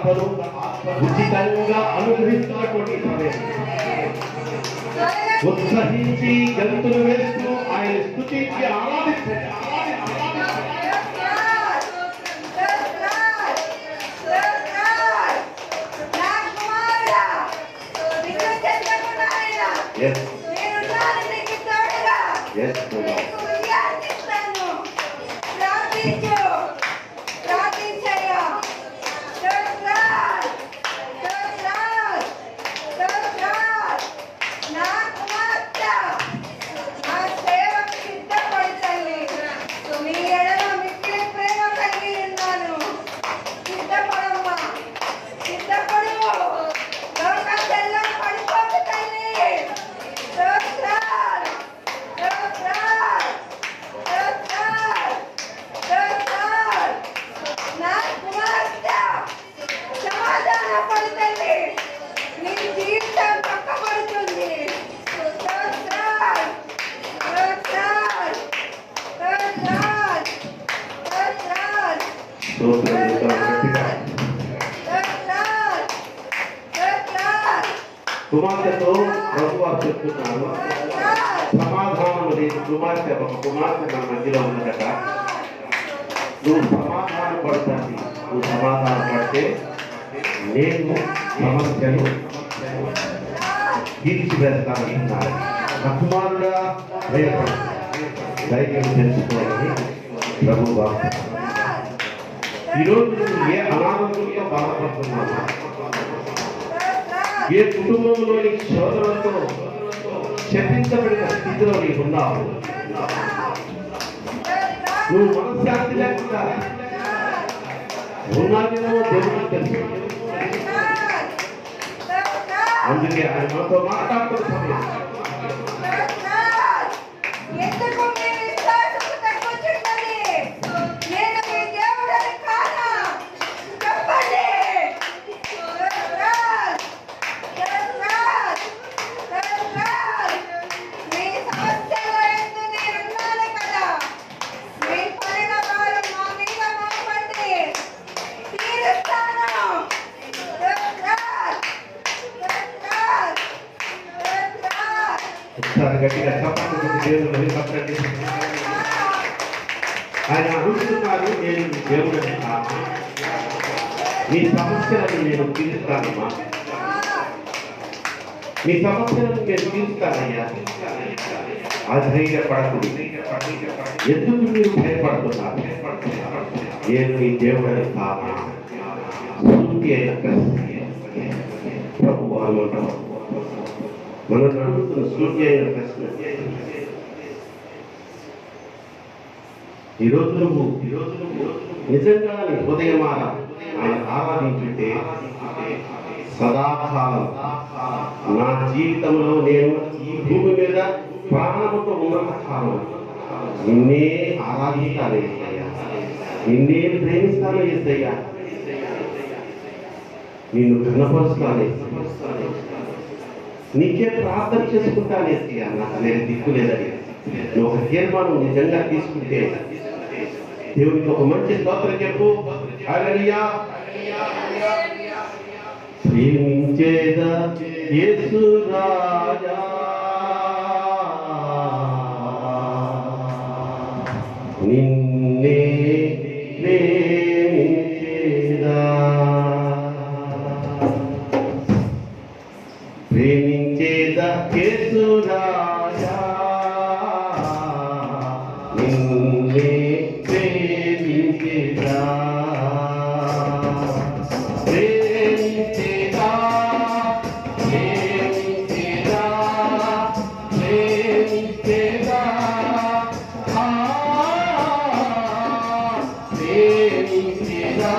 ఆత్మను ఉచితంగా అనుగ్రహిస్తున్నటువంటి సమయం. ఉత్సహించి గంతులు వేస్తూ ఆయన స్తుతించి ఆరాధించండి. కుమార్తెతో ప్రభువారు చెప్తున్నారు, సమాధానం లేదు. కుమార్తె మన మధ్యలో ఉన్నదట. నువ్వు సమాధాన పడతాను, నువ్వు సమాధాన పడితే నేను సమస్యను తీర్చివేస్తానంటున్నాను. కుమారుడా భయపడు, ధైర్యం తెలుసుకోవాలని ప్రభు వాక్యం. ఈరోజు నువ్వు ఏ అనారోగ్యంతో బాధపడుతున్నావు, ఏ కుటుంబంలోని శోధనలతో శపించబడిన స్థితిలో నీకున్నావు, నువ్వు మనశ్శాంతి లేకుండా ఉన్నావేమో దేవుడికి తెలుసు. అందుకే ఆయన మనతో మాట్లాడుతున్న సమయం గట్టిగా చప్పట్లు దేవుడు పట్టండి. ఆయన అడుగుతున్నారు, నేను దేవుడని కాదు, నీ సమస్యలను నేను తీరుస్తానమ్మా, నీ సమస్యలను నేను తీరుస్తానయ్యా. అధైర్యపడకు. ఎందుకు మీరు భయపడుతున్నారు? నేను నీ దేవుడని కాదు. ప్రభు అనుకుంటాం మనం అడుగుతున్న సూర్యైన ప్రశ్న. ఈరోజు నువ్వు నిజంగా నీ హృదయమాన ఆయన ఆరాధించుంటే సదాకాలం నా జీవితంలో నేను ఈ భూమి మీద ప్రాణముతో ఉన్నత కాలం నిన్నే ఆరాధిస్తాను యేసయ్యా, నిన్నే ప్రేమిస్తాను యేసయ్యా, నిన్ను ఘనపరుస్తాను, నీకే ప్రార్థన చేసుకుంటాను యేసయ్యా, నాకు నేను దిక్కు లేదని నువ్వు ఒక తీర్మానం నిజంగా తీసుకుంటే దేవునికి ఒక మంచి స్తోత్రం చెప్పు. హల్లెలూయా. ప్రేమించేదా యేసు రాజా, నిన్నే ప్రేమించేదా, ప్రేమించేదా యేసు రాజా, నిన్నే ప్రేమించేదా, ప్రేమించేదా, ప్రేమించేదా, ప్రేమించేదా, ప్రేమించేదా,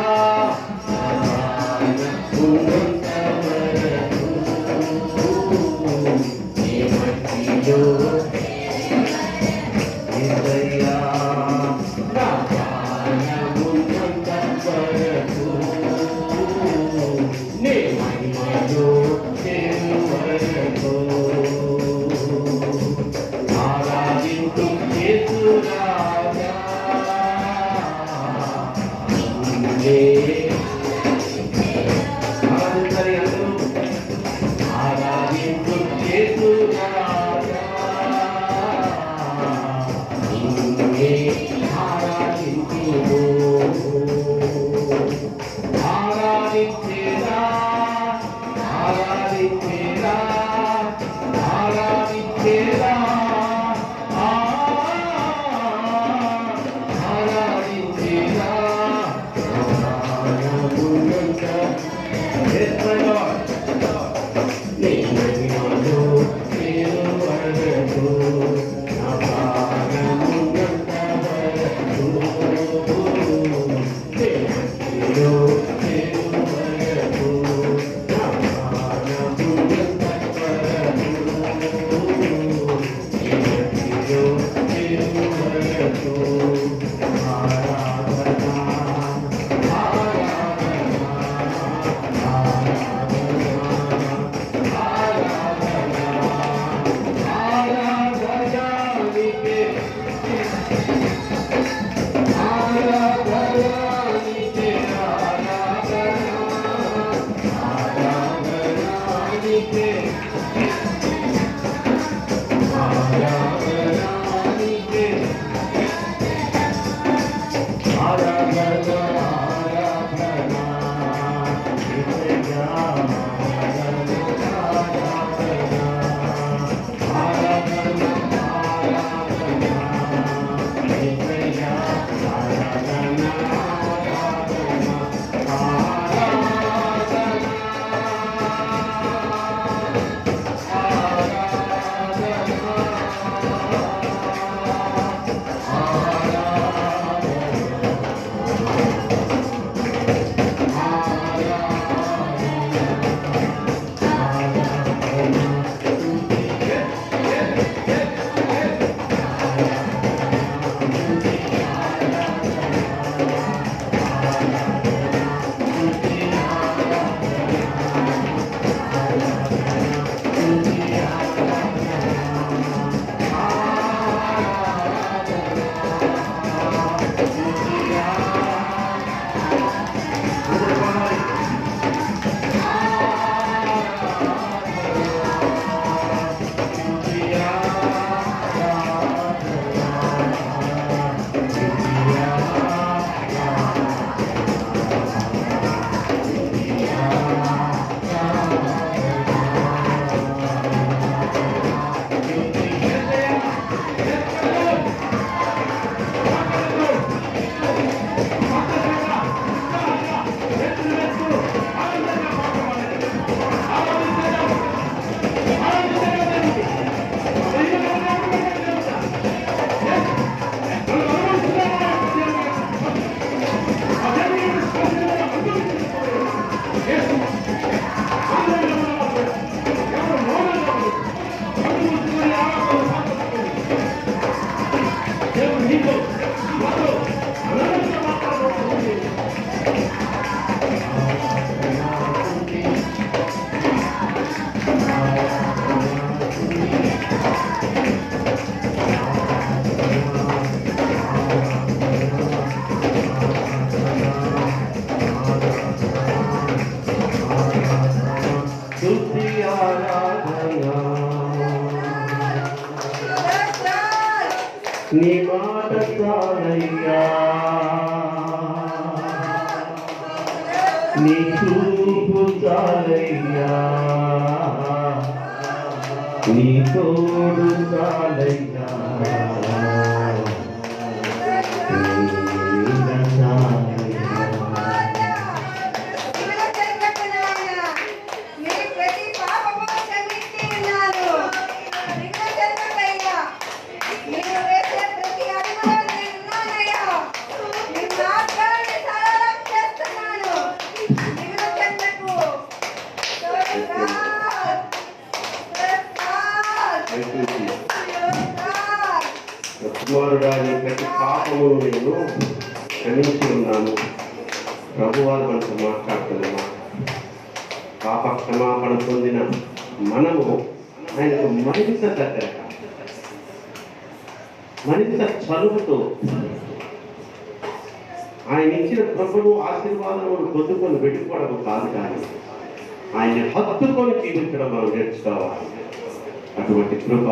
ఉన్నంత వరకు నీ మట్టిలో ఆరాధన నీ మాట చాలయ్యా నీ చూపు చాలయ్యా నీ తోడు చాలయ్యా కుమారుడాని ప్రతి పాపము నేను క్షమించి ఉన్నాను. ప్రభువారు మనతో మాట్లాడుతున్నా పాప క్షమాపణ పొందిన మనము ఆయనకు మరింత దగ్గర మరింత చదువుతూ ఆయన ఇచ్చిన కృపను ఆశీర్వాదమును పొందుకొని వెళ్ళిపోవడం కాదు, కానీ ఆయన హత్తుకొని జీవించడం మనం నేర్చుకోవాలి. అటువంటి కృప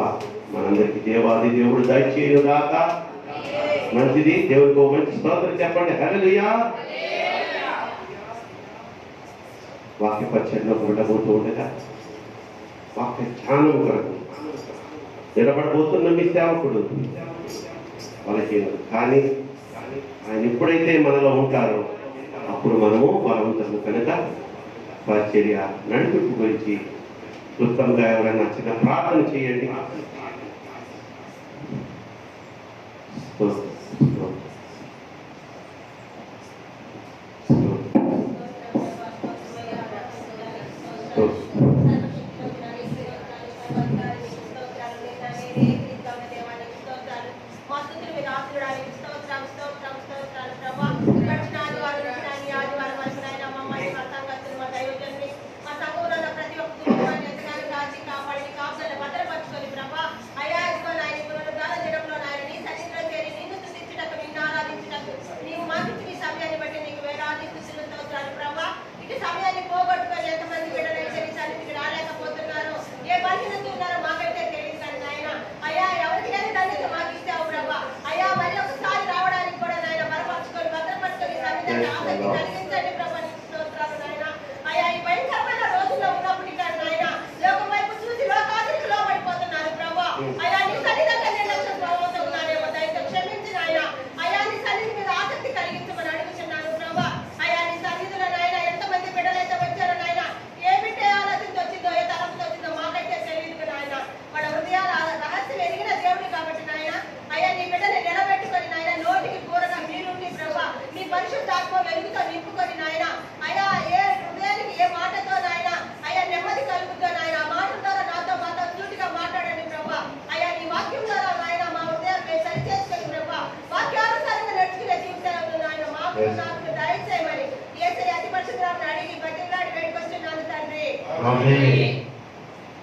మనందరికీ దేవాది దేవుడు దయచేయను గాక. మంచిది. దేవుడికి మంచి స్తోత్రం చెప్పండి. హల్లెలూయా. వాక్య పరిచయంలో ఉండబోతూ ఉండగా వాక్య ధ్యానం కొరకు నిలబడబోతున్న మీ సేవకుడు వాళ్ళకి, కానీ ఆయన ఎప్పుడైతే మనలో ఉంటారో అప్పుడు మనము బలవంతము కనుక పరిచర్య నడిపింపు గురించి క్లుప్తంగా ఎవరైనా చిన్న ప్రార్థన చేయండి.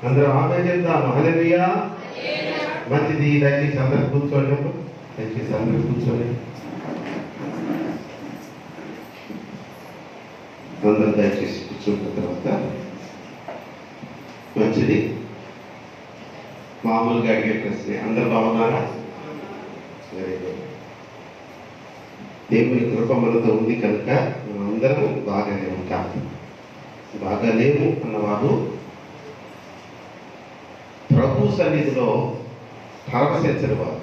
అందరూ ఆమెన్ చెప్తాము. హల్లెలూయా. మంచిది. దయచేసి అందరూ కూర్చోండి. దయచేసి అందరూ కూర్చోండి. అందరూ దయచేసి కూర్చున్న తర్వాత మంచిది. మామూలుగా అడిగే ప్రశ్న, అందరు బాగున్నారా? Very good. దేవుని కృప మనతో ఉంది కనుక మనం అందరం బాగానే ఉంటాం. బాగా లేవు అన్నవాడు ప్రభు సన్నిధిలో పరమశించని వారు.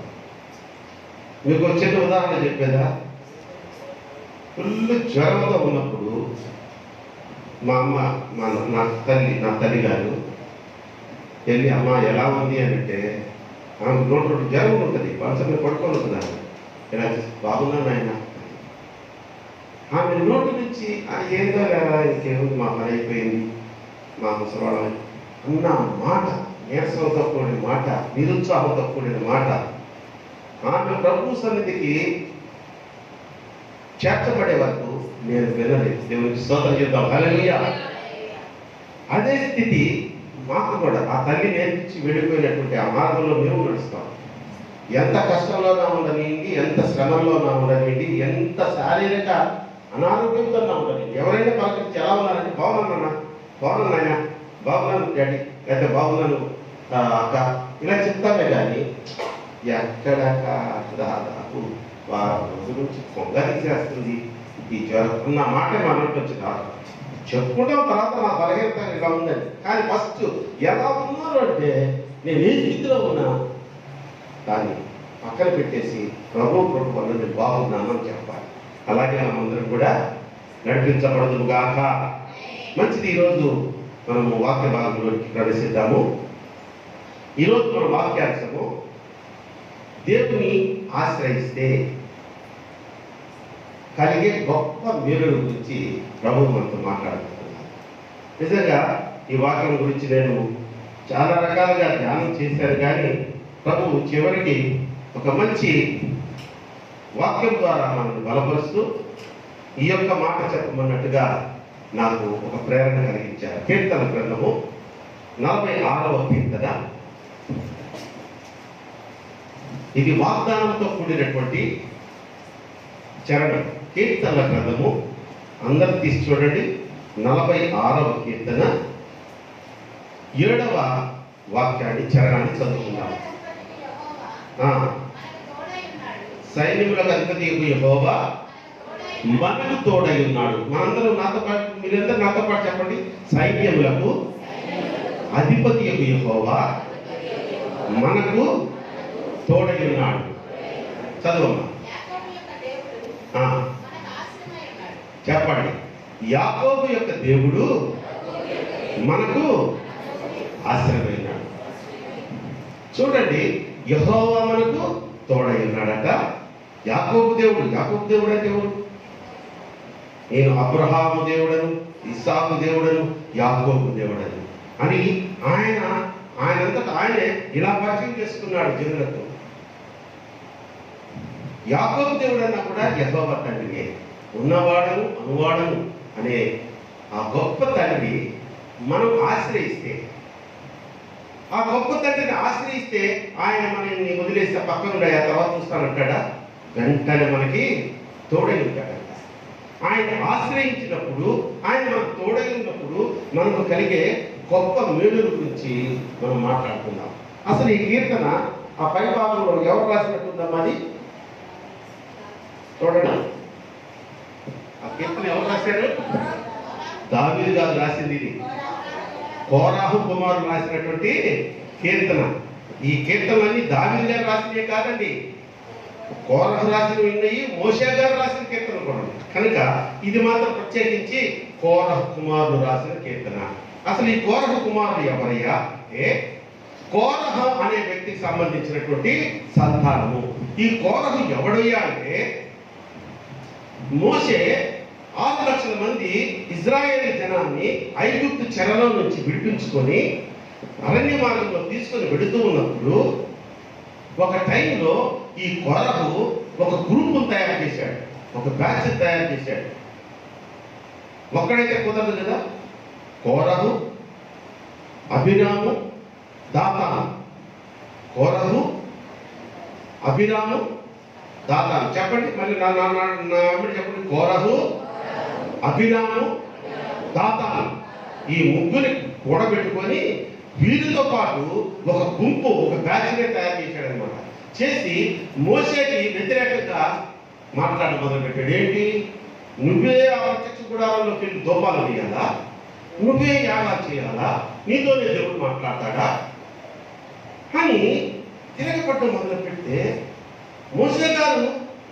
మీకు వచ్చిన ఉదాహరణ చెప్పేదా? ఫుల్ జ్వరంలో ఉన్నప్పుడు మా అమ్మ నా తల్లి గారు వెళ్ళి, అమ్మ ఎలా ఉంది అని అంటే, ఆమె నోటి జ్వరం ఉంటుంది, పంచమే పడుకొని ఉంటున్నాను. ఇలా బాగున్నాను ఆయన. ఆమె నోటి నుంచి ఏదో లేదా ఇంకేముంది, మా పని అయిపోయింది, మా ముసలాళ్ళం అన్న మాట, నీరసంతో కూడిన మాట, నిరుత్సాహంతో కూడిన మాట ఆమె ప్రభు సన్నిధికి చేర్చబడే వరకు నేను వినలేదు. దేవునికి స్తోత్రం చెప్తాం. హల్లెలూయా. అదే స్థితి మాకు కూడా ఆ తల్లి నేర్పించి వెళ్ళిపోయినటువంటి ఆ మార్గంలో మేము నడుస్తాం. ఎంత కష్టంలోనా ఉండనివ్వండి, ఎంత శ్రమంలోనా ఉండనివ్వండి, ఎంత శారీరక అనారోగ్యంతో ఉండనివ్వండి, ఎవరైనా పలకరించి ఎలా ఉన్నారంటే, బాగున్నాను, బాగున్నాను, బాగున్నాను డాడీ, అయితే బాగున్నాను అక్క ఇలా చెప్తామే కానీ ఎక్కడక దాదాపు వారం రోజుల నుంచి పొంగ తీసేస్తుంది ఈ జ్వరం నా మాట మనకు వచ్చింది. చెప్పుకుంటాం తర్వాత నా బలహీనత ఇలా ఉందని. కానీ ఫస్ట్ ఎలా ఉన్నారు అంటే నేను ఏ స్థితిలో ఉన్నా దాన్ని పక్కన పెట్టేసి ప్రభు వల్ల నేను బాగున్నానని చెప్పాలి. అలాగే మనందరం కూడా నడిపించబడదు గాక. మంచిది. ఈరోజు మనము వాక్య భాగంలోకి ప్రవేశిద్దాము. ఈరోజు మన వాక్యాంశము దేవుని ఆశ్రయిస్తే కలిగే గొప్ప మేలుల గురించి ప్రభు మనతో మాట్లాడుతున్నారు. నిజంగా ఈ వాక్యం గురించి నేను చాలా రకాలుగా ధ్యానం చేశాను, కానీ ప్రభు చివరికి ఒక మంచి వాక్యం ద్వారా మనల్ని బలపరుస్తూ ఈ యొక్క మాట చెప్పమన్నట్టుగా నాకు ఒక ప్రేరణ కలిగించారు. కీర్తన గ్రంథము 46వ కీర్తన. ఇది వాగ్దానంతో కూడినటువంటి చరణం. కీర్తనల గ్రంథము అందరు తీసి చూడండి. 46వ కీర్తన 7వ వాక్యాన్ని చరణాన్ని చదువుకున్నాము. సైన్యములకు అధిపతి యెహోవా మనకు తోడై ఉన్నాడు. మనందరం నాతో పాటు, మీరందరూ నాతో పాటు చెప్పండి. సైన్యములకు అధిపతి యెహోవా మనకు తోడై ఉన్నాడు. చదవమ్మా. చెప్పండి. యాకోబు యొక్క దేవుడు మనకు ఆశ్రయమైనాడు. చూడండి, యెహోవా మనకు తోడై ఉన్నాడట. యాకోబు దేవుడు అంటే ఎవరు? నేను అబ్రహాము దేవుడను, ఇస్సాకు దేవుడను, యాకోబు దేవుడను అని ఆయనంతటా ఆయనే ఇలా పరిచయం చేసుకున్నాడు జనులకు. యాకోబు దేవుడన్నా కూడా యెహోవా తండ్రినే. ఉన్నవాడను అనువాడను అనే ఆ గొప్ప తండ్రి మనం ఆశ్రయిస్తే, ఆ గొప్ప తండ్రిని ఆశ్రయిస్తే ఆయన మనల్ని వదిలేస్తే పక్కనుండి ఆ తర్వాత చూస్తానంటాడా? వెంటనే మనకి తోడై ఉంటాడంట. ఆయన ఆశ్రయించినప్పుడు, ఆయన మనకు తోడై ఉన్నప్పుడు మనకు కలిగే గొప్ప మేలుల గురించి మనం మాట్లాడుకుందాం. అసలు ఈ కీర్తన ఆ పై భాగంలో ఎవరు రాసినట్టుందమ్మా? అది చూడండి. ఆ కీర్తన ఎవరు రాశారు? దావీదు గారు రాసింది. ఇది కోరాహు కుమారుడు రాసినటువంటి కీర్తన. ఈ కీర్తనలన్నీ దావీదు గారు రాసినవి కాదండి. కోరహు రాసినవి ఉన్నాయి, మోషే గారు రాసిన కీర్తన కూడా ఉంది. కనుక ఇది మాత్రం ప్రత్యేకించి కోరహు కుమారుడు రాసిన కీర్తన. అసలు ఈ కోరహు కుమారుడు ఎవరయ్యా అంటే కోరహు అనే వ్యక్తికి సంబంధించినటువంటి సంతానము. ఈ కోరహు ఎవడయ్యా అంటే మోషే 6 లక్షల మంది ఇజ్రాయేలీ జనాన్ని ఐగుప్తు చెరలో నుంచి విడిపించుకొని అరణ్య మార్గంలో తీసుకొని వెడుతూ ఉన్నప్పుడు ఒక టైంలో ఈ కోరహు ఒక గ్రూపును తయారు చేశాడు, ఒక బ్యాచ్ తయారు చేశాడు. ఒక్కడైతే కుదరదు కదా. కోరహు, అభిరాము, దాతాను. కోరహు, అభిరాము, దాతాను. చెప్పండి మళ్ళీ నా చెప్పండి. కోరహు, అభిరాము, దాతాను. ఈ ముగ్గురిని కూడబెట్టుకొని వీరితో పాటు ఒక గుంపు, ఒక బ్యాచ్నే తయారు చేశాడు అనమాట. చేసి మోషేకి వ్యతిరేకంగా మాట్లాడడం మొదలుపెట్టాడు. ఏంటి? నువ్వే ఆ ప్రత్యక్ష గుడారంలోకి వెళ్ళి దోపాలు తీయాలా? నువ్వే యాగాలు చేయాలా? నీతోనే దేవుడు మాట్లాడతాడా అని తిరగపడడం మొదలు పెడితే మోషే గారు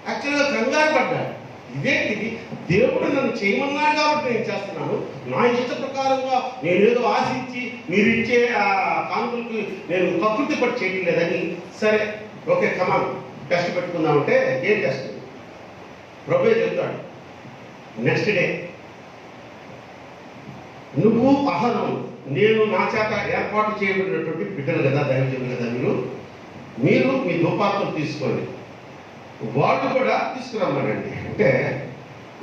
యాక్చువల్గా కంగారు పడ్డాడు. ఇదేంటిది? దేవుడు నన్ను చేయమన్నాడు కాబట్టి నేను చేస్తున్నాను. నా ఇష్ట ప్రకారంగా నేనేదో ఆశించి మీరు ఇచ్చే ఆ కానుకలకు నేను కకృతి పట్టి చేయడం లేదని. సరే, ఓకే, కమాన్, టెస్ట్ పెట్టుకుందామంటే ఏం టెస్ట్? ప్రభు చెప్తాడు నెక్స్ట్ డే, నువ్వు అహరోను, నేను నా చేత ఏర్పాటు చేయబడినటువంటి బిడ్డలు కదా, దైవజనులు కదా, మీరు మీ ధూపార్తలు తీసుకోండి. వాళ్ళు కూడా తీసుకురమ్మనండి. అంటే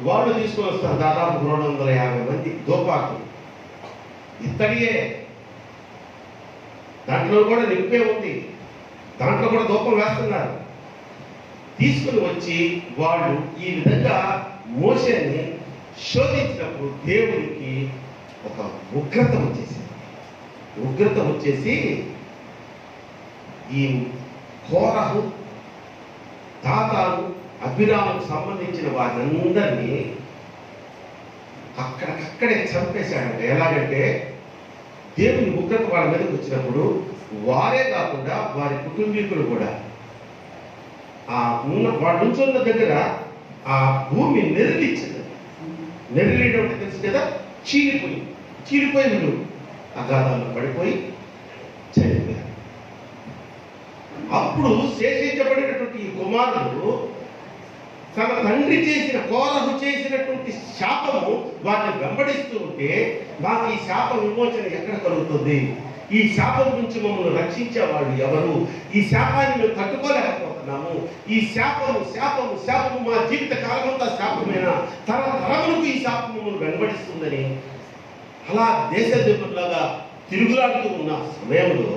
వాళ్ళు తీసుకొని వస్తారు. దాదాపు 250 మంది ధూపార్తలు. ఇత్తడియే, దాంట్లో కూడా నింపే ఉంది, దాంట్లో కూడా ధూపం వేస్తున్నారు. తీసుకుని వచ్చి వాళ్ళు ఈ విధంగా మోషేని శోధించినప్పుడు దేవుడికి ఒక ఉగ్రత వచ్చేసింది. ఉగ్రత వచ్చేసి ఈ కోరహు, దాతాను, అభిరాముకు సంబంధించిన వారినందరినీ అక్కడికక్కడే చంపేశాడంట. ఎలాగంటే దేవుని ఉగ్రత వాళ్ళ మీదకి వచ్చినప్పుడు వారే కాకుండా వారి కుటుంబీకులు కూడా వాడు నుంచున్న దగ్గర ఆ భూమి నెరలిచ్చింది. నెరలేయడం అంటే తెలుసు కదా, చీలిపోయి వీడు అగాధాల్లో పడిపోయి చనిపోయారు. అప్పుడు శేషించబడినటువంటి ఈ కుమారుడు తన తండ్రి చేసిన, కోరహు చేసినటువంటి శాపము వారిని వెంబడిస్తూ ఉంటే, మాకు ఈ శాప విమోచన ఎక్కడ కలుగుతుంది? ఈ శాపం నుంచి మమ్మల్ని రక్షించే వాళ్ళు ఎవరు? ఈ శాపాన్ని మేము తట్టుకోలేకపోతున్నాము. ఈ శాపము మా జీవిత కాలమంతా శాపమేనా? తరములకు ఈ శాపం మమ్మల్ని వెంబడిస్తుందని అలా దేశదేవులాగా తిరుగులాడుతూ ఉన్న సమయంలో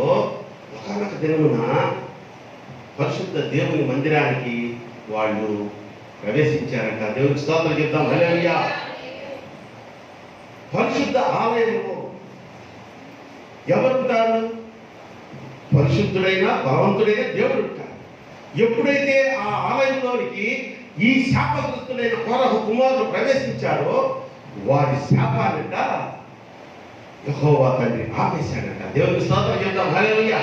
ఒకనొక దినమున పరిశుద్ధ దేవుని మందిరానికి వాళ్ళు ప్రవేశించారంట. దేవునికి స్తోత్రం చెప్తాం. హల్లెలూయా. పరిశుద్ధ ఆలయంలో ఎవరుంటారు? పరిశుద్ధుడైన బలవంతుడైన దేవుడు ఉంటారు. ఎప్పుడైతే ఆ ఆలయంలోనికి ఈ శాపగ్రస్తుడైన కోరహు కుమారుడు ప్రవేశించారో వారి శాపాలంట యెహోవా తండ్రి ఆపేశాడంట. దేవునికి స్తోత్రం చెప్తాం. హల్లెలూయా.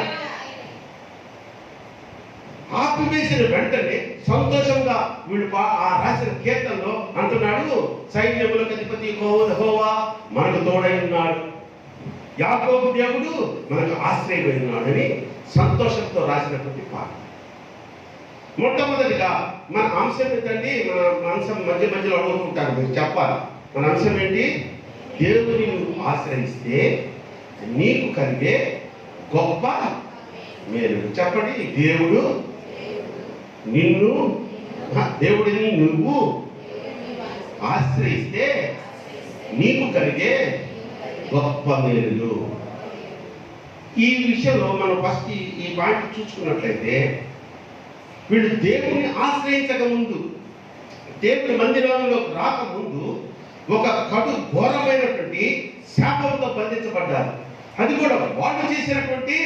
ఆపివేసిన వెంటనే సంతోషంగా వీడు ఆ రాసిన కీర్తనలో అంటున్నాడు, సైన్యములకు అధిపతి యెహోవా మనకు తోడై ఉన్నాడు, యాకోబు దేవుడు మనకు ఆశ్రయమై ఉన్నాడని సంతోషంతో రాసినటువంటి పాట. మొట్టమొదటిగా మన అంశం ఏంటండి? మన అంశం మధ్యలో అడుగుతుంటారు, మీరు చెప్పాలి. మన అంశం ఏంటి? దేవుని నువ్వు ఆశ్రయిస్తే నీకు కలిగే గొప్ప మేలు. చెప్పండి. దేవుడిని నువ్వు ఆశ్రయిస్తే నీకు కలిగే గొప్ప మేలు. ఈ విషయంలో మనం ఫస్ట్ ఈ పాయింట్ చూసుకున్నట్లయితే, వీళ్ళు దేవుని ఆశ్రయించక ముందు, దేవుని మందిరంలో రాకముందు ఒక కడు ఘోరమైనటువంటి శాపంతో బంధించబడ్డారు. అది కూడా వాళ్ళు చేసినటువంటి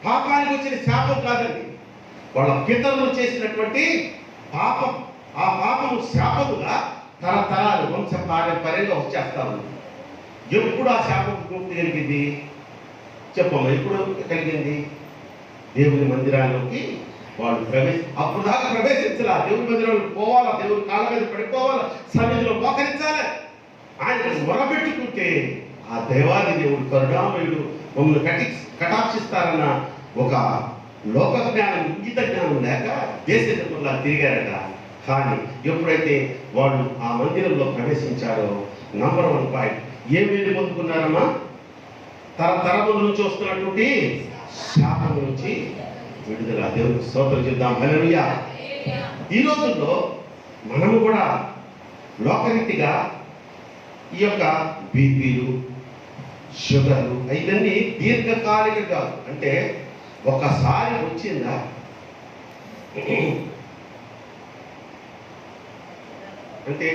పాపానికి వచ్చిన శాపం కాదండి, వాళ్ళ పితరులు చేసినటువంటి పాపం. ఆ పాపము శాపముగా తరతరాలు వంశపారంపర్యంగా వచ్చేస్తారు. ఎప్పుడు ఆ శాపం పూర్తి కలిగింది చెప్పమ్మా? ఎప్పుడు కలిగింది? దేవుని మందిరాల్లోకి వాళ్ళు అప్పుడు దాకా ప్రవేశించాలా? దేవుని మందిరంలో పోవాలా? దేవుని కాళ్ళ మీద పడిపోవాలా? సన్నిధిలో మోకరించాలి. ఆయన మొరబెట్టుకుంటే ఆ దేవాది దేవుడు కరుణామయుడు మమ్మల్ని కటాక్షిస్తారన్న ఒక లోక జ్ఞానం, ఇంగిత జ్ఞానం లేక దేశంలో తిరిగారట. కానీ ఎప్పుడైతే వాళ్ళు ఆ మందిరంలో ప్రవేశించారో, నంబర్ 1 పాయింట్, ఏమేమి పొందుకున్నారమ్మా? తరతరముల నుంచి వస్తున్నటువంటి శాపం నుంచి విడుదల. దేవునికి స్తోత్రం చెప్దాం. హల్లెలూయా. ఈ రోజుల్లో మనము కూడా లోకరీతిగా ఈ యొక్క బీపీలు, షుగర్లు ఇవన్నీ దీర్ఘకాలిక కాదు. అంటే ఒకసారి వచ్చిందా అంటే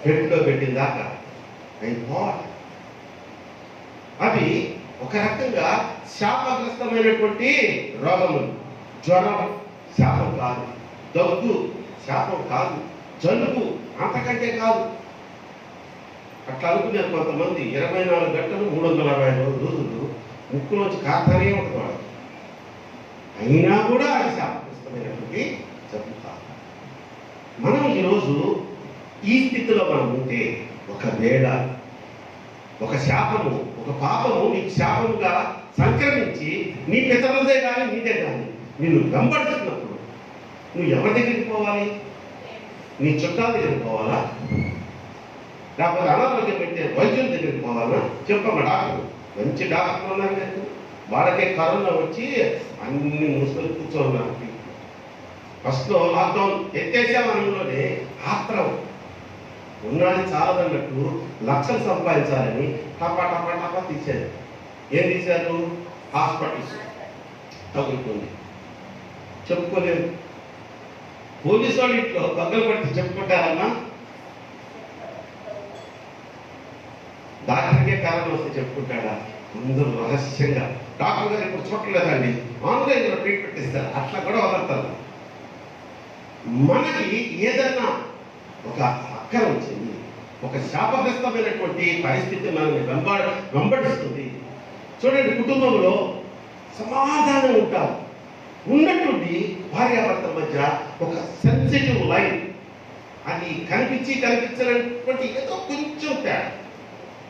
పెట్టులో పెట్టిందాకా అయిపోవాలి. అవి ఒక రకంగా శాపగ్రస్తమైనటువంటి రోగములు. జ్వరం శాపం కాదు, దగ్గు శాపం కాదు, జలుబు అంతకంటే కాదు. అట్లా అనుకున్నారు కొంతమంది. 24 గంటలు 365 రోజులు ముక్కులోంచి కాస్తానే ఉంటున్నాడు. అయినా కూడా అది శాపగ్రస్తమైనటువంటి జబ్బు కాదు. మనం ఈరోజు ఈ స్థితిలో మనం ఉంటే, ఒకవేళ ఒక శాపము, ఒక పాపము నీకు శాపముగా సంక్రమించి నీ పితరులదే కానీ నీదే కానీ నిన్ను వెంబడుతున్నప్పుడు నువ్వు ఎవరి దగ్గరికి పోవాలి? నీ చుట్టాల దగ్గరికి పోవాలా? లేకపోతే అనారోగ్యం పెట్టే వైద్యుల దగ్గరికి పోవాలా? చెప్పమ్మా. డాక్టర్, మంచి డాక్టర్లు ఉన్నారు కదా, వాళ్ళకే కరోనా వచ్చి అన్ని మూసుకొని కూర్చోన్నారు. ఫస్ట్లో లాక్డౌన్ ఎత్తేసామనలోనే ఆత్రం ఉన్నది చాలదన్నట్టు లక్షలు సంపాదించాలని టపా తీశారు. ఏం తీశారు? హాస్పిటల్స్ తగులుతుంది, చెప్పుకోలేరు. పోలీసు వాళ్ళు ఇంట్లో దొంగలు పట్టి చెప్పుకుంటారన్నా? డాక్టర్కే కరోనా వస్తే చెప్పుకుంటాడా? అందరూ రహస్యంగా డాక్టర్ గారు ఇప్పుడు చూడలేదండి, ఆన్లైన్లో ట్రీట్మెంట్ ఇస్తారు, అట్లా కూడా వదలుతారు. మనకి ఏదన్నా ఒక అక్కర వచ్చింది, ఒక శాపగ్రస్తమైనటువంటి పరిస్థితి మనల్ని వెంబడిస్తుంది. చూడండి, కుటుంబంలో సమాధానం ఉంటారు, ఉన్నట్టుండి భార్యాభర్తల మధ్య ఒక సెన్సిటివ్ లైన్, అది కనిపించనటువంటి ఏదో కొంచెం తేడా,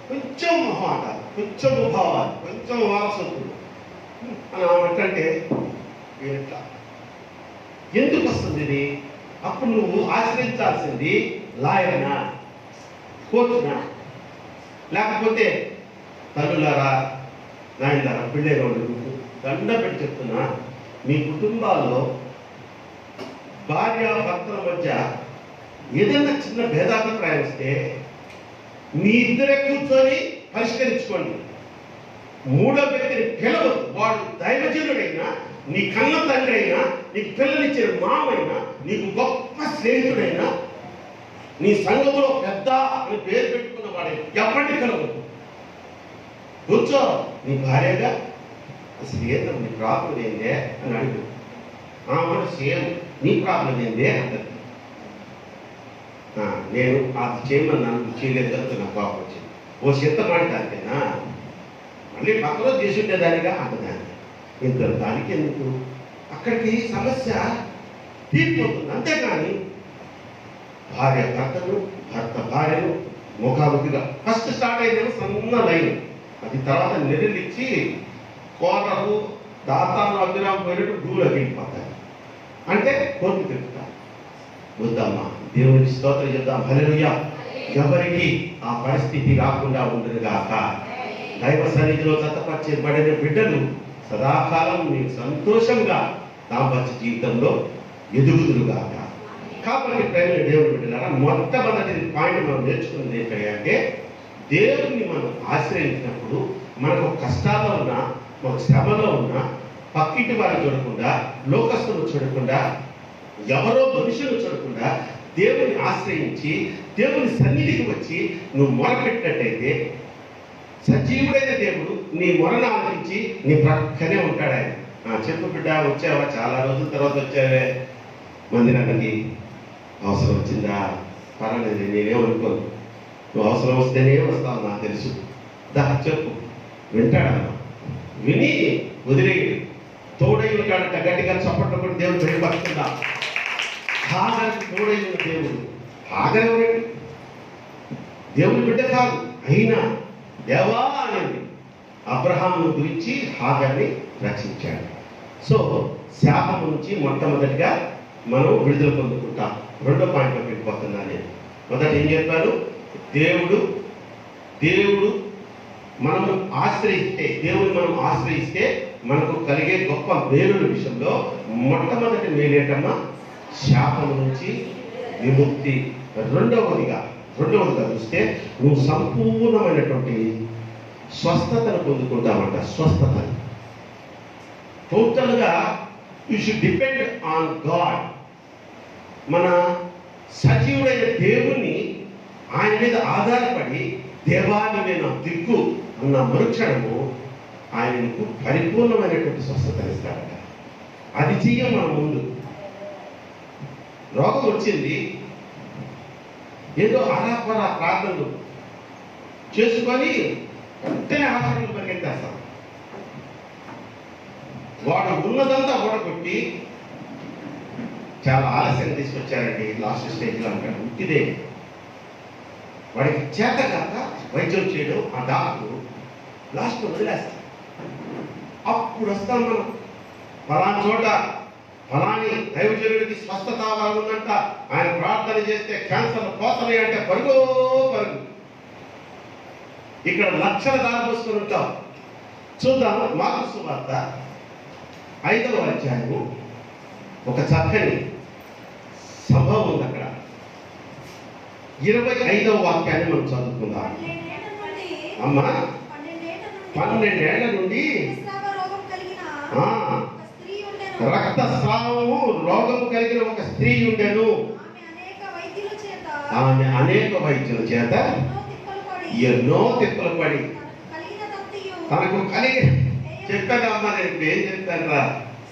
కొంచెం మాట, కొంచెం భావాలు, కొంచెం వారసత్వం అని అంటే ఎట్లా ఎందుకు వస్తుంది ఇది? అప్పుడు నువ్వు ఆశ్రయించాల్సింది లాయర్నా, కోర్టునా, లేకపోతే తల్లులారా నాయనలారా పిల్లలు దండ పెట్టి చెప్తున్నా, మీ కుటుంబాల్లో భార్యాభర్తల మధ్య ఏదైనా చిన్న భేదాభిప్రాయం వస్తే మీ ఇద్దరే కూర్చొని పరిష్కరించుకోండి. మూడో వ్యక్తిని పిలవద్దు. వాడు దైవజనుడైనా, నీ కన్న తండ్రి అయినా, నీకు పిల్లనిచ్చిన మామైనా, నీకు గొప్ప స్నేహితుడైనా, నీ సంఘంలో పెద్ద అని పేరు పెట్టుకున్న వాడే ఎప్పటికీ పిలవద్దు. కూర్చో, నీ భార్యగా అసలు ఏంటో నీ ప్రాబ్లం ఏందే అని అడుగు. ఆమె సేమ్ నీ ప్రాబ్లం ఏందే అంటారు. నేను అది చేయమన్నాను, నువ్వు చేయలేదు కదా నాకు కోపం వచ్చింది. ఓ చింతపడి అంతేనా, మళ్ళీ పక్కలో చేసి ఉండేదానిగా అంటదాన్ని. ఇంత దానికి ఎందుకు? అక్కడికి సమస్య తీరిపోతుంది. అంతేకాని భార్య భర్తను, భర్త భార్యను ముఖాముఖిగా ఫస్ట్ స్టార్ట్ అయ్యేదేమో సన్న లైన్, అది తర్వాత నెరలిచ్చి కోటకు దాతాను అభిరామ్ పోయినట్టు భూమిలోకి వెళ్ళిపోతారు. అంటే కోర్టు తిరుగుతారు. వద్దమ్మా, దేవునికి స్తోత్రం చెప్దాం. హల్లెలూయా. ఎవరికి ఆ పరిస్థితి రాకుండా ఉండదు గాక. దైవ సన్నిధిలో జతపరచబడిన బిడ్డలు సదాకాలం మీరు సంతోషంగా దాంపత్య జీవితంలో ఎదుగుదురుగాక. కాబట్టి ప్రేమ దేవుని బిడ్డలారా, మొట్టమొదటి పాయింట్ మనం నేర్చుకున్నది ఏంటంటే, దేవుడిని మనం ఆశ్రయించినప్పుడు మనకు కష్టాల్లో ఉన్నా, మనకు శ్రమలో ఉన్నా, పక్కింటి వారిని చూడకుండా, లోకస్తులు చూడకుండా, ఎవరో మనుషులు చూడకుండా దేవుని ఆశ్రయించి దేవుని సన్నిధికి వచ్చి నువ్వు మొరపెట్టినట్టయితే సజీవుడైన దేవుడు నీ మొరను ఆలకించి నీ ప్రక్కనే ఉంటాడు. ఆయన చెప్పు బిడ్డ, వచ్చావా? చాలా రోజుల తర్వాత వచ్చావే మందిరానికి. అవసరం వచ్చిందా? పర్వాలేదు, నేనేమనుకోను. నువ్వు అవసరం వస్తేనే వస్తావు, నాకు తెలుసు. దా చెప్పు. వింటాడమ్మా. విని వదిలేయడు. తోడై ఉంటాడంట. గట్టిగా చప్పట్లు కూడా దేవుడు బయటపడుతుందా? హాగర్కి తోడై ఉన్న దేవుడు. హాగర్ ఎవరండి? దేవుని బిడ్డ కాదు, అయినా దేవా అనేది అబ్రహాము గురించి హాగర్ని రక్షించాడు. సో శాపం నుంచి మొట్టమొదటిగా మనం విడుదల పొందుకుంటాం. రెండో పాయింట్లోకి వెళ్ళిపోతున్నా నేను. మొదట ఏం చెప్పాను? దేవుడు మనము ఆశ్రయిస్తే, దేవుని మనం ఆశ్రయిస్తే మనకు కలిగే గొప్ప మేలుల విషయంలో మొట్టమొదటి మేలేటమ్మా శాపం నుంచి విముక్తి. రెండవదిగా చూస్తే నువ్వు సంపూర్ణమైనటువంటి స్వస్థతను పొందుకుంటామంట. స్వస్థత టోటల్గా you should depend on God. మన సజీవుడైన దేవుణ్ణి ఆయన మీద ఆధారపడి, దేవాన్ని నేను దిక్కు అన్న మరుక్షణము ఆయనకు పరిపూర్ణమైనటువంటి స్వస్థతను ఇస్తాడట. అది చెయ్యం మన ముందు. రోగం వచ్చింది, ఏదో ఆరాపరా ప్రార్థనలు చేసుకొని వెంటనే హాస్పిటల్ పరిగెత్తేస్తాం. వాడు ఉన్నదంతా ఓడగొట్టి చాలా ఆలస్యంగా తీసుకొచ్చారండి, లాస్ట్ స్టేజ్లో అంటాడు. ఉట్టిదే వాడికి చేత కాక వైద్యం చేయడం ఆ డాక్టర్ లాస్ట్ వదిలేస్తాడు. అప్పుడు వస్తాం మనం, ఫలానా చోట ఫలాని దైవజనుడికి స్వస్థత ఉందంట, ఆయన ప్రార్థన చేస్తే క్యాన్సర్ పోతున్నాయి అంటే పరుగు. ఇక్కడ లక్షల దారి పోసుకొని ఉంటాం. చూద్దాం మార్కు సువార్త 5వ అధ్యాయము. ఒక చక్కని సంభవం ఉంది అక్కడ. 25వ వాక్యాన్ని మనం చదువుకుందాం. అమ్మా, 12 ఏళ్ల నుండి రక్తస్రావము రోగము కలిగిన ఒక స్త్రీ ఉండెను. ఆమె అనేక వైద్యుల చేత ఎన్నో తిప్పలు పడి తనకు కలిగి చెప్పానమ్మా, నేను ఇప్పుడు ఏం చెప్తాను రా,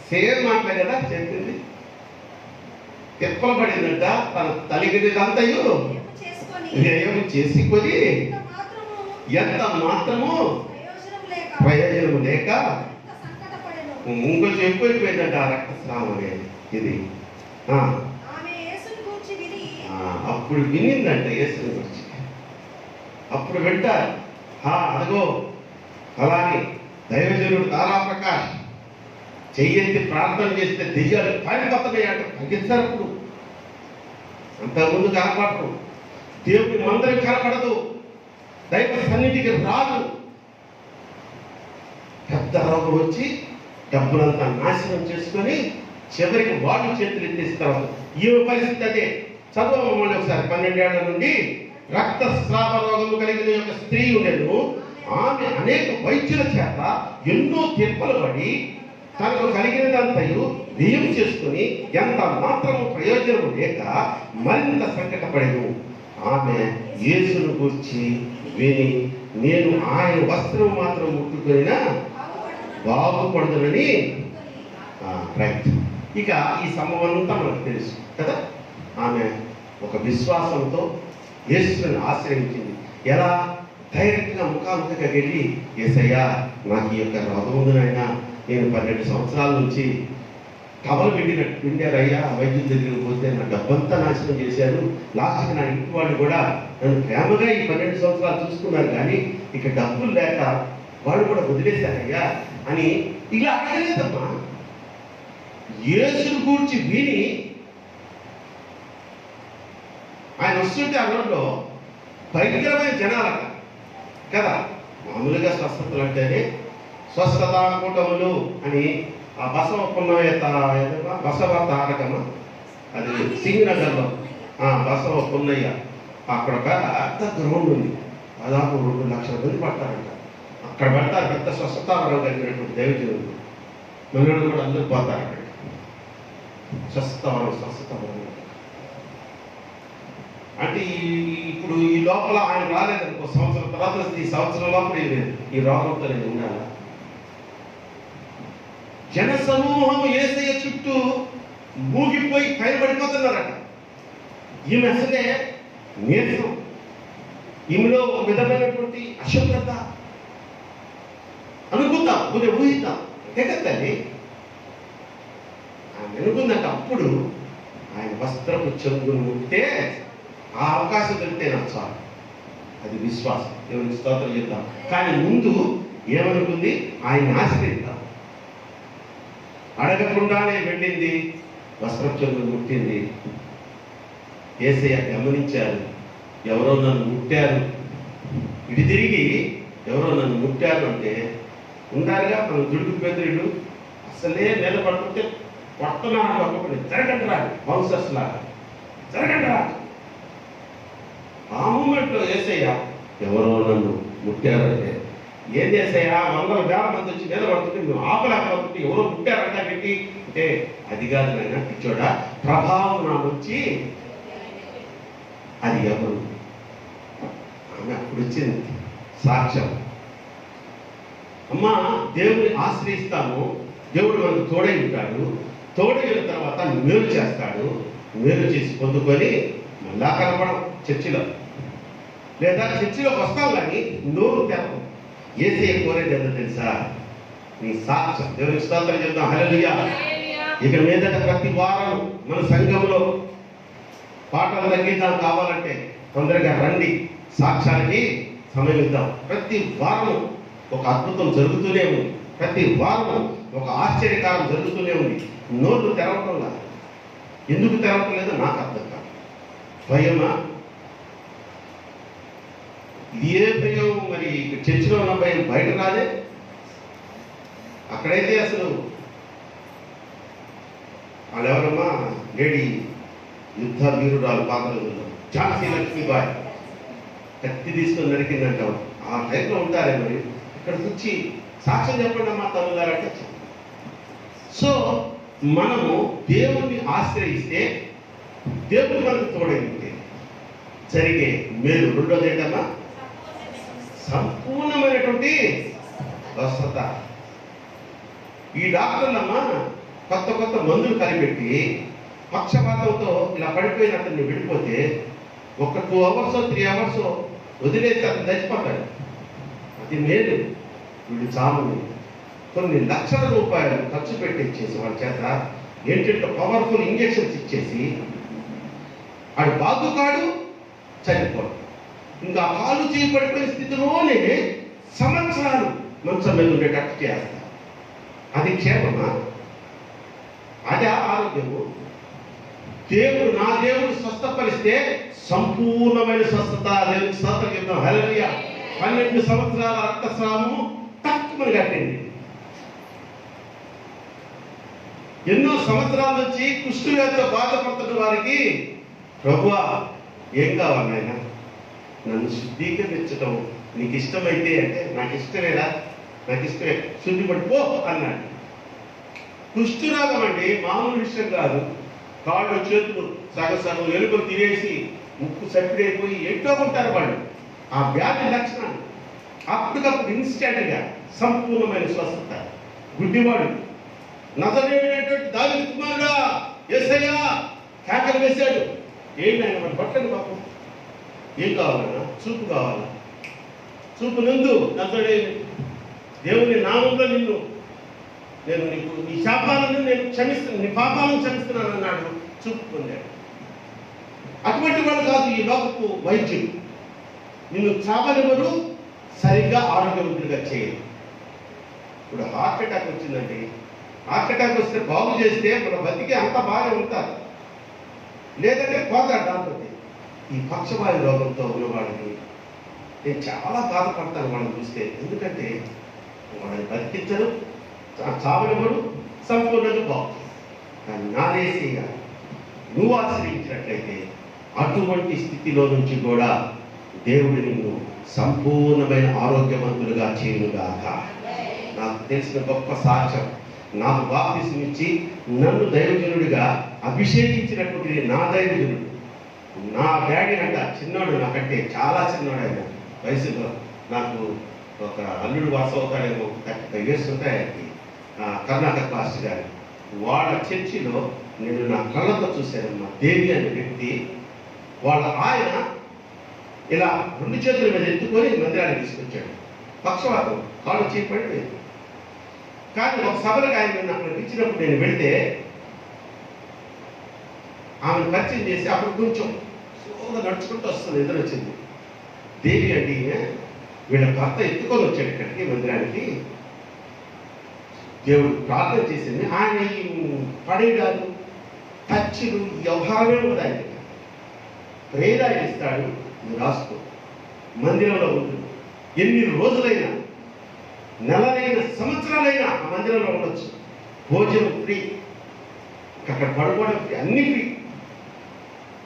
సేమ్ మాటలే కదా చెప్పింది. తిప్పలు పడిందంట, తన తలిగినంతయు వ్యయం చేసుకొని ఎంత మాత్రము ప్రయోజనం లేక ఇంకొంచెం ఎక్కువైపోయిందంట ఆ రక్తస్రావం అనేది. ఇది అప్పుడు వినిందంట యేసుని గురించి. అప్పుడు వింటారు, అదిగో అలాని దైవజనుడు తారాప్రకాష్ చెయ్యెత్తి ప్రార్థన చేస్తే దెయ్యాలు పారిపోతున్నాయంట. తగ్గిస్తారు. అప్పుడు అంతకుముందు కనపడరు, దేవుడి మందిరం కనపడదు, దైవ సన్నిధికి రాదు. పెద్ద రోగం వచ్చి డబ్బులంతా నాశనం చేసుకొని చివరికి వాళ్ళు చేతులు ఎత్తిస్తారు. ఈమె పరిస్థితి అదే. చదవమని ఒకసారి 12 ఏళ్ల నుండి రక్తస్రావ రోగము కలిగిన యొక్క స్త్రీ ఉండేను. ఆమె అనేక వైద్యుల చేత ఎన్నో తిప్పలు పడి తనకు కలిగినదంతయు వ్యయం చేసుకుని ఎంత మాత్రము ప్రయోజనము లేక మరింత సంకటపడేను. ఆమె యేసును గూర్చి విని, నేను ఆయన వస్త్రం మాత్రం ముట్టుకున్నా బాగుపడదునని. రైట్. ఇక ఈ సంభవం అంతా మనకు తెలుసు కదా. ఆమె ఒక విశ్వాసంతో యేసుని ఆశ్రయించింది. ఎలా? డైరెక్ట్గా ముఖాముఖిగా వెళ్ళి, యేసయ్యా నాకు ఈ యొక్క రోగం ఉంది నాయనా, నేను 12 సంవత్సరాల నుంచి కవలు పిండారయ్యా, వైద్యుల దగ్గరికి పోతే నా డబ్బంతా నాశనం చేశారు, లాస్ట్కి నా ఇంటి వాళ్ళు కూడా నన్ను ప్రేమగా ఈ 12 సంవత్సరాలు చూసుకున్నారు, కానీ ఇక డబ్బులు లేక వాళ్ళు కూడా వదిలేశారయ్యా అని ఇలా అడగలేదమ్మా. యేసుని గూర్చి విని ఆయన వస్తుంటే ఆ రోడ్లో భయంకరమైన జనాలట కదా. మామూలుగా స్వస్థతలు అంటేనే స్వస్థత కూటములు అని ఆ బసవ పున్నయ్య బసవ తారకమ, అది సింగనగర్లో బసవ పున్నయ్య, అక్కడ ఒక పెద్ద గ్రౌండ్ ఉంది, దాదాపు 2 లక్షల మంది పడతారంట. అక్కడ పెడతారు పెద్ద స్వస్థతావరం కలిగినటువంటి దైవజనులు. మనోడు కూడా అందరూ పోతారు అక్కడ. స్వస్థతావరం అంటే ఇప్పుడు ఈ లోపల ఆయన రాలేదనుకో, సంవత్సరం తర్వాత ఈ సంవత్సరం లోపల ఈ రోగంతో నేను ఉండాలా? జన సమూహం యేసయ్య చుట్టూ మూగిపోయి పైనబడిపోతున్నారట. ఈమె అసలే నీరసం, ఈమెలో ఒక విధమైనటువంటి అశుభ్రత అనుకుందాం, కొద్దిగా ఊహిద్దాం. అంతే కదండి. ఆమె అనుకుందంట. అప్పుడు ఆయన వస్త్రపు చెంగును ముట్టే ఆ అవకాశం దొరికితే నాకు చాలు. అది విశ్వాసం. దేవునికి స్తోత్రం చేద్దాం. కానీ ముందు ఏమనుకుంది? ఆయన ఆశ్రయిద్దాం. అడగకుండానే వెళ్ళింది, వస్త్రపు చెంగును ముట్టింది. యేసయ్య గమనించారు, ఎవరో నన్ను ముట్టారు. ఇటు తిరిగి ఎవరో నన్ను ముట్టారు అంటే ఉండాలిగా. మన దుడుకు పెద్దలు అసలే నిలబడుతుంటే కొట్టనాడు, ఒక్కొక్కటి జరగండి రాదు, బౌన్సర్స్ లాగా జరగండి రాదు. ఆ మూమెంట్లో యేసయ్య ఎవరో నన్ను ముట్టారంటే ఏం చేసాయా? 100,000 మంది వచ్చి నిలబడుతుంటే మేము ఆపలేకపోతుంటే ఎవరో ముట్టారంట పెట్టి అంటే అది కాదు నాయన పిచ్చోడా, ప్రభావం నా వచ్చి అది ఎవరు? ఆమె అప్పుడు వచ్చింది సాక్ష్యం. అమ్మా, దేవుడిని ఆశ్రయిస్తాము, దేవుడు మనకు తోడై ఉంటాడు, తోడైన తర్వాత మేలు చేస్తాడు. మేలు చేసి పొందుకొని మళ్ళా కనపడం చర్చిలో, లేదా చర్చిలోకి వస్తాం కానీ నోరు తెరవం. యేసయ్య కోరేది ఎంత తెలుసా? నీ సాక్ష్యం. దేవునికి స్తోత్రం చెప్తాం. హల్లెలూయా. ఇక మీదట ప్రతి వారం మన సంఘంలో పాటలు సంగీతాలు కావాలంటే తొందరగా రండి, సాక్ష్యానికి సమయం ఇద్దాం. ప్రతి వారం ఒక అద్భుతం జరుగుతూనే ఉంది, ప్రతి వారం ఒక ఆశ్చర్యకారం జరుగుతూనే ఉంది. నోళ్ళు తెరవటంలా. ఎందుకు తెరవటం లేదో నాకు అర్థం కాదు. భయమా? ఏ భయం? మరి చర్చిలో ఉన్న భయం బయట రాదే. అక్కడైతే అసలు వాళ్ళెవరమ్మా, లేడీ యుద్ధ వీరురాలు పాత రోజుల్లో ఝాన్సీ లక్ష్మీబాయి కత్తి తీసుకొని నరికిందంటాం. ఆ టైంలో ఉంటారే. మరి ఇక్కడికి వచ్చి సాక్ష్యం చెప్పండి అమ్మా తల్లుగారంటే. సో మనము దేవుడిని ఆశ్రయిస్తే దేవుడు మనకు తోడైతే జరిగే మేలు. రెండోది ఏంటమ్మా? సంపూర్ణమైనటువంటి స్వస్థత. ఈ డాక్టర్లమ్మా కొత్త కొత్త మందులు కనిపెట్టి పక్షపాతంతో ఇలా పడిపోయిన అతన్ని విడిపోతే ఒక 2 hours 3 hours వదిలేసి అతను చచ్చిపోతాడు. అది మేలు. వీళ్ళు చాలు కొన్ని లక్షల రూపాయలు ఖర్చు పెట్టించేసి వాళ్ళ చేత ఏంటంటే పవర్ఫుల్ ఇంజెక్షన్స్ ఇచ్చేసి ఆడు బాగుకాడు, చనిపోడు. ఇంకా కాలు చేయి పడిపోయిన స్థితిలోనే సంవత్సరాలు మంచం మీద ఉండేటట్టు చేస్తారు. అది క్షేమమా? అదే ఆరోగ్యము? నా దేవుడు స్వస్థపరిస్తే సంపూర్ణమైన స్వస్థత. దేవుడికి స్తోత్రం చెప్తాం. హల్లెలూయా. 12 సంవత్సరాల రక్తస్రావము తక్కువని కట్టింది. ఎన్నో సంవత్సరాల నుంచి కుష్ఠవ్యాధితో బాధపడుతున్న వారికి ప్రభువా ఏం కావాలి నాయన, నన్ను శుద్ధీకరించడం నీకు ఇష్టమైతే అంటే నాకు ఇష్టమేరా, నాకు ఇష్టమే, శుద్ధి పడిపో అన్నాడు. కుష్ఠరోగం అండి మామూలు విషయం కాదు. కాళ్ళు చేతులు సగం ఎలుకలు తినేసి ముక్కు సప్పిడైపోయి ఎంతో ఉంటారు వాళ్ళు. ఆ వ్యాధి లక్షణాలు అప్పటికప్పుడు ఇన్స్టెంట్గా సంపూర్ణమైన స్వస్థత. గుడ్డివాడు నజరేయుడైనటువంటి దావీదు కుమారుడా యేసయ్యా కేకలు వేశాడు. ఏంటైనా మన పట్టండి పాపం. ఏం కావాలన్నా? చూపు కావాలా? చూపు నందు నజరేయుడు దేవుని నామంలో నేను నీకు నీ శాపాలను నేను క్షమిస్తున్నాను, నీ పాపాలను క్షమిస్తున్నాను అన్నాడు. చూపు పొందాడు. అటువంటి వాడు కాదు ఈ లోకపు వైద్యుడు. నిన్ను చావనివ్వరు, సరిగ్గా ఆరోగ్యవంతుడిగా చేయరు. ఇప్పుడు హార్ట్ అటాక్ వచ్చిందండి. హార్ట్ అటాక్ వస్తే బాగు చేస్తే మన బతికి అంత బాగా ఉంటారు, లేదంటే పోతాడు దాంతో. ఈ పక్షవాయు రోగంతో ఉన్నవాడిని నేను చాలా బాధపడతాను వాళ్ళని చూస్తే. ఎందుకంటే వాళ్ళని బతికించరు, చావనివ్వరు, సంపూర్ణంగా బాగుంది. కానీ నాదేశీగా నువ్వు ఆశ్రయించినట్లయితే అటువంటి స్థితిలో నుంచి కూడా దేవుడు నిన్ను సంపూర్ణమైన ఆరోగ్యవంతులుగా చేయునుగాక. నాకు తెలిసిన గొప్ప సాక్ష్యం, నాకు బాప్తిస్మం ఇచ్చి నన్ను దైవజనుడిగా అభిషేకించినటువంటి నా దైవజనుడు, నా డాడీ అంట చిన్నోడు, నాకంటే చాలా చిన్నోడు. ఆయన వయసులో నాకు ఒక అల్లుడు వాస అవుతాడేమో, 35 years ఉంటాయండి. కర్ణాటక పాస్టర్ గారు వాళ్ళ చర్చిలో నేను నా కళ్ళతో చూశానమ్మా. దేవి అనే వ్యక్తి వాళ్ళ ఆయన ఇలా 2 చేతుల మీద ఎత్తుకొని మందిరాన్ని తీసుకొచ్చాడు. పక్షవాతం, కాళ్ళు చేపడిపోయింది. కానీ ఒక సభలకు ఆయన అక్కడ ఇచ్చినప్పుడు నేను వెళ్తే ఆమెను పరిచయం చేసి అప్పుడు కొంచెం స్లోగా నడుచుకుంటూ వస్తుంది. ఎదురొచ్చింది. దేవి అండి వీళ్ళ భర్త ఎత్తుకొని వచ్చాడు ఇక్కడికి మందిరానికి. దేవుడు ప్రార్థన చేసింది. ఆయన పడేయడాలు, టచ్లు, వ్యవహారమే ఉంది. ఆయన ప్రేరాలు ఇస్తాడు, నువ్వు రాసుకో. మందిరంలో ఉంటుంది. ఎన్ని రోజులైనా, నెలలైనా, సంవత్సరాలైనా ఆ మందిరంలో ఉండొచ్చు. భోజనం ఫ్రీ, అక్కడ పడుకోవడం ఫ్రీ, అన్ని ఫ్రీ.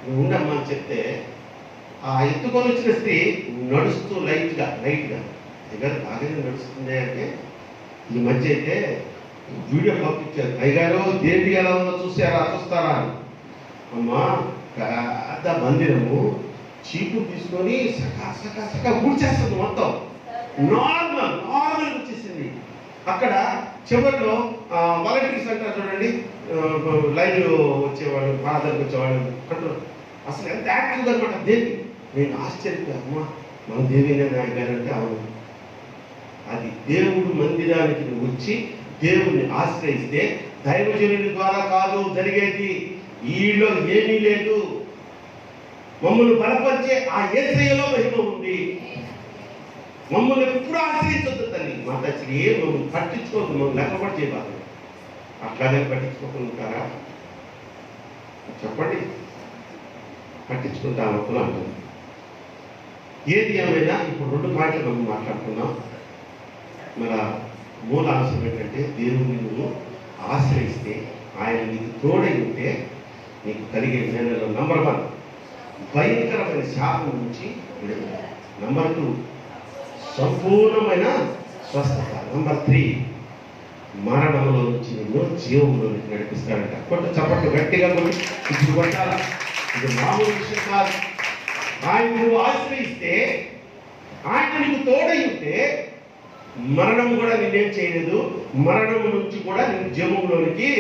నువ్వు ఉండమ్మా అని చెప్తే ఆ ఎత్తుకొని వచ్చిన స్త్రీ నడుస్తూ లైట్గా దగ్గర బాగానే నడుస్తుంది. అంటే ఈ మధ్య అయితే వీడియో పంపించారు. అయ్యగారు దేవి ఎలా ఉందో చూస్తారా అని. అమ్మా పెద్ద మందిరము, చీపు తీసుకొని సకా గుడిచేస్తుంది మొత్తం. నార్మల్ వచ్చేసింది. అక్కడ చివరిలో వాలంటీర్స్ అంటారు చూడండి, లైన్లో వచ్చేవాళ్ళు, ప్రార్థనకు వచ్చేవాళ్ళు కంట్రోల్. అసలు ఎంత యాక్టివ్గా అనమాట దేవి. నేను ఆశ్చర్యపోయా, అమ్మా మన దేవినే నాయగారు అంటే అవును. అది దేవుడు మందిరానికి వచ్చి దేవుణ్ణి ఆశ్రయిస్తే దైవజనుని ద్వారా కాదు జరిగేది. ఈలో ఏమీ లేదు. మమ్మల్ని బలపరిచే ఆ యేసయ్యలో మహిమ ఉంది. మమ్మల్ని ఎప్పుడు ఆశ్రయించొద్దు తల్లి. మా తల్లి ఏం మమ్మల్ని పట్టించుకోవద్దు, మమ్మల్ని లెక్కపడి చేయబాదు. అట్లాగే పట్టించుకోకుండా ఉంటారా? చెప్పండి. పట్టించుకుంటాము అంటారు. ఏది ఏమైనా ఇప్పుడు 2 పాయింట్లు మనం మాట్లాడుకున్నాం. మన మూల అంశం ఏంటంటే దేవుని నువ్వు ఆశ్రయిస్తే, ఆయన నీకు తోడై ఉంటే నీకు కలిగే మేలలో నంబర్ 1 భయంకరమైన శాపం నుంచి విడుదల. నంబర్ 2 సంపూర్ణమైన స్వస్థత. నంబర్ 3 మరణంలో నుంచి నిన్ను జీవంలోనికి నడిపిస్తాడంట. కొట్ట చప్పట్లు గట్టిగా ఇప్పుడు కొట్టాలా. ఇది మామూలు విషయం కాదు. ఆయన నువ్వు ఆశ్రయిస్తే, ఆయన నీకు తోడై ఉంటే మరణం కూడా నిన్నేం చేయలేదు, మరణం నుంచి కూడా నిన్ను జీవంలోనికి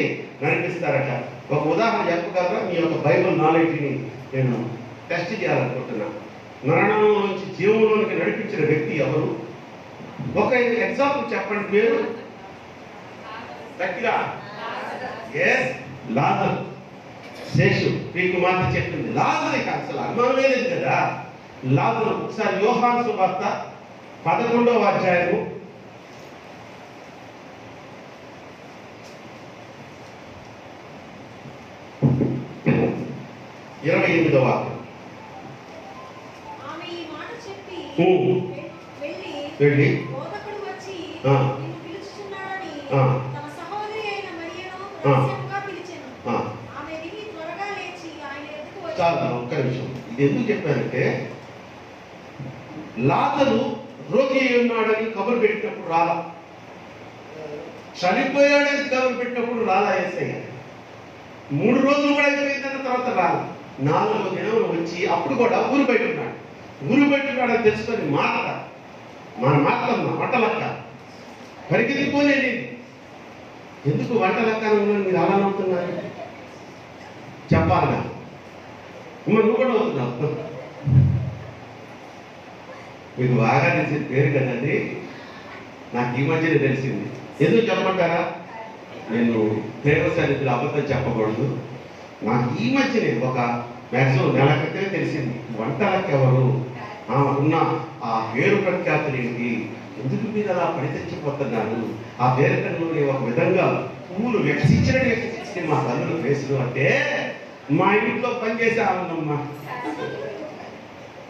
నడిపిస్తారట. ఒక ఉదాహరణ చెప్పగలరా? మీ యొక్క బైబిల్ నాలెడ్జ్ని నేను టెస్ట్ చేయాలనుకుంటున్నా. మరణం నుంచి జీవంలోనికి నడిపించిన వ్యక్తి ఎవరు? ఒక ఎగ్జాంపుల్ చెప్పండి మీరు గట్టిగా. లాజరు. శేషు మీ కుమార్తె చెప్పింది లాజరుకి అసలు అనుమానమే లేదు కదా. లాజరు ఒకసారి యోహాను సువార్త 11వ అధ్యాయము 28వ వాక్యం. వెళ్ళి చాలా ఒక్క నిమిషం. ఇది ఎందుకు చెప్పానంటే, లాజరు రోగి అయి ఉన్నాడని కబురు పెట్టినప్పుడు రాలా, చనిపోయాడని కబురు పెట్టినప్పుడు రాలా యేసయ్య. 3 రోజులు కూడా అయిపోయిందన్న తర్వాత రాలా. 4వ దినం వచ్చి అప్పుడు కూడా ఊరు బయట ఉన్నాడు. ఊరు బయట ఉన్నాడని తెలుసుకొని మన మాటమ్మ వంటలక్క పరిగెత్తిపోలేదు. ఎందుకు వంటలక్క మీరు అలా నవ్వుతున్నారు? చెప్పాలిగా. నువ్వు కూడా అవుతున్నావు. మీకు బాగా తెలిసిన పేరు కదండి. నాకు ఈ మధ్యనే తెలిసింది. ఎందుకు చెప్పమంటారా? నేను ప్రేమ సన్నిధిలో అబద్ధం చెప్పకూడదు. నాకు ఈ మధ్యనే ఒక మ్యాక్సిమం నెల క్రితమే తెలిసింది. వంటలకి ఎవరు, ఉన్న ఆ పేరు ప్రఖ్యాతులు ఏంటి, ఎందుకు మీరు అలా పడితెచ్చిపోతున్నారు? ఆ పేరుకల్లోని ఒక విధంగా పువ్వులు వికసించినట్టు మా తల్లులు వేసులు అంటే, మా ఇంట్లో పనిచేసే ఆమెనమ్మా,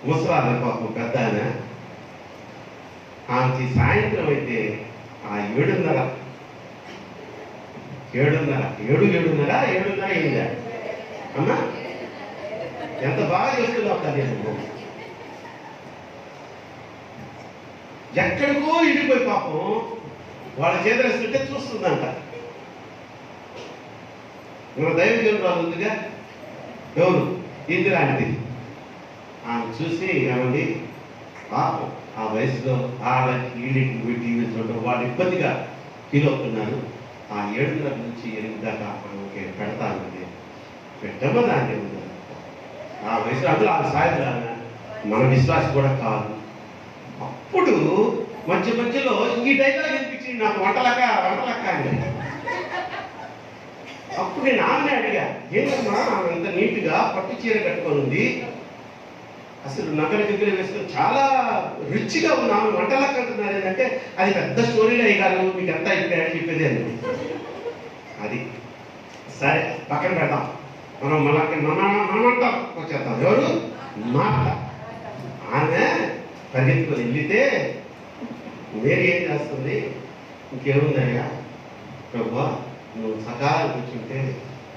ముసలాల పాపం పెద్ద ఆయన. ఆమెకి సాయంత్రం అయితే ఆ 7:30 అయిందా అమ్మా? ఎంత బాగా చేస్తున్నావు తల్లి. ఎక్కడికో ఇడిపోయి పాపం వాళ్ళ చేదరేస్తుంటే చూస్తుందంట. మన దైవజనురాలు ఉందిగా, ఎవరు ఇందిరాంటి. ఆమె చూసి ఏమండి పాపం ఆ వయసులో వాళ్ళకి వీళ్ళకి టీవీ చూడటం వాళ్ళు ఇబ్బందిగా ఫీల్ అవుతున్నారు. ఆ 7:30 నుంచి 8 దాకా ఆమెకి పెడతానండి. పెట్టమో దాన్ని ఉంది. ఆ వయసులో అందులో ఆ సాయంత్రం మన విశ్వాసం కూడా కాదు. అప్పుడు మధ్యలో ఈ డైలాగ్ వినిపించింది నాకు, వంటలక్క అని. అప్పుడు నేను ఆమెనే అడిగా, ఏంటమ్మా అంత నీట్గా పట్టు చీర కట్టుకొని ఉంది, అసలు నగల దిగ్గులు వేసుకొని చాలా రిచ్గా ఉన్నాము, వంటలక్క అంటున్నారు ఏంటంటే, అది పెద్ద స్టోరీలో అయ్యారు, మీకు ఎంత అయిపోయాయని చెప్పేది అని. అది సరే పక్కన పెడతాం. మనమంటాం వచ్చేద్దాం. ఎవరు? మాట. ఆమె పరిగెత్తుకొని వెళ్ళితే వేరే ఏం చేస్తుంది, ఇంకేముందయ్యా ప్రభా, నువ్వు సకాలం కూర్చుంటే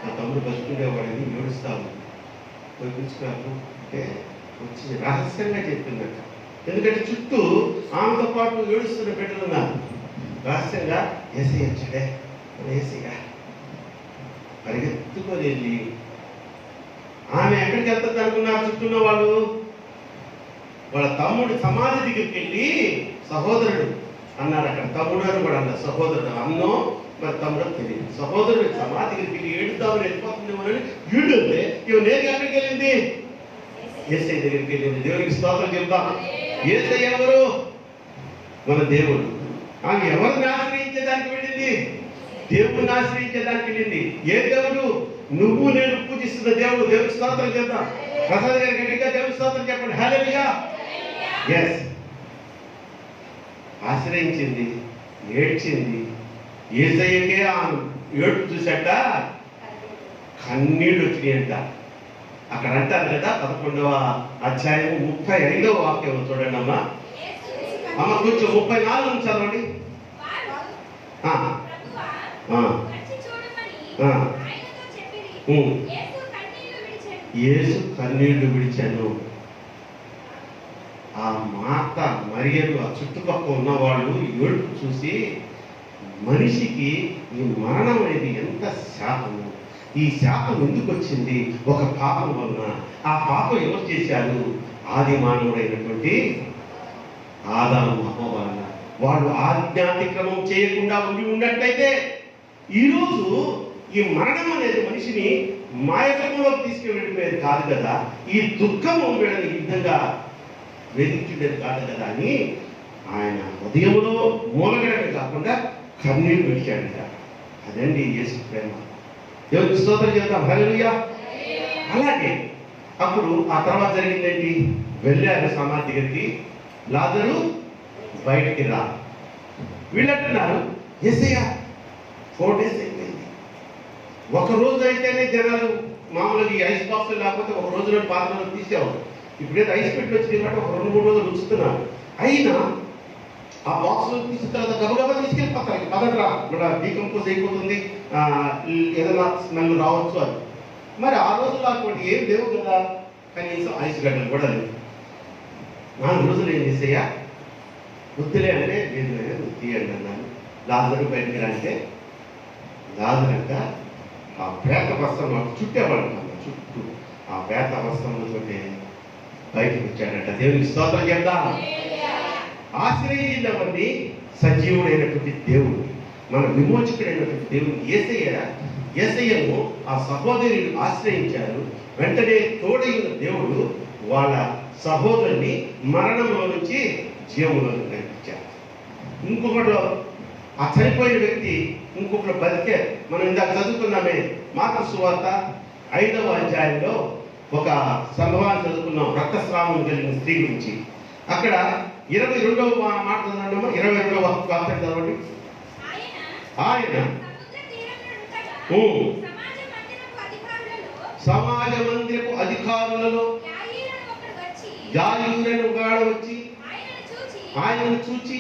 నా తమ్ముడు బతుకుండేవాడిని ఏడుస్తావు, పిలుచుకోకు అంటే వచ్చి రహస్యంగా చెప్పిందట. ఎందుకంటే చుట్టూ ఆమెతో పాటు ఏడుస్తున్న బిడ్డలున్నారు. రహస్యంగా ఏసయ్య వచ్చాడే, ఏసయ్య పరిగెత్తుకొని వెళ్ళి ఆమె ఎక్కడికి వెళ్తుంది అనుకున్నారు చుట్టూన్న వాళ్ళు? వాళ్ళ తమ్ముడు సమాధి దగ్గరికి వెళ్ళి సహోదరుడు అన్నారు. అక్కడ తమ్ముడు అని కూడా అన్నారు, సహోదరుడు అన్నో మరి తమ్ముడు తెలియదు. సహోదరుడు సమాధి దగ్గరికి వెళ్ళి ఏడుతామని వెళ్ళిపోతుందేమోనని వీడుంటే ఇవి నేరుగా ఎక్కడికి వెళ్ళింది? యేసయ్య దగ్గరికి వెళ్ళింది. దేవునికి స్తోత్రం చెప్తాం. యేసయ్య ఎవరు? మన దేవుడు. ఆమె ఎవరిని ఆశ్రయించేదానికి వెళ్ళింది? దేవుడిని ఆశ్రయించేదానికి వెళ్ళింది. ఏ దేవుడు? నువ్వు నేను పూజిస్తున్న దేవుడు. దేవునికి స్తోత్రం చెప్తాం. ప్రసాద్ గారి గట్టిగా దేవునికి స్తోత్రం చెప్పండి. హల్లెలూయా. ఎస్, ఆశ్రయించింది, ఏడ్చింది. యేసయ్యకే ఆ ఏడుపు చూసాట కన్నీళ్ళు వచ్చినాయంట. అక్కడ అంటారు కదా 11వ అధ్యాయం 35వ వాక్యం చూడండి అమ్మా. అమ్మ కొంచెం 34 నుంచి చదవండి. యేసు కన్నీళ్లు విడిచాను. ఆ మాత మరియలు ఆ చుట్టుపక్కల ఉన్నవాళ్ళు ఏడుపు చూసి, మనిషికి ఈ మరణం అనేది ఎంత శాపము, ఈ శాపం ఎందుకు వచ్చింది? ఒక పాపం వలన. ఆ పాపం ఎవరు చేశారు? ఆది మానవుడైనటువంటి ఆదాము అవ్వ వలన. వాళ్ళు ఆజ్ఞాతిక్రమం చేయకుండా ఉన్నట్లయితే ఈరోజు ఈ మరణం అనేది మనిషిని మాయకంలోకి తీసుకువెళ్ళిపోయేది కాదు కదా, ఈ దుఃఖము వీళ్ళని ఈ విధంగా వేధించుండేది కాదు కదా అని ఆయన హృదయంలో మూలగడమే కాకుండా కన్నీరు విడిచాడట. అదండి యేసు ప్రేమ. దేవునికి స్తోత్రం చేద్దాం. హల్లెలూయా. అలాగే అప్పుడు ఆ తర్వాత జరిగిందేంటి? వెళ్ళారు సమాధి దగ్గరికి, లాజరు బయటికి రా. వీళ్ళంటున్నారు, యేసయ్య 4 days అయిపోయింది. ఒక రోజు అయితేనే జనాలు మామూలుగా ఈ ఐస్ బాక్స్ లేకపోతే ఒక రోజులో పాత్రలో తీసేవారు. ఇప్పుడేదో ఐస్ పెట్టి వచ్చింది కాబట్టి ఒక 2-3 రోజులు ఉంచుతున్నారు. అయినా ఆ బాక్స్ తీసిన తర్వాత గబగబా తీసుకెళ్ళిపోతారు. పదరా మన డీకంపోజ్ అయిపోతుంది, ఏదైనా స్మెల్ రావచ్చు అని. మరి ఆ రోజుల్లో అటువంటి ఏం లేవు కదా, కనీసం ఐస్ గడ్డలు కూడా లేవు. 4 రోజులు ఏం చేసేయా వద్దులే అంటే లేదు తీయండి అన్నాను. లాజరు బయటికి రంటే లాజరంట ఆ పేత వస్త్రం చుట్టేవాడు అన్న చుట్టూ ఆ పేత వస్త్రంతో బయటకు వచ్చాడంట. దేవునికి స్తోత్రం చెప్దాం. ఆశ్రయించినవన్నీ సజీవుడైనటువంటి దేవుడు, మన విమోచకుడైనటువంటి దేవుడు యేసయ్యను ఆ సహోదరులు ఆశ్రయించారు. వెంటనే తోడైన దేవుడు వాళ్ళ సహోదరుని మరణంలో నుంచి జీవంలోకి నడిపించారు. ఇంకొకటి ఆ చనిపోయిన వ్యక్తి ఇంకొకరు బతికే. మనం ఇందాక చదువుకున్నామే మార్కు సువార్త 5వ అధ్యాయంలో ఒక సంభవాన్ని చదువుకున్నాం, రక్తస్రావం కలిగిన స్త్రీ గురించి. అక్కడ 22వ మాట చదవండి, 22వ వాక్యం చదవండి. ఆయన సమాజ మందిరపు అధికారులలో యాజకులను వచ్చి ఆయనను చూచి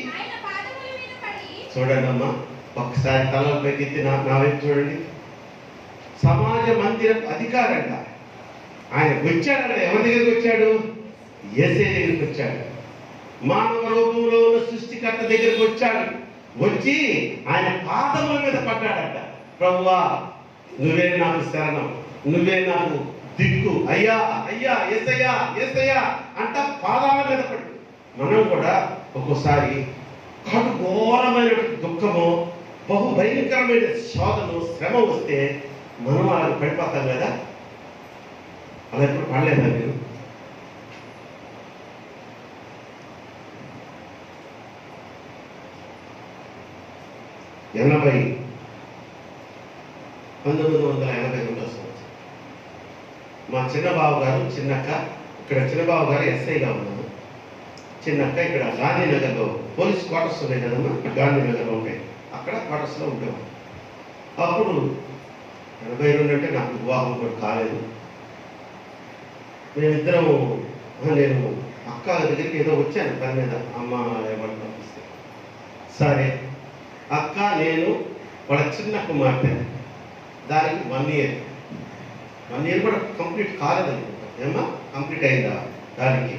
చూడండి అమ్మా, ఒక్కసారి తలపైకి ఎత్తి నా వైపు చూడండి. సమాజ మందిరపు అధికారంట ఆయన వచ్చాడంట. ఎవరి దగ్గరికి వచ్చాడు? యేసయ్య దగ్గరికి వచ్చాడు. మానవ రూపంలో ఉన్న సృష్టికర్త దగ్గరికి వచ్చాడు. వచ్చి ఆయన పాదముల మీద పడ్డాడట. ప్రభువా నువ్వే నాకు శరణం, నువ్వే నాకు దిక్కు, అయ్యా అయ్యా యేసయ్యా యేసయ్యా అంట పాదాల మీద పడి. మనం కూడా ఒక్కోసారి కఠోరమైన దుఃఖము, బహు భయంకరమైన శోధను, శ్రమ వస్తే మనం అలా పడిపోతాం కదా. అలా ఎప్పుడు పడలేదా మీరు? ఎనభై 1982 సంవత్సరం మా చిన్నబాబు గారు చిన్నక్క, ఇక్కడ చిన్నబాబు గారు ఎస్ఐగా ఉన్నారు. చిన్నక్క ఇక్కడ గాంధీనగర్లో పోలీస్ క్వార్టర్స్ ఉన్నాయి కదమ్మా, గాంధీనగర్లో ఉంటాయి, అక్కడ క్వార్టర్స్లో ఉంటాం. అప్పుడు 82 అంటే నాకు వివాహం కూడా కాలేదు. మేమిద్దరం, నేను అక్క దగ్గరికి ఏదో వచ్చాను పని మీద, అమ్మ ఏమని పంపిస్తే సరే అక్క నేను వాళ్ళ చిన్న కుమార్తె, దానికి 1 year కూడా కంప్లీట్ కాలేదు అనుకుంటా. ఏమా కంప్లీట్ అయిందా? దానికి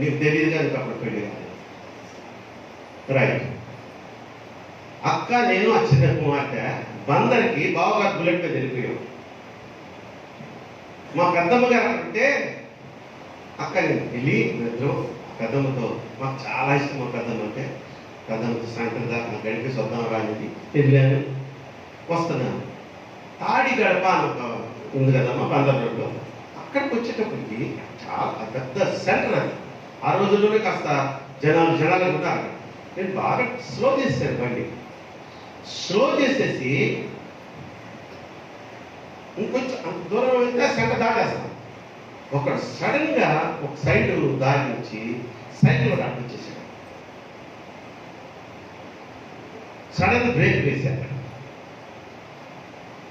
నీకు తెలియదు కానీ అప్పుడు పెళ్లి కాలేదు. రైట్. అక్క నేను ఆ చిన్న కుమార్తె బందరికి బావగారు బుల్లెట్ మీద వెళ్ళిపోయాం. మా పెద్దమ్మ గారు అంటే అక్క నేను వెళ్ళి నిద్రం పెద్దమ్మతో, మాకు చాలా ఇష్టం మా పెద్దమ్మ అంటే, పెద్దమ్మతో సాయంత్రం దాకా గడిపేసి వద్దాం రా అనేది వెళ్ళాను. వస్తున్నాను, తాడి గడప అని ఒక ఉంది కదమ్మా బందర్ రోడ్లో, అక్కడికి వచ్చేటప్పటికి చాలా పెద్ద సెంటర్ అది. ఆ రోజుల్లోనే కాస్త జనాలు ఉన్నారు. నేను బాగా స్లో చేశాను బండి. స్లో చేసేసి ఇంకొంచెం అంత దూరం అయితే సెంటర్ దాటేస్తాను. ఒక సడన్ గా ఒక సైడ్ దారి నుంచి సైకిల్ అడ్డొచ్చేసాడు. సడన్ బ్రేక్ వేశాడు.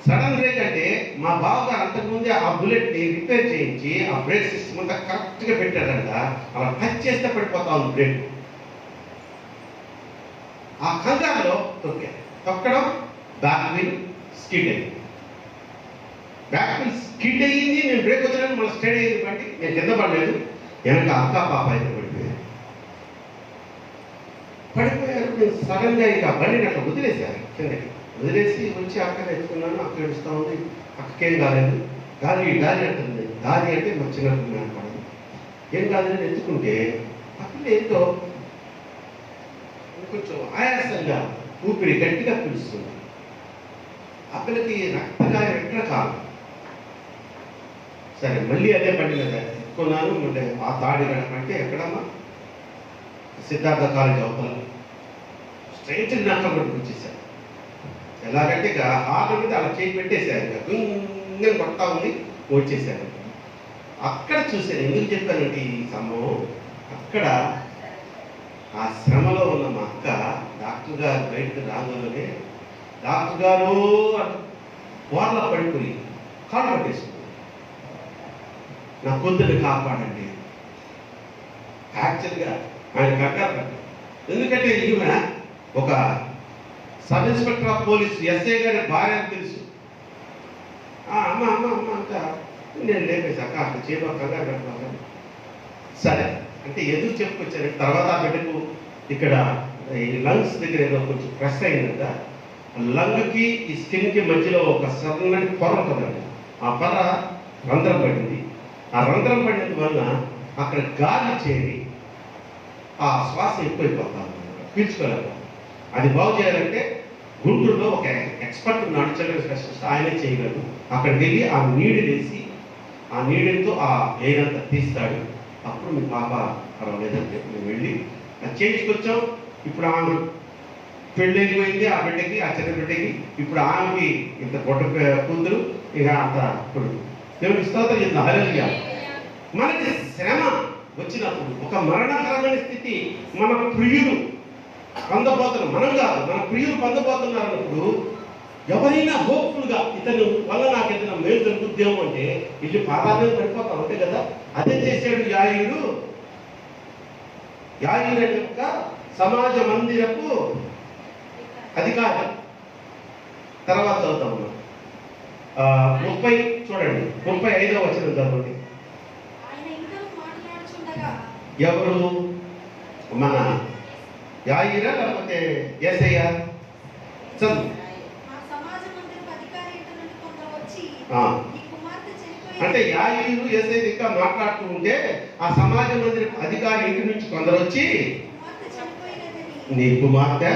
సడన్ బ్రేక్ అంటే మా బావగారు అంతకుముందే ఆ బుల్లెట్ ని రిపేర్ చేయించి ఆ బ్రేక్ సిస్టమ్ అంతా కరెక్ట్ గా పెట్టాడంట. అలా టచ్ చేస్తే పడిపోతా ఉంది బ్రేక్. ఆ కంగారులో తొక్కడం బ్యాక్ వీల్ స్కిడ్ అయింది. బ్యాక్ వీల్ స్కిడ్ అయ్యింది. నేను బ్రేక్ వదిలేను, మళ్ళీ స్టేడ్ అయ్యింది బండి. నేను కింద పడలేదు, వెనక అక్క పాప అయితే పడిపోయారు. నేను సడన్ గా ఇక బండిని అట్లా వదిలేశాను, కిందకి వదిలేసి వచ్చి అక్కని ఎత్తుకున్నాను. అక్క ఏడుస్తూ ఉంది, అక్కకేం కాలేదు. గాలి అంటుంది. గాలి అంటే మా చిన్న పడదు, ఏం కాదని ఎత్తుకుంటే అక్కడ ఏంటో కొంచెం ఆయాసంగా ఊపిరి గట్టిగా పీలుస్తుంది. ఆ పిల్లకి రక్తగాయం ఎక్కడ కాదు. సరే మళ్ళీ అదే బండి మీద ఎక్కున్నాను. మళ్ళీ ఆ తాడి అంటే ఎక్కడమ్మా, సిద్ధార్థ కాలేజ్ అవతల స్ట్రైట్ నక్కబడికి వచ్చేసారు. ఎలాగంటే ఇక హార్ట్ మీద అలా చేయి పెట్టేశారు, ఇక గుంగని కొడతా ఉంది, వచ్చేసారు. అక్కడ చూశాను. ఎందుకు చెప్పానంటే ఈ సంభవం, అక్కడ ఆ శ్రమలో ఉన్న మా అక్క డాక్టర్ గారు బయటకు రాగానే డాక్టర్ గారు అంటూ బోర్ల పడిపోయి కాళ్ళు పట్టేసుకుంది. నా కూతుర్ని కాపాడండి. యాక్చువల్గా ఆయన కంగారు పడ్డారు. ఎందుకంటే ఈమె ఒక sub inspector of police SI గారి భార్య అని తెలుసు. అమ్మ అమ్మ అమ్మ అంట నేను లేపేశాక అక్కడ చేయబో కంగారు పెట్టాలి. సరే అంటే ఎందుకు చెప్పుకొచ్చారంటే తర్వాత ఆ బిడ్డకు ఇక్కడ ఈ లంగ్స్ దగ్గర ఏదో కొంచెం ప్రెస్ అయిందంట. లంగ్కి ఈ స్కిన్కి మధ్యలో ఒక సన్నటి పొర ఉంటుందండి. ఆ పొర రంధ్రం పడింది. ఆ రంధ్రం పడినందువల్ల అక్కడ గాలి చేరి ఆ శ్వాస ఎక్కువైపోతాం, పీల్చుకోలేము. అది బాగు చేయాలంటే గుంటూరులో ఒక ఎక్స్పర్ట్ ఉన్నాడు, చిల్డ్రన్ స్పెషలిస్ట్, ఆయనే చేయగలడు. అక్కడికి వెళ్ళి ఆ నీళ్ళు వేసి ఆ నీళ్ళతో ఆ ఎయిర్ అంతా తీస్తాడు. అప్పుడు మీ పాప పర్వాలేదంటే మేము వెళ్ళి అది చేయించుకొచ్చాం. ఇప్పుడు ఆమె పెళ్ళైపోయింది, ఆ బిడ్డకి, ఆ చిన్న బిడ్డకి. ఇప్పుడు ఆమెకి ఇంత గొడ్డ కూతురు, ఇక అంత ఇప్పుడు దేవుడికి స్తోత్రం చేద్దాం. హల్లెలూయా. మనకి శ్రమ వచ్చినప్పుడు ఒక మరణకరమైన స్థితి మన ప్రియులు పొందబోతున్నారు, మనం కాదు, మన ప్రియులు పొందబోతున్నారు అన్నప్పుడు ఎవరైనా హోప్ఫుల్గా ఇతను వల్ల నాకు ఏదైనా మేలు జరుగుద్దేమో అంటే ఇల్లు పాదాలు పడిపోతాం, అంతే కదా. అదే చేశాడు యాయుడు. యాయుడు యొక్క సమాజ మందిరపు అధికారి. తర్వాత చదువుతాం 30 చూడండి, 35వ వచనం చదవండి. ఎవరు? మన యాయిరా లేకపోతే యేసయ్యా? చదువు. అంటే యాయిరు యేసయ్య ఇంకా మాట్లాడుతూ ఉంటే ఆ సమాజ మందిర అధికారి ఇంటి నుంచి కొందరు వచ్చి నీ కుమార్తె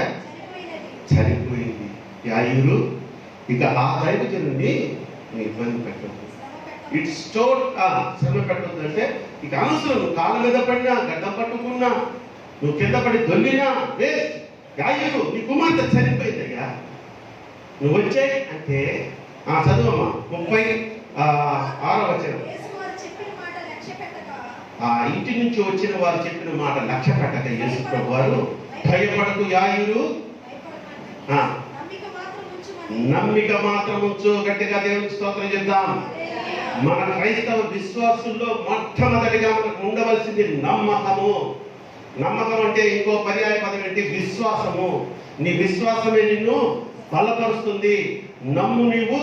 చనిపోయింది. యాయిరు ఇక ఆ దైవజనుడిని నీ ఇబ్బంది పెట్టదు, ఇట్స్ శ్రమ పెట్టద్దు. అంటే ఇక అనవసరం, నువ్వు కాళ్ళ మీద పడినా, గడ్డం పట్టుకున్నా, నువ్వు కింద పడి దొల్లినా వేస్ట్. యాయిరు నీ కుమార్తె చనిపోయిందయ్యా, నువ్వు వచ్చాయి అంటే చదువమ్మా 36వ వచనం. ఆ ఇంటి నుంచి వచ్చిన వారు చెప్పిన మాట లక్ష్య పెట్టక యేసు ప్రభు వారు భయపడకు యాయిరు, నమ్మిక మాత్రం ఉంచు. గట్టిగా దేవునికి స్తోత్రం చేద్దాం. మన క్రైస్తవ విశ్వాసుల్లో మొట్టమొదటిగా మనకు ఉండవలసింది నమ్మకము. నమ్మకం అంటే ఇంకో పర్యాయ పదం ఏంటి? విశ్వాసము. నీ విశ్వాసమే నిన్ను బలపరుస్తుంది. నమ్ము, నీవు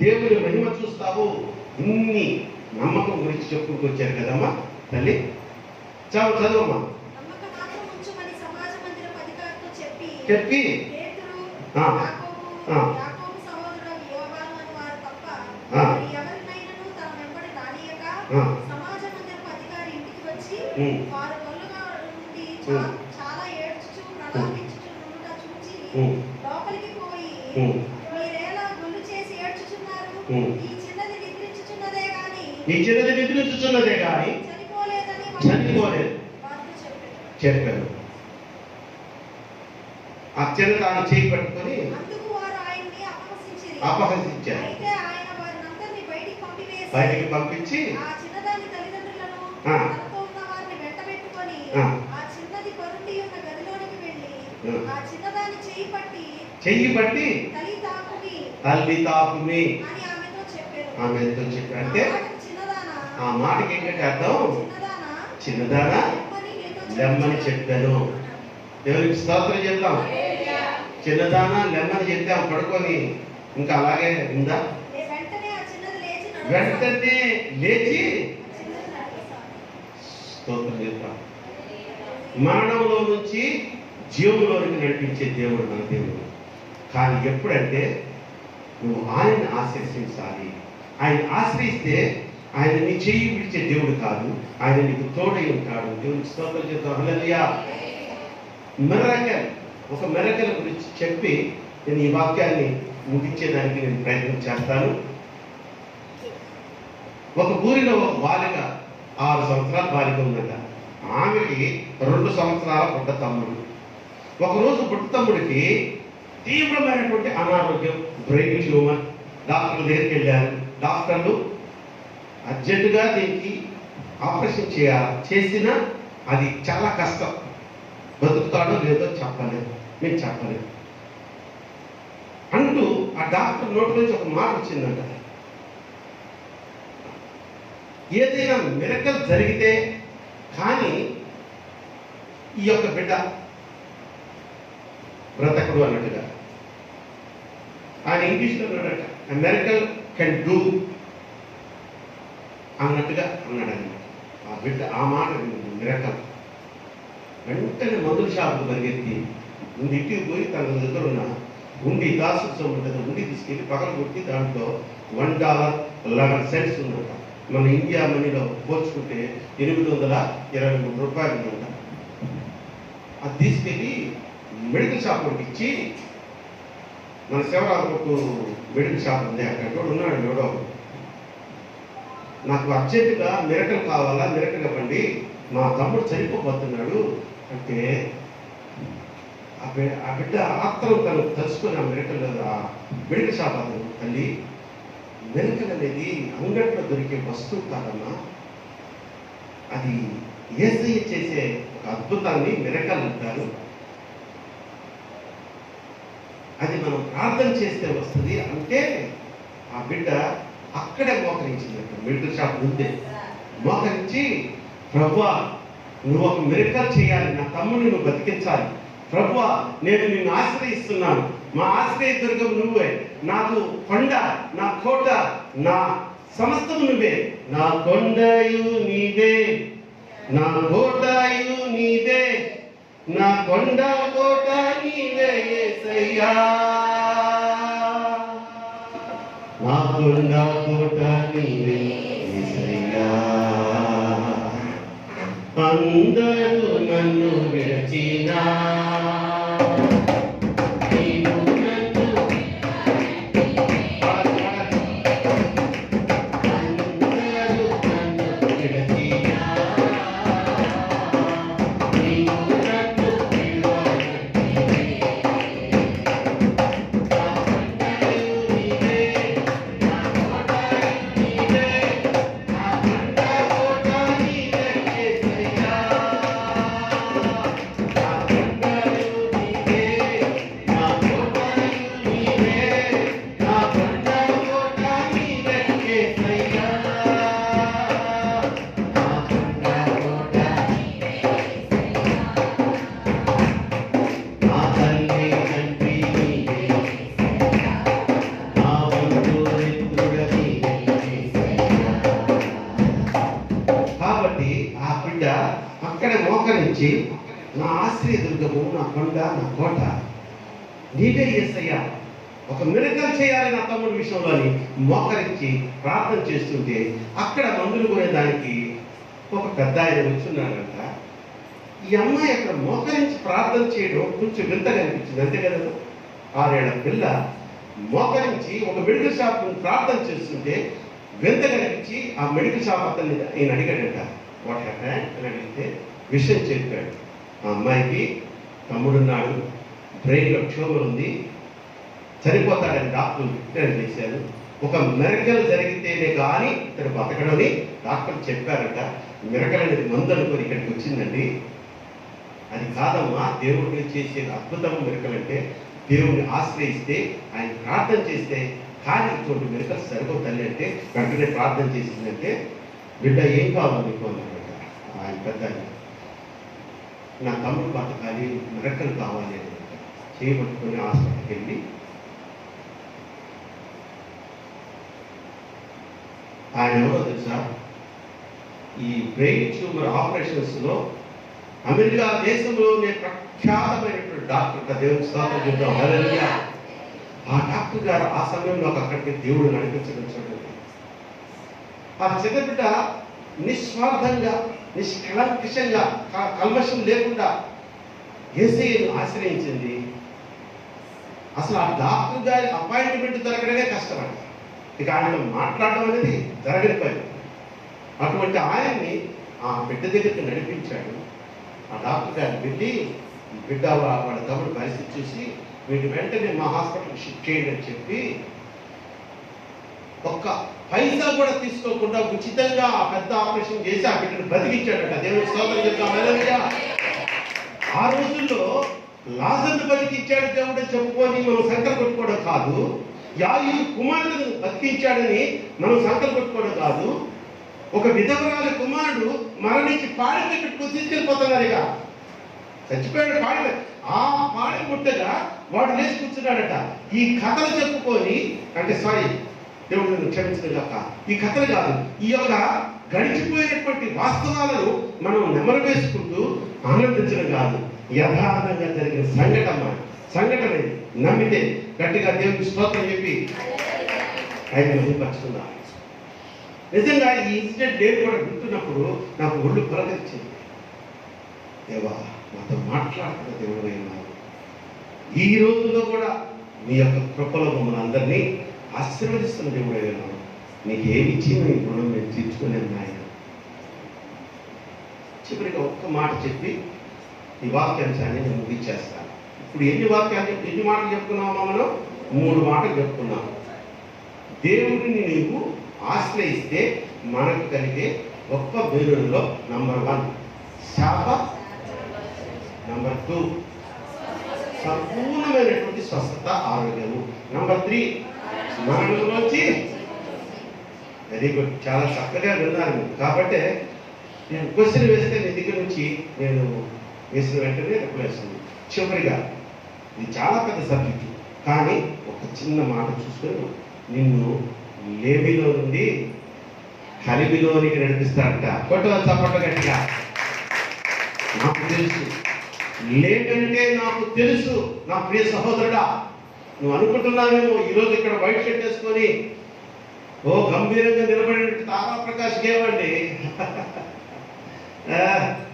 దేవుని మహిమ చూస్తావు. ఇన్ని నమ్మకం గురించి చెప్పుకుంటూ వచ్చారు కదమ్మా తల్లి. చదువమ్మా. చెప్పి లోపలికి పోయి మీరేలా గొల్లు చేసి ఏడ్చుచున్నారు? ఈ చిన్నది నిద్రించుచున్నదే గాని చనిపోలేదు చెప్పారు. ఆ చిన్న తాను చేయి పట్టుకొని అందుకు వారు ఆయన్ని అపహసించారు. అయితే ఆయన వారినందరినీ బయటికి పంపించి ఆ చిన్నదాని తల్లిదండ్రులను తనతో ఉన్న వారిని వెంటబెట్టుకొని ఆ చిన్నది పరుండి ఉన్న గదిలోనికి వెళ్ళి ఆ చిన్నదాని చెయ్యి పట్టి తల్లి తాపుమి అని ఆమెతో చెప్పారు. అంటే ఆ మాటకి ఏంటంటే అర్థం, చిన్నదానా లెమ్మని చెప్పాను. దేవునికి స్తోత్రం చేద్దాం. చిన్నదానా లెమ్మని చెప్తే పడుకొని ఇంకా అలాగే ఉందా? వెంటనే లేచి స్తోత్రం చేద్దాం. మరణంలో నుంచి జీవంలోనికి నడిపించే దేవుడు మన దేవుడు. కానీ ఎప్పుడంటే నువ్వు ఆయన్ని ఆశ్రయించాలి. ఆయన ఆశ్రయిస్తే ఆయన నీ చెయ్యి విడిచే దేవుడు కాదు, ఆయన నీకు తోడై ఉంటాడు. దేవునికి స్తోత్రం చేద్దాం. హల్లెలూయా. మిరకల్ ఒక మెరకల గురించి చెప్పి నేను ఈ వాక్యాన్ని ముగించేదానికి నేను ప్రయత్నం చేస్తాను. ఒక ఊరిలో ఒక బాలిక 6 సంవత్సరాల బాలిక ఉందట. ఆమెకి 2 సంవత్సరాల పుట్ట తమ్ముడు. ఒకరోజు పుట్ట తమ్ముడికి తీవ్రమైనటువంటి అనారోగ్యం, బ్రెయిన్ ట్యూమర్. డాక్టర్ల దగ్గరికి వెళ్ళారు. డాక్టర్లు అర్జెంటుగా దీనికి ఆపరేషన్ చేసినా అది చాలా కష్టం, బతుకుతాడో లేదో చెప్పలేదు, మేము చెప్పలేదు అంటూ ఆ డాక్టర్ నోటి నుంచి ఒక మాట వచ్చిందంట. ఏదైనా మిరకల్ జరిగితే కానీ ఈ యొక్క బిడ్డ బ్రతకడు అన్నట్టుగా. ఆయన ఇంగ్లీష్లో అన్నాడట, మిరకల్ కెన్ డూ అన్నట్టుగా అన్నాడన్నమాట. ఆ బిడ్డ ఆ మాట మిరకల్ వెంటనే మందుల షాపుకు పరిగెత్తి ముందు ఇంటికి పోయి తన దగ్గర ఉన్న ఉండి దాసు ఉంటుంది, ఉండి తీసుకెళ్ళి పగల కొట్టి దాంట్లో $1.11 ఉందంట. మన ఇండియా మనీలో పోల్చుకుంటే $823 ఉందంట. అది తీసుకెళ్ళి మెడికల్ షాప్ ఒకటి ఇచ్చి, మన శివరాకు మెడికల్ షాప్ ఉంది, అక్కడ ఉన్నాడు ఎవడో, నాకు అర్జెంటుగా మిరకల్ కావాలా, మిరకల్ ఇవ్వండి, మా తమ్ముడు చనిపోబోతున్నాడు అంటే ఆ బిడ్డ ఆత్రం తను తెలుసుకుని ఆ మెడికల్ షాప్ అతను, తల్లి మిరకల్ అనేది అంగట్లో దొరికే వస్తువు కాదమ్మా, అది యేసయ్య చేసే ఒక అద్భుతాన్ని మిరకల్ అంటారు, అది మనం ప్రార్థన చేస్తే వస్తుంది అంటే ఆ బిడ్డ అక్కడే మోకరించింది. మెడికల్ షాప్ ముందే మోకరించి, ప్రభువా నువ్వు ఒక మిరకల్ చేయాలి, నా తమ్ముడిని నువ్వు బతికించాలి, ప్రభువా నేను నిన్ను ఆశ్రయిస్తున్నాను, మా ఆశ్రయ దుర్గం నువ్వే, నాకు కొండ, నా కోట, నా సమస్తము నువ్వే, నా కొండయు నీవే, నా కోటయు నీవే, నా కొండ కోట నీవే యేసయ్యా, నా కొండ కోట నీవే యేసయ్యా, అందరూ నన్ను విరచినా అక్కడే మోకరించి, నా ఆశ్రయ దుర్గము, నా కొండ, నా కోట నీవే యేసయ్యా, ఒక మిరకల్ చేయాలి నా తమ్ముడి విషయంలోని మోకరించి ప్రార్థన చేస్తుంటే అక్కడ మందులు కొనేదానికి ఒక పెద్ద ఆయన వచ్చున్నాడంట. ఈ అమ్మాయి అక్కడ మోకరించి ప్రార్థన చేయడం కొంచెం వింతగా అనిపించింది, అంతే కదా. 6 ఏళ్ల పిల్ల మోకరించి ఒక మెడికల్ షాప్ ప్రార్థన చేస్తుంటే వింతగా అనిపించి ఆ మెడికల్ షాప్ అతన్ని ఆయన అడిగాడట, వాట్ హ్యాపెండ్ అని అడిగితే విషయం చెప్పాడు. ఆ అమ్మాయికి తమ్ముడున్నాడు, బ్రెయిన్లో ట్యూమర్ ఉంది, చనిపోతాడని డాక్టర్లు డిక్లేర్ చేశారు, ఒక మిరకల్ జరిగితేనే కానీ ఇతను బతకడని డాక్టర్లు చెప్పారట. మిరకల్ అనేది మందు అనుకొని ఇక్కడికి వచ్చిందండి, అది కాదమ్మా, దేవుడిని చేసే అద్భుతం మిరకల్ అంటే దేవుడిని ఆశ్రయిస్తే, ఆయన ప్రార్థన చేస్తే కానీ ఇటువంటి మిరకల్ సరిపో తల్లి అంటే వెంటనే ప్రార్థన చేసిందంటే, బిడ్డ ఏం కావాలి నీకు అన్నాడట ఆయన పెద్ద. నా తమ్ముడు బతకాలి, మిరకల్ కావాలి అని చేయబట్టుకుని హాస్పిటల్కి వెళ్ళి ఆయన ఎవరో తెలుసా, ఈ బ్రెయిన్ ట్యూమర్ ఆపరేషన్స్లో అమెరికా దేశంలోనే ప్రఖ్యాతమైనటువంటి డాక్టర్, దేవుని స్తోత్రం చెప్తాం హల్లెలూయా. ఆ డాక్టర్ గారు ఆ సమయంలో అక్కడికి దేవుడు నడిపించడం చూడండి. ఆ చిన్న బిడ్డ నిస్వార్థంగా, నిష్కలంకషంగా, కల్మషం లేకుండా యేసయ్యను ఆశ్రయించింది. అసలు ఆ డాక్టర్ గారి అపాయింట్మెంట్ దొరకడమే కష్టమంట. ఇక ఆయన మాట్లాడడం అనేది జరగని పని. అటువంటి ఆయన్ని ఆ బిడ్డ దగ్గరికి నడిపించాడు. ఆ డాక్టర్ గారు వెళ్ళి బిడ్డ వాళ్ళ తమ్ముడు పరిస్థితి చూసి వీటి వెంటనే మా హాస్పిటల్కి షిఫ్ట్ చేయండి అని చెప్పి ఒక్క పైసా కూడా తీసుకోకుండా ఉచితంగా ఆ పెద్ద ఆపరేషన్ చేసి ఆ బిడ్డను బతికించాడట. దేవుని స్తోత్రం చెప్తాం. ఆ రోజుల్లో లాజర్ను బతికించాడు దేవుడు చెప్పుకొని మనం సంకల్పం కొట్టుకోవడం కాదు. యాయు కుమారుడు బతికించాడని మనం సంకల్పం కొట్టుకోవడం కాదు. ఒక విధవరాలి కుమారుడు మరణించి పాడిపెట్టుకు తీసుకెళ్ళిపోతున్నారు. ఇక చచ్చిపోయాడు పాడి. ఆ పాడి ముట్టగా వాడు లేచి కూర్చున్నాడట. ఈ కథలు చెప్పుకొని అంటే సారీ దేవుడు క్షమించదు కాక, ఈ కథలు కాదు, ఈ యొక్క గడిచిపోయినటువంటి వాస్తవాలను మనం నెమరు వేసుకుంటూ ఆనందించడం కాదు, యథార్థంగా జరిగిన సంఘటన నమ్మితే గట్టిగా దేవునికి స్తోత్రం చెప్పి ఆయన మహిమపరుచుకుందాం. నిజంగా ఈ ఇన్సిడెంట్ నేను కూడా వింటున్నప్పుడు నాకు ఒళ్ళు పులకరించింది. దేవా నాతో మాట్లాడుతున్న దేవుడు అయినారు. ఈ రోజుల్లో కూడా మీ యొక్క కృపలో మమ్మల్ని అందరినీ ఆశీర్వదిస్తున్న దేవుడు అయినారు. నీకు ఏమి ఇచ్చి నీ రుణం నేను తీర్చుకునేది నాయన. చివరిగా ఒక్క మాట చెప్పి ఈ వాక్యాంశాన్ని నేను ముగించేస్తాను. ఇప్పుడు ఎన్ని మాటలు చెప్పుకున్నామా? మనం 3 మాటలు చెప్పుకున్నాం. దేవుడిని నీవు ఆశ్రయిస్తే మనకు కలిగే గొప్ప మేలుల్లో నంబర్ 1 శాప, నంబర్ 2 సంపూర్ణమైనటువంటి స్వస్థత, ఆరోగ్యము, నంబర్ 3 మరణంలోంచి. వెరీ గుడ్, చాలా చక్కగా విన్నారు. కాబట్టి నేను క్వశ్చన్ వేస్తే నీ దగ్గర నుంచి నేను వేసిన వెంటనే రిప్లై వస్తుంది. చివరిగా ఇది చాలా పెద్ద సబ్జెక్టు, కానీ ఒక చిన్న మాట చూసుకొని నిన్ను లేమిలో నుండి కలిమిలోనికి నడిపిస్తాడట. చప్పట గట్టిగా. నాకు తెలుసు, లేకంటే నాకు తెలుసు. నా ప్రియ సహోదరుడా, నువ్వు అనుకుంటున్నావేమో ఈరోజు ఇక్కడ వైట్ షర్ట్ వేసుకొని గంభీరంగా నిలబడినట్టు తారాప్రకాష్ గేవండి.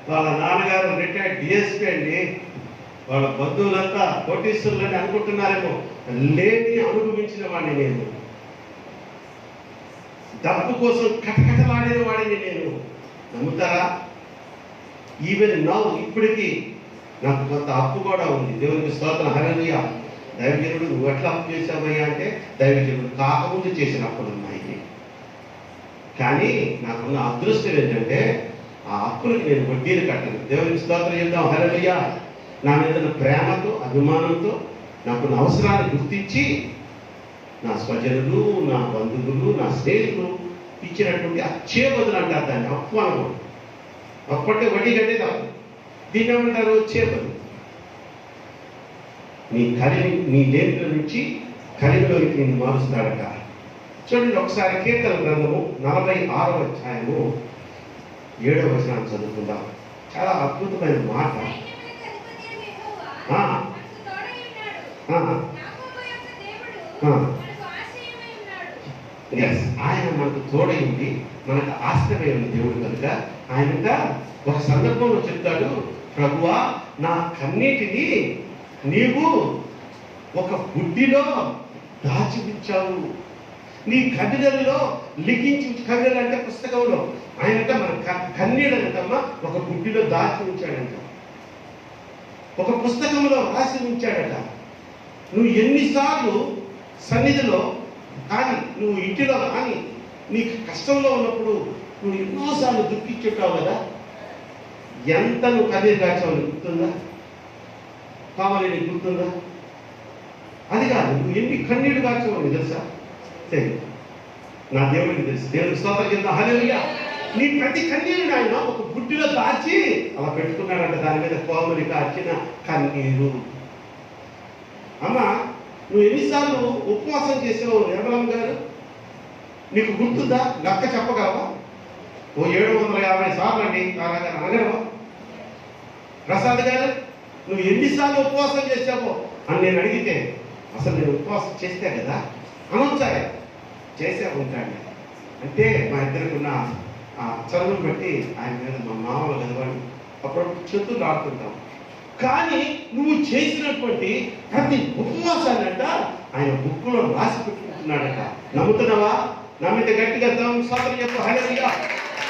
వాళ్ళ నాన్నగారు రిటైర్డ్ డిఎస్పీ అండి, వాళ్ళ బంధువులంతా కోటీశ్వరులని అనుకుంటున్నారేమో. లేని అనుభవించిన వాడిని నేను, డబ్బు కోసం కటకటలాడిన వాడిని నేను. నమ్ముతారా? ఈవెన్ నౌ ఇప్పటికీ నాకు కొంత అప్పు కూడా ఉంది. దేవునికి స్తోత్రం, హల్లెలూయా. దైవజనుడు నువ్వు ఎట్లా అప్పు చేసావయ్యా అంటే, దైవజనుడు కాకముందు చేసిన అప్పులు ఉన్నాయి. కానీ నాకున్న అదృష్టం ఏంటంటే ఆ అప్పులకి నేను వడ్డీలు కట్టను. దేవునికి స్తోత్రం చెప్తాం, హల్లెలూయా. నా మీద ప్రేమతో అభిమానంతో నాకున్న అవసరాన్ని గుర్తించి నా స్వజనులు, నా బంధువులు, నా స్నేహితులు ఇచ్చినటువంటి అచ్చే బదులు అంటారు దాన్ని. అప్పు అనుకోండి. అప్పటి వడ్డీ కట్టే తప్పు. దీన్ని ఏమంటారు? వచ్చే బదులు. నీ లేమిలో నుంచి కలిమిలోకి నేను మారుస్తాడట. చూడండి ఒకసారి కీర్తన గ్రంథము 46వ అధ్యాయము 7వ వచనాన్ని చదువుకుందాం. చాలా అద్భుతమైన మాట. ఆయన మనకు తోడైంది, మనకు ఆశ్రయమైన దేవుడు కనుక ఆయన ఒక సందర్భంలో చెప్తాడు, ప్రభువా నా కన్నీటిని నీవు ఒక బుడ్డిలో దాచి ఉంచావు, నీ కన్నీళ్ళలో లిఖించి. కన్నీళ్ళు అంటే పుస్తకంలో, ఆయనంట మన కన్నీళ్ళంటమ్మా ఒక బుడ్డిలో దాచి ఉంచాడంట, ఒక పుస్తకంలో రాసి ఉంచాడట. నువ్వు ఎన్నిసార్లు సన్నిధిలో కానీ, నువ్వు ఇంటిలో కానీ, నీకు కష్టంలో ఉన్నప్పుడు నువ్వు ఎన్నోసార్లు దుఃఖించుంటావు కదా. ఎంత నువ్వు కన్నీరు కాచావు నీకు గుర్తుందా? కావాలి నీకు గుర్తుందా? అది కాదు, నువ్వు ఎన్ని కన్నీళ్ళు కాచావు నీకు తెలుసా? తెలియదు. నా దేవుడికి తెలుసు. దేవుడికి స్తోత్రం చెప్తా, హల్లెలూయా. నీ ప్రతి కన్నీరు ఆయన ఒక బుడ్డిలో దాచి అలా పెట్టుకున్నాడంట. దాని మీద కోమలి కాచిన కన్నీరు. అమ్మా నువ్వు ఎన్నిసార్లు ఉపవాసం చేసావు నిర్మలమ్మ గారు? నీకు గుర్తుందా? లెక్క చెప్పగలవా? 750 సార్లు అండి అనగలవా? ప్రసాద్ గారు నువ్వు ఎన్నిసార్లు ఉపవాసం చేసావో అని నేను అడిగితే, అసలు నేను ఉపవాసం చేస్తే కదా అనొచ్చాయి. చేసే ఉంటాడు అంటే మా ఇద్దరికున్న ఆ చదువును బట్టి ఆయన మీద మా మామూలు కదవాడు అప్పుడప్పుడు చేతులు ఆడుతుంటాం. కానీ నువ్వు చేసినటువంటి ప్రతి ఉపవాసాన్నంట ఆయన బుక్కులో రాసి పెట్టుకుంటున్నాడట. నమ్ముతున్నావా? నమ్మితే గట్టిగా స్వాతంత్రం చెప్పు. హల్లెలూయా.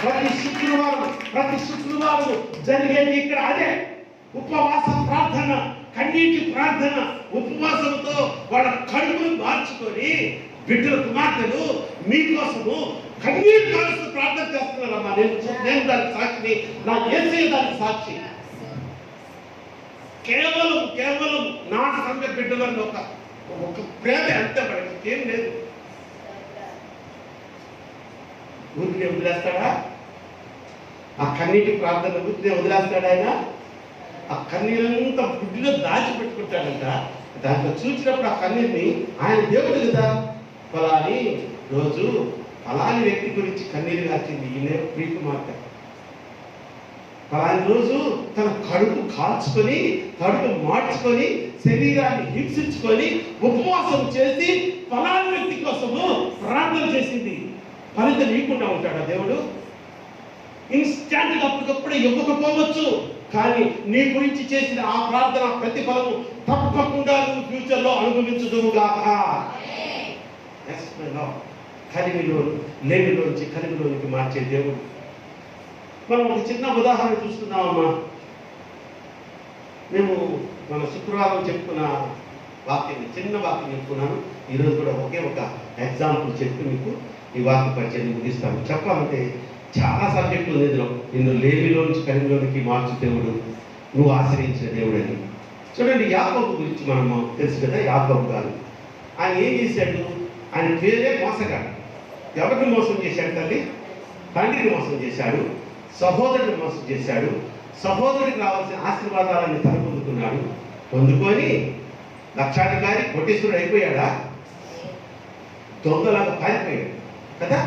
ప్రతి శుక్రవారం జరిగేది ఇక్కడ అదే ఉపవాస ప్రార్థన, కన్నీటి ప్రార్థన. ఉపవాసంతో వాళ్ళ కడుపును మార్చుకొని బిడ్డల కుమార్తెలు మీకోసము కన్నీటి కాలుస్తూ ప్రార్థన చేస్తున్నారమ్మా. నేను దానికి సాక్షిని, నా యేసయ్య దానికి సాక్షి. కేవలం నా సంఘ బిడ్డలను ఒక ప్రేమ ఎంత ఏం లేదు. ఊరిని వదిలేస్తాడా? ఆ కన్నీటి ప్రార్థన ఊరిని వదిలేస్తాడా ఆయన? ఆ కన్నీరంతా బుడ్డిలో దాచిపెట్టుకుంటాడంట. దాంట్లో చూసినప్పుడు ఆ కన్నీరుని ఆయన దేవుడు కదా, ఫలాని రోజు ఫలాని వ్యక్తి గురించి కన్నీరు కాచింది ఈయన ప్రియకుమార్తె. ఫలాని రోజు తన కడుపు కాల్చుకొని, కడుపు మార్చుకొని, శరీరాన్ని హింసించుకొని ఉపవాసం చేసి ఫలాని వ్యక్తి కోసము ప్రార్థన చేసింది. ఫలితం ఇవ్వకుండా ఉంటాడా దేవుడు? ఇన్స్టాంట్ అప్పటికప్పుడే ఇవ్వకపోవచ్చు, కానీ నీ గురించి చేసిన ఆ ప్రార్థన ప్రతిఫలము తప్పకుండా నువ్వు ఫ్యూచర్ లో అనుభవించుదువుగాక. లేమిలోంచి కలిమిలోనికి మార్చే దేవుడు. మనం ఒక చిన్న ఉదాహరణ చూస్తున్నామమ్మా. మేము మన శుక్రవారం చెప్పుకున్న వాక్యం, చిన్న వాక్యం చెప్పుకున్నాను. ఈరోజు కూడా ఒకే ఒక ఎగ్జాంపుల్ చెప్పి మీకు ఈ వాక్య పరిచయం ముగిస్తాను. చెప్పాలంటే చాలా సబ్జెక్టులు ఉంది ఇందులో. నిన్ను లేమిలోంచి కలిమిలోనికి మార్చు దేవుడు, నువ్వు ఆశ్రయించిన దేవుడు అని. చూడండి, యాకోబు గురించి మనము తెలుసు కదా. యాకోబు గారు ఆయన ఏం చేశాడు? ఆయన పేరే మోసగాడు. ఎవరిని మోసం చేశాడు? తండ్రిని మోసం చేశాడు, సహోదరుని మోసం చేశాడు. సహోదరుడికి రావాల్సిన ఆశీర్వాదాలను తను పొందుకున్నాడు. పొందుకొని లక్షాధికారి కోటీశ్వరుడు అయిపోయాడా? దొంగలాగా పారిపోయాడు కదా.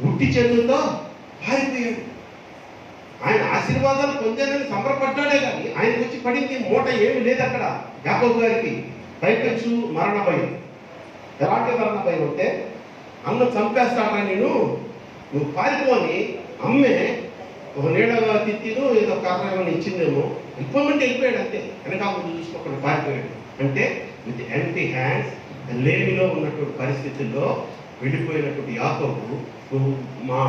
ఉట్టి చేతులతో పారిపోయాడు. ఆయన ఆశీర్వాదాలు పొందానని సంబరపడ్డాడే కానీ ఆయనకు వచ్చి పడింది మూట ఏమి లేదు అక్కడ. యాకోబు గారికి పైపెచ్చు మరణ భయం. ఎలాంటి మరణ భయం అంటే, అన్న చంపేస్తాడా నువ్వు పారిపోని అమ్మే ఒక నీడ తిత్తిను ఏదో కర్రని ఇచ్చిందేమో, ఇప్పమంటే వెళ్ళిపోయాడు అంతే. వెనకాల చూసుకోకుండా పారిపోయాడు. అంటే విత్ ఎంప్టీ హ్యాండ్స్, లేమిలో ఉన్నటువంటి పరిస్థితుల్లో వెళ్ళిపోయినటువంటి యాకోబు, నువ్వు మా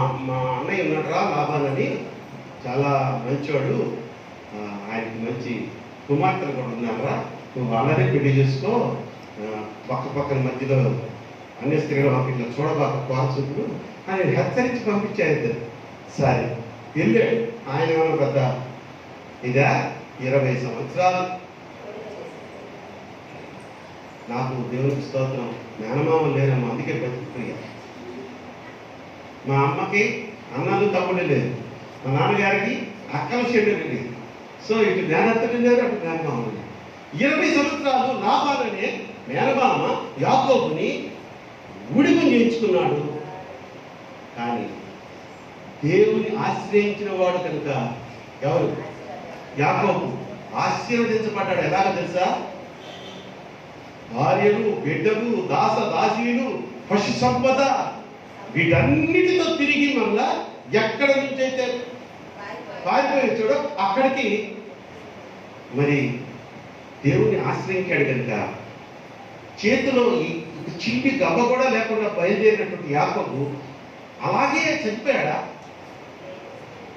అన్నయ్య ఉన్నాడురా లాభాలని, చాలా మంచివాడు, ఆయనకి మంచి కుమార్తెలు కూడా ఉన్నారా, నువ్వు వాళ్ళనే పెళ్లి చేసుకో, పక్కన మధ్యలో అన్ని స్త్రీలు ఇట్లా చూడబాక కోరచుకుడు ఆయన హెచ్చరించి పంపించారు. సరే వెళ్ళాడు. ఆయన ఏమన్నా పెద్ద ఇదా 20 సంవత్సరాలు నాకు దేవునికి స్తోత్రం మేనమామలు లేనమ్మా, అందుకే బతికిపోయా. మా అమ్మకి అన్నలు తమ్ముడు లేదు, మా నాన్నగారికి అక్కల చెల్లెలు లేదు. సో ఇటు మేనత్తలు లేదు, అటు మేనమామలు లేదు. 20 సంవత్సరాలు లాభాలనే మేనమామ యాకోబుని ఉడిపం చేయించుకున్నాడు. కానీ దేవుని ఆశ్రయించిన వాడు కనుక ఎవరు? యాకోబు ఆశీర్వదించబడ్డాడు. ఎలాగో తెలుసా? భార్యలు, బిడ్డలు, దాసీలు, పశు సంపద వీటన్నిటితో తిరిగి మళ్ళా ఎక్కడ నుంచి అయితే పారిపోయి చూడో అక్కడికి మరి దేవుని ఆశ్రయించాడు కనుక చేతిలో ఈ చిన్ని గబ్బ కూడా లేకుండా బయలుదేరినటువంటి యాకోబు అలాగే చనిపోయాడా?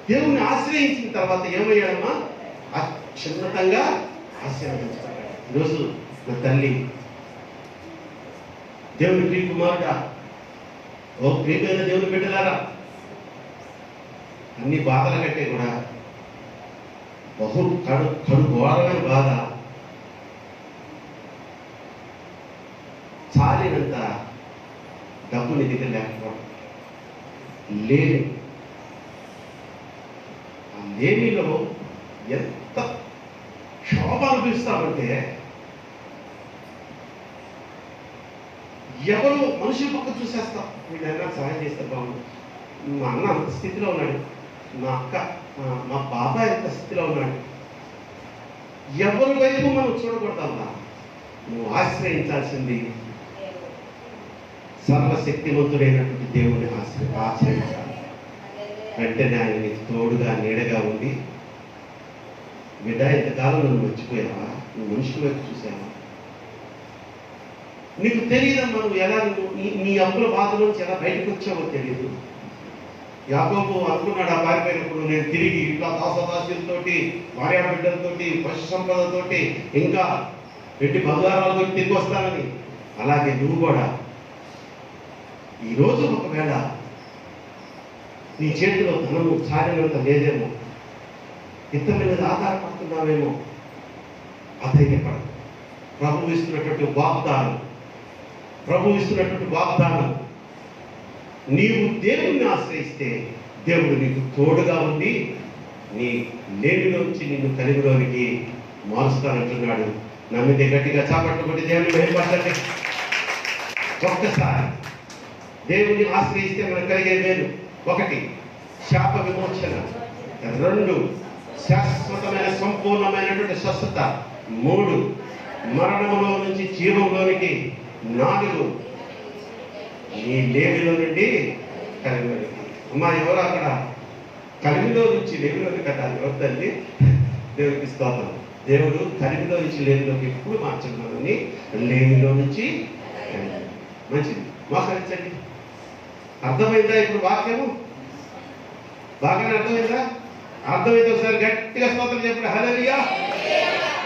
దేవుని ఆశ్రయించిన తర్వాత ఏమయ్యాడమ్మా? అత్యున్నతంగా ఆశీర్వదించబడ్డాడు. ఈరోజు నా తల్లి దేవుని ప్రియ కుమారుడా, ఓ ప్రియమైన దేవుని బిడ్డలారా, అన్ని బాధల కంటే కూడా కడు ఘోరమైన బాధ చాలినంత డబ్బు నీ దగ్గర లేకపోవడం. లేని ఆ లేనిలో ఎంత క్షోభ అనిపిస్తామంటే, ఎవరు మనుషుల పక్క చూసేస్తాం, వీళ్ళైనా సహాయం చేస్తే బాగుంది. మా అన్న అంత స్థితిలో ఉన్నాడు, మా అక్క మా బాబాయ్ ఎంత స్థితిలో ఉన్నాడు. ఎవరి వైపు మనం చూడకూడదమ్మా. నువ్వు ఆశ్రయించాల్సింది సర్వశక్తివంతుడైనటువంటి దేవుని ఆశ్రయించాలి. వెంటనే ఆయన నీకు తోడుగా నీడగా ఉండి బిడ్డ ఇంతకాలం నన్ను మర్చిపోయావా? నువ్వు మనుషుల వైపు చూసావా? నీకు తెలియదమ్మా నువ్వు ఎలా నీ అప్పుల బాధలోంచి ఎలా బయటకు వచ్చావో తెలియదు. యాకోబు అనుకున్నాడు ఆ పారిపోయినప్పుడు, నేను తిరిగి ఇట్లా దాసదాసులతోటి, భార్యా బిడ్డలతోటి, పశు సంపదతోటి, ఇంకా పెట్టి బంగారాలతో తిరిగి వస్తానని. అలాగే నువ్వు కూడా ఈరోజు ఒకవేళ నీ చేతిలో ధనము చాలినంత లేదేమో, ఇతరుల మీద ఆధారపడుతున్నావేమో, అధైర్యపడదు. ప్రభువు ఇస్తున్నటువంటి వాగ్దానం, నీవు దేవుణ్ణి ఆశ్రయిస్తే దేవుడు నీకు తోడుగా ఉండి నీ లేమిలోంచి నిన్ను కలిగిలోనికి మారుస్తానంటున్నాడు. నమ్మితే గట్టిగా చాపట్టుబడి దేవుని మహిమపరచండి. ఒక్కసారి దేవుని ఆశ్రయిస్తే మనకు కలిగే మేలు: 1, శాప విమోచన; 2, శాశ్వతమైన సంపూర్ణమైనటువంటి స్వస్థత; 3, మరణములో నుంచి జీవంలోనికి; 4, నీ లేమిలో నుండి కలిగిలోనికి. అమ్మా, ఎవరు అక్కడ? కలిగిలో నుంచి లేమిలోకి కట్టాలి. ఎవరు తల్లి? దేవుడికి స్తోత్రం. దేవుడు కలిగిలో నుంచి లేమిలోకి ఎప్పుడు మార్చమని, లేమిలో నుంచి మంచిది. మోసరించండి. అర్థమైందా ఇప్పుడు వాక్యము? బాగానే అర్థమైందా? అర్థమైతే ఒకసారి గట్టిగా స్తోత్రం చెప్పండి. హల్లెలూయా.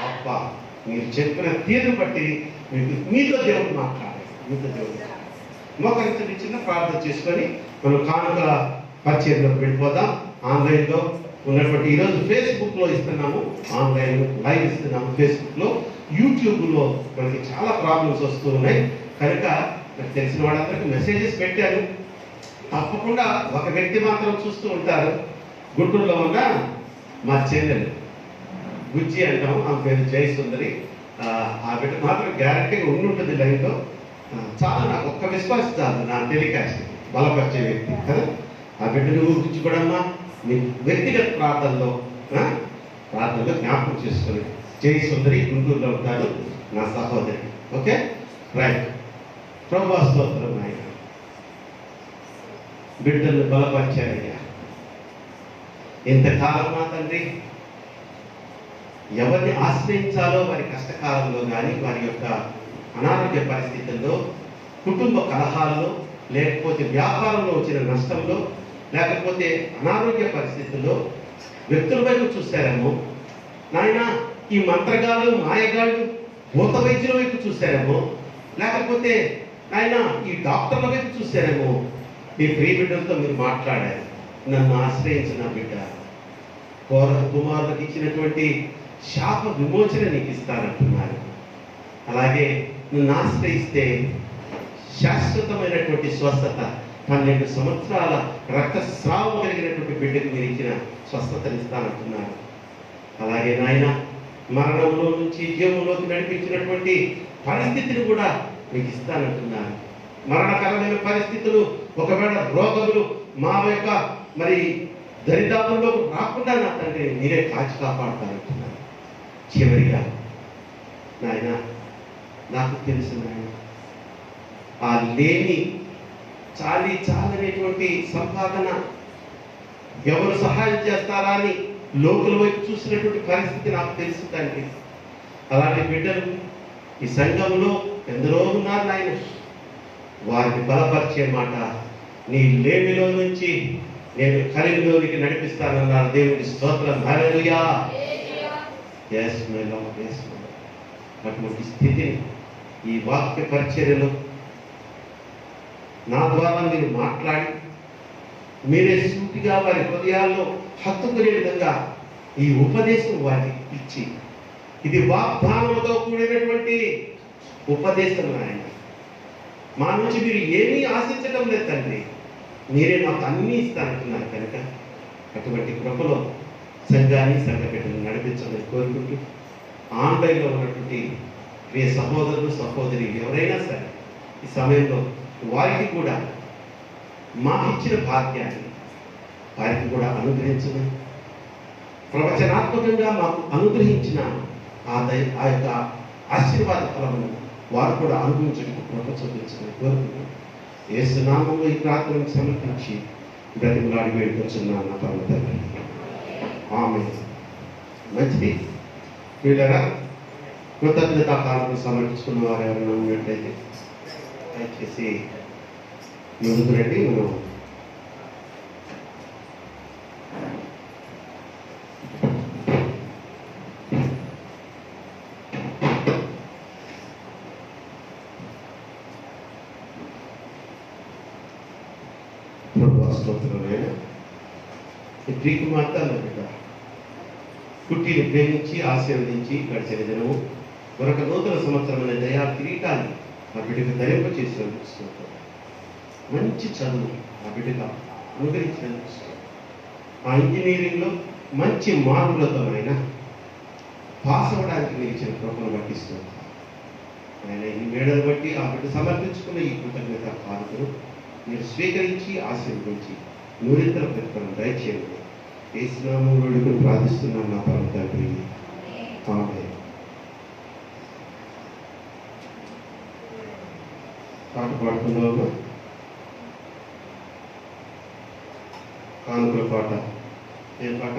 అబ్బా, మీరు చెప్పిన తీరు బట్టి మీతో దేవుడు మాట్లాడాలి. మోకరించండి. చిన్న ప్రార్థన చేసుకొని మనం కానుక పరిచయంలోకి వెళ్ళిపోదాం. ఆన్లైన్లో ఉన్నటువంటి ఈరోజు ఫేస్బుక్లో ఇస్తున్నాము, ఆన్లైన్ లైవ్ ఇస్తున్నాము ఫేస్బుక్లో. యూట్యూబ్లో మనకి చాలా ప్రాబ్లమ్స్ వస్తూ ఉన్నాయి కనుక నాకు తెలిసిన వాళ్ళందరికీ మెసేజెస్ పెట్టాను. తప్పకుండా ఒక వ్యక్తి మాత్రం చూస్తూ ఉంటారు. గుంటూరులో ఉన్న మా చెల్లెలు బుజ్జి అంటాం, ఆమె పేరు జయసుందరి. ఆ బిడ్డ మాత్రం గ్యారంటీగా ఉండుంటుంది లైన్లో. చాలా నాకు ఒక్క విశ్వాసం చాలు నా టెలికాస్ట్ బలపరిచే వ్యక్తి కదా. ఆ బిడ్డను గుర్తించుకోవడమ్మా మీ వ్యక్తిగత ప్రార్థనలో జ్ఞాపకం చేసుకొని. జయసుందరి గుంటూరులో ఉంటారు, నా సహోదరి. Okay, right. ప్రభువా స్తోత్రం. ఆయన బిడ్డలను బలపరిచారయ్యా. ఇంతకాలం మా తండ్రి ఎవరిని ఆశ్రయించాలో వారి కష్టకాలంలో కానీ, వారి యొక్క అనారోగ్య పరిస్థితుల్లో, కుటుంబ కలహాల్లో, లేకపోతే వ్యాపారంలో వచ్చిన నష్టంలో, లేకపోతే అనారోగ్య పరిస్థితుల్లో వ్యక్తుల వైపు చూశారేమో నాయన. ఈ మంత్రగాళ్ళు, మాయగాళ్ళు, భూత వైద్యుల వైపు చూశారేమో, లేకపోతే నాయన ఈ డాక్టర్ల వైపు చూశారేమో. మీ ప్రియ బిడ్డలతో మీరు మాట్లాడారు. నన్ను ఆశ్రయించిన బిడ్డ కుమారులకు ఇచ్చినటువంటి శాప విమోచన నీకు ఇస్తానంటున్నారు. అలాగే నన్ను ఆశ్రయిస్తే శాశ్వతమైనటువంటి స్వస్థత, 12 సంవత్సరాల రక్తస్రావం కలిగినటువంటి బిడ్డకు మీరు ఇచ్చిన స్వస్థతని ఇస్తానంటున్నారు. అలాగే నాయన మరణంలో నుంచి జీవంలోకి నడిపించినటువంటి పరిస్థితిని కూడా మీకు ఇస్తానంటున్నారు. మరణకరమైన పరిస్థితులు, ఒకవేళ రోగములు మా యొక్క మరి దరిదాపుల్లో రాకుండా నా తండ్రి మీరే కాచి కాపాడుతానంటున్నారు. చివరిగా నాయన నాకు తెలుసు నాయన, ఆ లేని చాలనేటువంటి సంపాదన ఎవరు సహాయం చేస్తారా అని లోకుల వైపు చూసినటువంటి పరిస్థితి నాకు తెలుసు తండ్రి. అలాంటి బిడ్డలు ఈ సంఘంలో ఎందరో ఉన్నారు నాయన. వారిని బలపరిచే మాట, నీ లేమిలో నుంచి నేను కలిగిలోనికి నడిపిస్తానన్నారు. దేవుడి స్తోత్రం. హల్లెలూయా. yes my Lord, yes my Lord. అటువంటి స్థితిని ఈ వాక్య పరిచర్యలో నా ద్వారా మీరు మాట్లాడి మీరే సూటిగా వారి హృదయాల్లో హత్తుకునే విధంగా ఈ ఉపదేశం వారికి ఇచ్చి, ఇది వాగ్దానంతో కూడినటువంటి ఉపదేశం ఆయన. మా నుంచి మీరు ఏమీ ఆశించడం లేదు తండ్రి, మీరే మాకు అన్నీ ఇస్తానంటున్నారు కనుక అటువంటి కృపలో సంఘాన్ని, సంఘ బిడ్డలను నడిపించమని కోరుకుంటూ, ఆన్లైన్లో ఉన్నటువంటి ప్రియ సహోదరులు, సహోదరి ఎవరైనా సరే ఈ సమయంలో వారికి కూడా మాకిచ్చిన భాగ్యాన్ని వారికి కూడా అనుగ్రహించమని, ప్రవచనాత్మకంగా మాకు అనుగ్రహించిన ఆ యొక్క ఆశీర్వాద ఫలమును వారు కూడా అనుభవించడానికి కృప చూపించమని కోరుకుంటూ, యేసు నామములో ఈ ప్రార్థనకు సమర్పించి బ్రతిమలాడి వేడుకొచ్చున్నాను నా పరమ తండ్రి. ఆమేన్. మంచిది. వీళ్ళరా కృతజ్ఞత కానుకలు సమర్పించుకున్న వారు ఎవరైనా ఉన్నట్లయితే దయచేసి ముందుకు రండి. మనం స్తోత్రమైన ఈ ప్రియకుమార్తె అన్న బిడ్డ కుట్టిని ప్రేమించి ఆశీర్వదించి గడిచిన దినము మరొక నూతన సంవత్సరమైన దయా కిరీటాన్ని ఆ బిడ్డకు ధరింపచేసినందుకు మంచి చదువు ఆ బిడ్డగా అనుగ్రహించినందుకు ఆ ఇంజనీరింగ్లో మంచి మార్కులతో అయినా పాస్ అవ్వడానికి మీరు ఇచ్చిన కృపను పట్టిస్తుంది. ఆయన ఈ మేడలు బట్టి ఆ బిడ్డ సమర్పించుకున్న ఈ కృతజ్ఞత కానుకను మీరు స్వీకరించి ఆశీర్వదించి నూరింతల ప్రతిఫలం దయచేయండి. యేసునామములో వేడుకొని ప్రార్థిస్తున్నాను నా పరమ తండ్రి. ఆమేన్. పాట పాడుకుందామా? కానుకల పాట. ఏం పాట?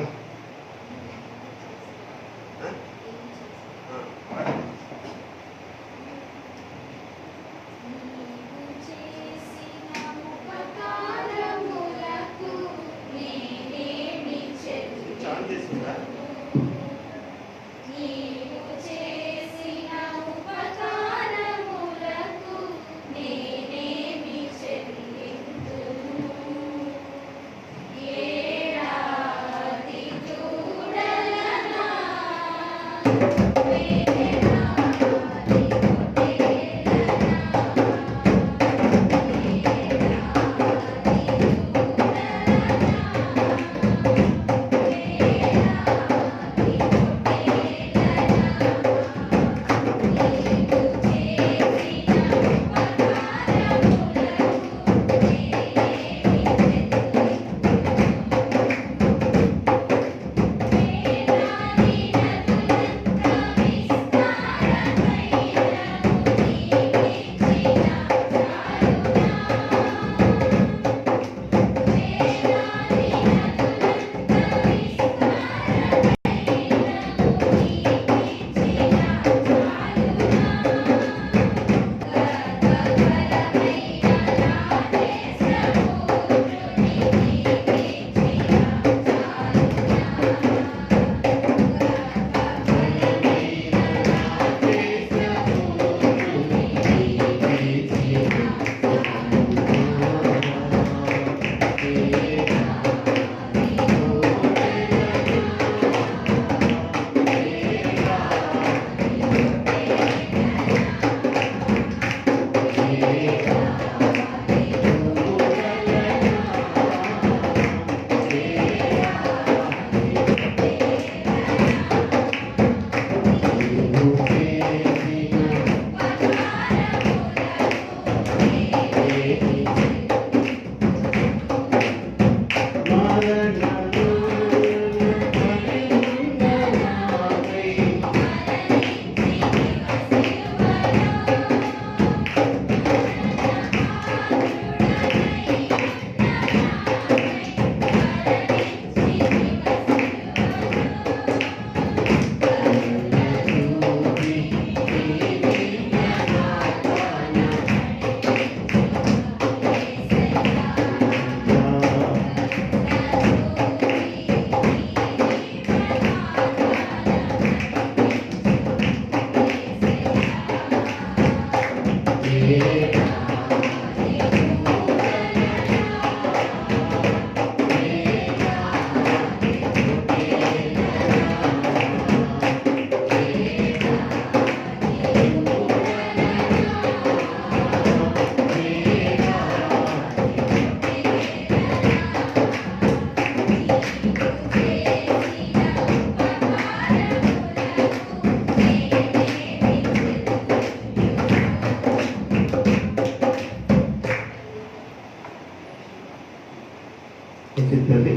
చిత్రది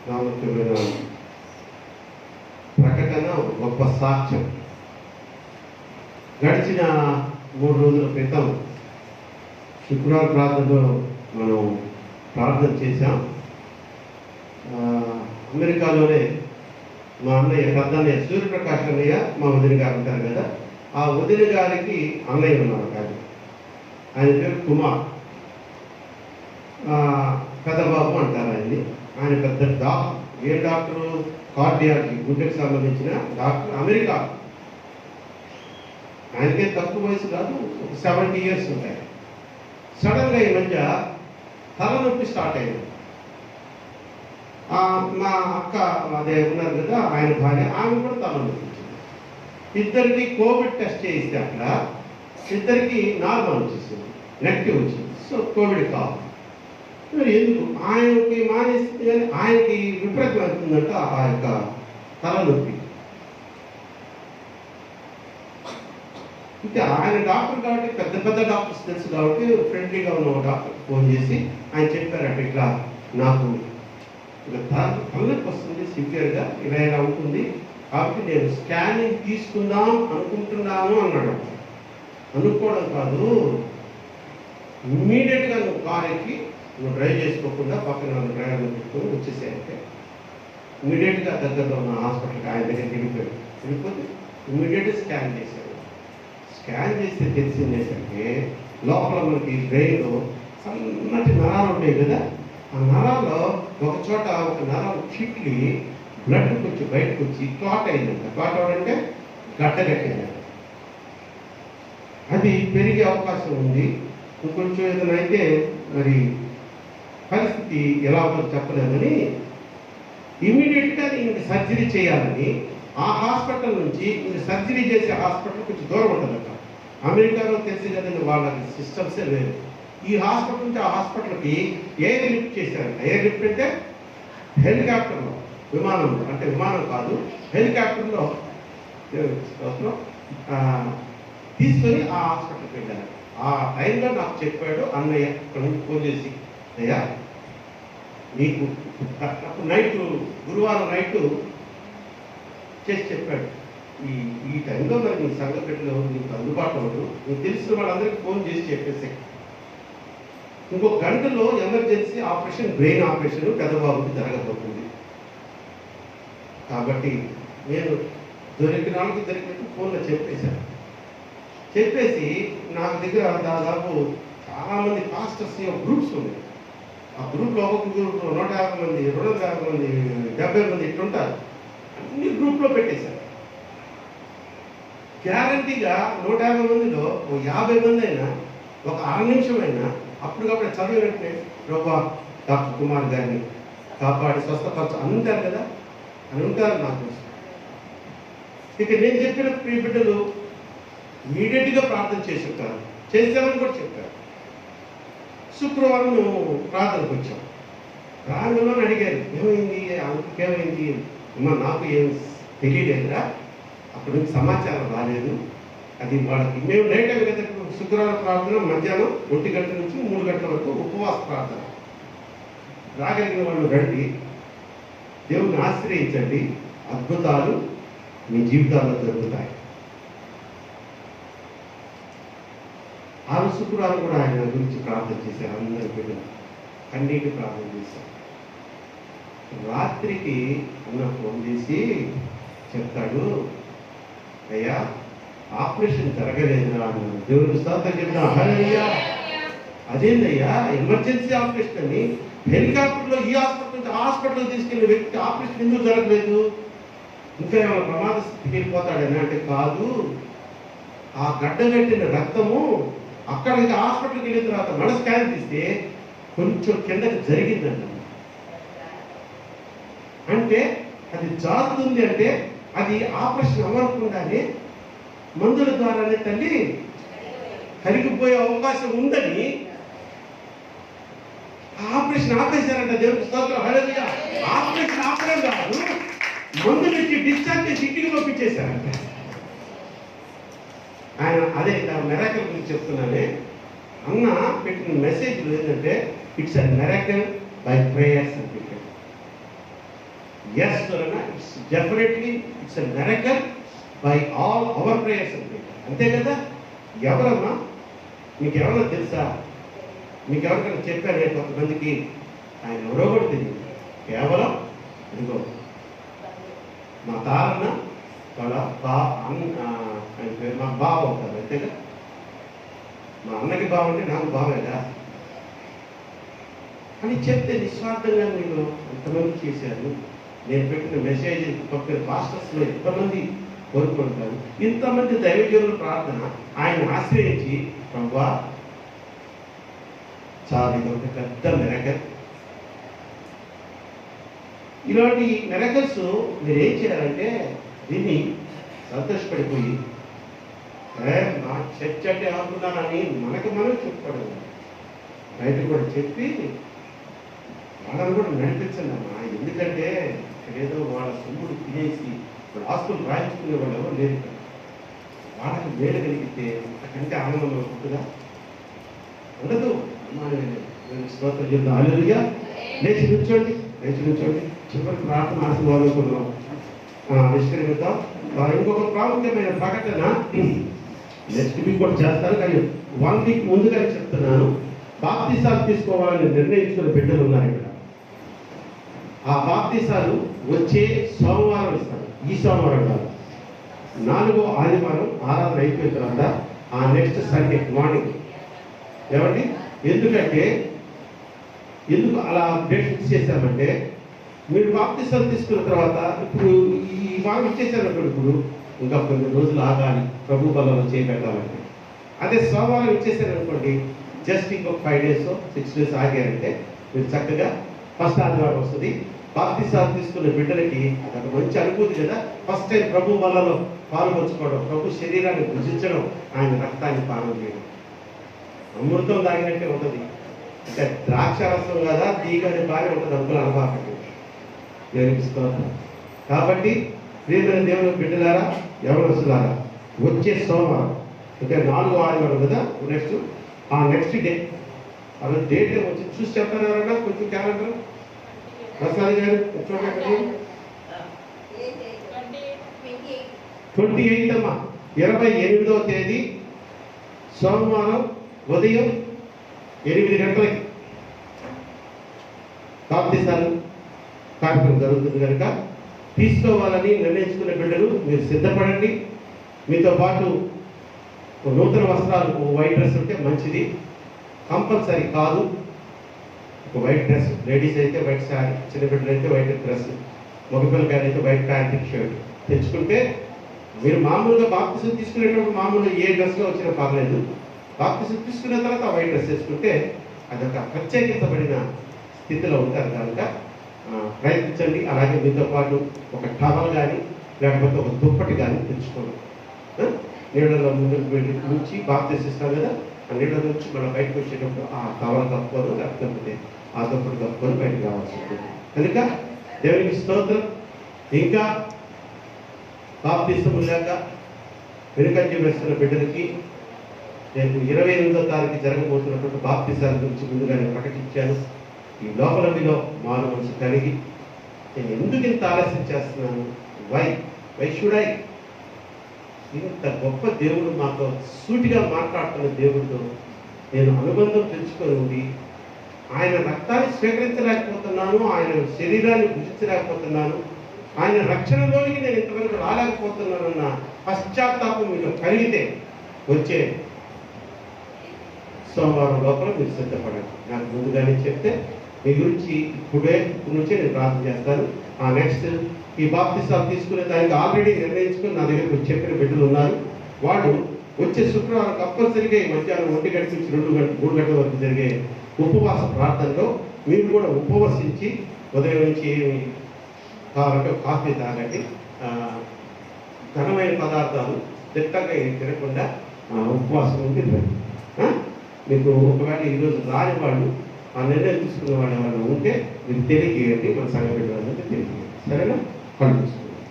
ప్రాముఖ్యమైన ప్రకటన, గొప్ప సాక్ష్యం. గడిచిన 3 రోజుల క్రితం శుక్రవారం ప్రార్థనలో మనం ప్రార్థన చేశాం. అమెరికాలోనే మా అన్నయ్య పెద్ద అన్నయ్య సూర్యప్రకాష్ అన్నయ్య మా వదిన గారు ఉంటారు కదా, ఆ వదిన గారికి అన్నయ్య ఉన్నారు కానీ ఆయన పేరు కుమార్, పెద్దబాబు అంటారు ఆయన్ని. ఆయన పెద్ద డాక్టర్. ఏ డాక్టరు? కార్డియాలజీ, గుండెకి సంబంధించిన డాక్టర్, అమెరికా. ఆయనకే తక్కువ వయసు కాదు, 70 years ఉంటాయి. సడన్గా ఈ మధ్య తలనొప్పి స్టార్ట్ అయింది. మా అక్క అదే ఉన్నారు కదా ఆయన భార్య, ఆమె కూడా తలనొప్పి వచ్చింది. ఇద్దరికి కోవిడ్ టెస్ట్ చేయిస్తే అక్కడ ఇద్దరికి నార్మల్ వచ్చేసింది, నెగిటివ్ వచ్చింది. సో కోవిడ్ కాదు. మరి ఎందుకు ఆయనకి మానేస్తే కానీ ఆయనకి విపరీతం అవుతుందంట ఆ యొక్క తలనొప్పి. ఇంకా ఆయన డాక్టర్ కాబట్టి పెద్ద పెద్ద డాక్టర్స్ తెలుసు కాబట్టి ఫ్రెండ్లీగా ఉన్న డాక్టర్ ఫోన్ చేసి ఆయన చెప్పారట, ఇట్లా నాకు తలనొప్పి వస్తుంది సివియర్గా, ఇలా ఉంటుంది కాబట్టి నేను స్కానింగ్ తీసుకుందాం అనుకుంటున్నాను అన్నాడు. అనుకోవడం కాదు, ఇమ్మీడియట్గా నువ్వు కార్ ఎక్కి నువ్వు డ్రైవ్ చేసుకోకుండా పక్కన డ్రైవర్ని పెట్టుకొని వచ్చేసాయంటే ఇమ్మీడియట్గా దగ్గరలో ఉన్న హాస్పిటల్కి ఆయన దగ్గరికి వెళ్ళిపోతే ఇమ్మీడియట్గా స్కాన్ చేశాడు. స్కాన్ చేస్తే తెలిసింది ఏంటంటే లోపల మనకి బ్రెయిన్లో సన్నటి నరాలు ఉంటాయి కదా, ఆ నరాల్లో ఒక చోట ఒక నరం చిట్లి బ్లడ్ కొంచెం బయటకు వచ్చి క్లాట్ అయిందంట. క్లాట్ అవడంటే గడ్డ కట్టిందంట. అది పెరిగే అవకాశం ఉంది. ఇంకొంచెం ఏదైనా అయితే మరి పరిస్థితి ఎలా ఉంటుందో చెప్పలేదని ఇమీడియట్గా ఇంక సర్జరీ చేయాలని ఆ హాస్పిటల్ నుంచి ఇంక సర్జరీ చేసే హాస్పిటల్ కొంచెం దూరం ఉంటుందట. అమెరికాలో తెలిసి కదండి వాళ్ళకి సిస్టమ్సే వేరు. ఈ హాస్పిటల్ నుంచి ఆ హాస్పిటల్కి ఎయిర్ లిఫ్ట్ చేశారంట. ఎయిర్ లిఫ్ట్ అంటే హెలికాప్టర్లో, విమానంలో, అంటే విమానం కాదు హెలికాప్టర్లో తీసుకొని ఆ హాస్పిటల్కి వెళ్ళారు. ఆ టైంలో నాకు చెప్పాడు అన్నయ్య ఇక్కడ నుంచి ఫోన్ చేసి, అయ్యా నీకు నైట్ గురువారం నైట్ చేసి చెప్పాడు, ఈ టైంలో మరి నీ సంఘటనలో నీకు అందుబాటులో ఉండదు, నీకు తెలిసిన వాళ్ళందరికీ ఫోన్ చేసి చెప్పేసి ఇంకొక గంటలో ఎమర్జెన్సీ ఆపరేషన్, బ్రెయిన్ ఆపరేషన్ పెద్దబాబుకి జరగబోతుంది. కాబట్టి నేను దొరికినట్టు ఫోన్లో చెప్పేశాను. చెప్పేసి నాకు దగ్గర దాదాపు చాలామంది పాస్టర్స్ గ్రూప్స్ ఉన్నాయి. ఆ గ్రూప్లో ఒక్కొక్క గ్రూప్లో 150 మంది, 250 మంది, 70 మంది ఇట్లుంటారు. అన్ని గ్రూప్లో పెట్టేశారు. గ్యారంటీగా 150 మందిలో ఓ 50 మంది అయినా ఒక అర నిమిషం అయినా అప్పటికప్పుడు చదివినట్టే ప్రభా డాక్టర్ కుమార్ గారిని కాపాడి స్వస్థపరచు అంటారు కదా అని ఉంటారు నాకు. ఇక నేను చెప్పిన ప్రియ బిడ్డలు ఇమీడియట్గా ప్రార్థన చేసి ఉంటారు, చేస్తామని కూడా చెప్పారు. శుక్రవారం ప్రార్థనకు వచ్చాం. ప్రార్థనలో అడిగారు, ఏమైంది ఏమైంది అమ్మా, నాకు ఏం తెలియలేదురా, అప్పటి నుంచి సమాచారం రాలేదు. అది వాళ్ళకి మేము నైట్ టైం కదా, శుక్రవారం ప్రార్థన మధ్యాహ్నం 1 గంట నుంచి 3 గంటల వరకు ఉపవాస ప్రార్థన. రాగలిగిన వాళ్ళు రండి, దేవుని ఆశ్రయించండి, అద్భుతాలు మీ జీవితాల్లో జరుగుతాయి. ఆ శుక్రవారం కూడా ఆయన గురించి ప్రార్థన చేశారు. అందరి బిడ్డలు కన్నీటి ప్రార్థన చేశారు. రాత్రికి అన్న ఫోన్ చేసి చెప్తాడు, అయ్యా ఆపరేషన్ జరగలేదురా అన్నాడు. దేవుని స్తోత్రం చెప్తాను. హల్లెలూయా. అదేందయ్యా ఎమర్జెన్సీ ఆపరేషన్ అని హెలికాప్టర్లో ఈ హాస్పిటల్ నుంచి హాస్పిటల్ తీసుకెళ్ళిన వ్యక్తి ఆపరేషన్ ఎందుకు జరగలేదు? ఇంకా ఏమైనా ప్రమాద స్థితికి వెళ్ళిపోతాడని అంటే కాదు, ఆ గడ్డగట్టిన రక్తము అక్కడికి హాస్పిటల్కి వెళ్ళిన తర్వాత మన స్కాన్ తీస్తే కొంచెం కిందకి జరిగిందంట. అంటే అది జారుతుంది, అంటే అది ఆపరేషన్ అవ్వకుండానే మందుల ద్వారానే తల్లి కరిగిపోయే అవకాశం ఉందని ఆపరేషన్ ఆపేశారంట. దేవుడికి స్తోత్రం. హల్లెలూయా. ఆపరేషన్ ఆపడం కాదు, మందులు ఇచ్చి డిశ్చార్జ్ చేసి ఇంటికి పంపించేశారంట. ఆయన అదే మెరాకిల్ గురించి చెప్తున్నానే, అన్న పెట్టిన మెసేజ్లు ఏంటంటే it's a miracle by prayers అని పెట్టాడు. ఎస్ అన్న, it's definitely it's a miracle by all our prayers అని పెట్టాడు. అంతే కదా. ఎవరన్నా మీకు ఎవరన్నా తెలుసా? మీకు ఎవరికైనా చెప్పానే కొంతమందికి ఆయన ఎవరో కూడా తెలియదు. కేవలం ఇదిగో మా తారన్న వాళ్ళ ఆయన పేరు మా బావ అవుతారు అంతేగా. మా అన్నకి బావ అంటే నాకు బావేగా అని చెప్తే నిస్వార్థంగా మీరు ఎంతమంది చేశారు. నేను పెట్టిన మెసేజ్ పక్కన పాస్టర్స్లో ఎంతమంది కోరుకుంటారు. ఇంతమంది దైవజనుల ప్రార్థన ఆయన ఆశ్రయించి ప్రభువా చాలా ఇది ఒక పెద్ద మెరకల్. ఇలాంటి మెరకల్స్ మీరు ఏం చేయాలంటే దీన్ని సంతోషపడిపోయి నా చర్చ అంటే ఆపుతున్నానని మనకు మనం చెప్పుకోవడం బయట కూడా చెప్పి వాళ్ళని కూడా నడిపించండి అమ్మా. ఎందుకంటే ఏదో వాళ్ళ సొమ్ముడు తినేసి వాళ్ళ ఆస్తులు రాయించుకునే వాళ్ళు ఎవరు లేదు. వాళ్ళకి మేలు కలిగితే అంతకంటే ఆనందం ఉంటుందా? ఉండదు. స్తోత్రం చెప్తాం. హల్లెలూయా. లేచి కూర్చోండి, లేచి కూర్చోండి. చివరి ప్రార్థన ఆశీర్వాదం నిష్కరిద్దాం. ఇంకొక ప్రాముఖ్యమైన ప్రకటన నెక్స్ట్ వీక్ కూడా చేస్తారు, కానీ 1 వీక్ ముందుగానే చెప్తున్నాను. బాప్తిసాలు తీసుకోవాలని నిర్ణయించుకున్న బిడ్డలు ఉన్నారు ఇక్కడ. ఆ బాప్తిసాలు వచ్చే సోమవారం ఇస్తారు. ఈ సోమవారం కాదు, 4వ ఆదివారం ఆరాధన అయిపోయిన తర్వాత ఆ నెక్స్ట్ సండే మార్నింగ్. ఏమండి, ఎందుకు అలా డేట్ ఫిక్స్ చేశామంటే మీరు బాప్తిసాలు తీసుకున్న తర్వాత ఇప్పుడు ఈ వారం ఇచ్చేసారు ఇప్పుడు ఇంకా కొన్ని రోజులు ఆగాలి ప్రభు బలంలో చేపెట్టాలంటే. అదే సోమవారం ఇచ్చేసారనుకోండి, జస్ట్ ఇంకొక 5 days 6 days ఆగారంటే మీరు చక్కగా ఫస్ట్ ఆదివారం వస్తుంది. బాప్తిసాలు తీసుకున్న బిడ్డలకి అదొక మంచి అనుభూతి కదా. ఫస్ట్ టైం ప్రభు బలలో పాల్పంచుకోవడం, ప్రభు శరీరాన్ని భుజించడం, ఆయన రక్తాన్ని పానం చేయడం అమృతం తాగినట్టే ఉంటుంది. అంటే ద్రాక్షారసం కదా, తీగని బాగా ఉంటుంది. అందులో అనుభవం నేర్పిస్తున్నారు. కాబట్టి ప్రియమైన దేవుని బిడ్డలారా, యవనస్తులారా, వచ్చే సోమవారం ఇంకా 4వ ఆదివారం కదా నెక్స్ట్, ఆ నెక్స్ట్ డే ఆ డేట్ వచ్చి చూసి చెప్తారు ఎవరన్నా కొంచెం క్యాలెండర్. ప్రసాద్ గారు చూడండి. 28 అమ్మా, 28వ తేదీ సోమవారం ఉదయం 8 గంటలకి బాప్తిసాలు కార్యక్రమం జరుగుతుంది కనుక తీసుకోవాలని నిర్ణయించుకున్న బిడ్డలు మీరు సిద్ధపడండి. మీతో పాటు నూతన వస్త్రాలు, వైట్ డ్రెస్ ఉంటే మంచిది. కంపల్సరీ కాదు, ఒక వైట్ డ్రెస్, లేడీస్ అయితే వైట్ శారీ, చిన్న బిడ్డలు అయితే వైట్ డ్రెస్, మగపిల్లకాయలు అయితే వైట్ ప్యాంట్ షర్ట్ తెచ్చుకుంటే మీరు మామూలుగా బాప్తిసం తీసుకునేటప్పుడు మామూలుగా ఏ డ్రెస్లో వచ్చినా పర్లేదు. బాప్తిసం తీసుకున్న తర్వాత వైట్ డ్రెస్ వేసుకుంటే అదొక ప్రత్యేకించబడిన స్థితిలో ఉంటారు కనుక ప్రయత్నించండి. అలాగే మీతో పాటు ఒక టవల్ కానీ లేకపోతే ఒక దుప్పటి కానీ తెచ్చుకోండి. నీళ్ళలో ముందుకు నుంచి బాప్తిస్తాం కదా, ఆ నీళ్ళ నుంచి మనం బయటకు వచ్చేటప్పుడు ఆ టవల్ కప్పుకోదు, లేకపోతే ఆ దుప్పటి కప్పుకొని బయటకు రావాల్సి ఉంటుంది. కనుక దేవునికి స్తోత్రం. ఇంకా బాప్తిసం లేక వెనుకంజ వేస్తున్న బిడ్డలకి రేపు 28వ తారీఖు జరగబోతున్నటువంటి బాప్తిసాల గురించి ముందుగానే ప్రకటించాను. ఈ లోపల మీలో మారు మనసు కలిగి నేను ఎందుకు ఇంత ఆలస్యం చేస్తున్నాను, వై షుడ్ ఐ, ఇంత గొప్ప దేవుడు మాతో సూటిగా మాట్లాడుతున్న దేవుడితో నేను అనుబంధం పెంచుకొని ఉండి ఆయన రక్తాన్ని స్వీకరించలేకపోతున్నాను, ఆయన శరీరాన్ని భుజించలేకపోతున్నాను, ఆయన రక్షణలోనికి నేను ఇంతవరకు రాలేకపోతున్నానన్న పశ్చాత్తాపం మీలో కలిగితే వచ్చే సోమవారం లోపల మీరు సిద్ధపడండి. నాకు ముందుగానే చెప్తే మీ గురించి ఇప్పుడు నుంచే నేను ప్రార్థన చేస్తాను. ఆ నెక్స్ట్ ఈ బాప్తిసాలు తీసుకునే దానికి ఆల్రెడీ నిర్ణయించుకుని నా దగ్గర చెప్పిన బిడ్డలు ఉన్నారు. వాళ్ళు వచ్చే శుక్రవారం కంపల్సరిగా ఈ మధ్యాహ్నం 1 గంట నుంచి 2 గంటల 3 గంటల వరకు జరిగే ఉపవాస ప్రార్థనలో మీరు కూడా ఉపవసించి ఉదయం నుంచి ఏమి కావాలంటే కాఫీ తాగండి, ఘనమైన పదార్థాలు తిట్టగా తినకుండా ఉపవాసం ఉంది. మీకు ఒకవేళ ఈరోజు రాని వాళ్ళు ఆ నిర్ణయం తీసుకున్న వాళ్ళు ఎవరైనా ఉంటే మీరు తెలియజేయండి, మన సంఘ బిడ్డలంటే తెలియజేయండి. సరేనా? కళ్ళు తీసుకున్నాం.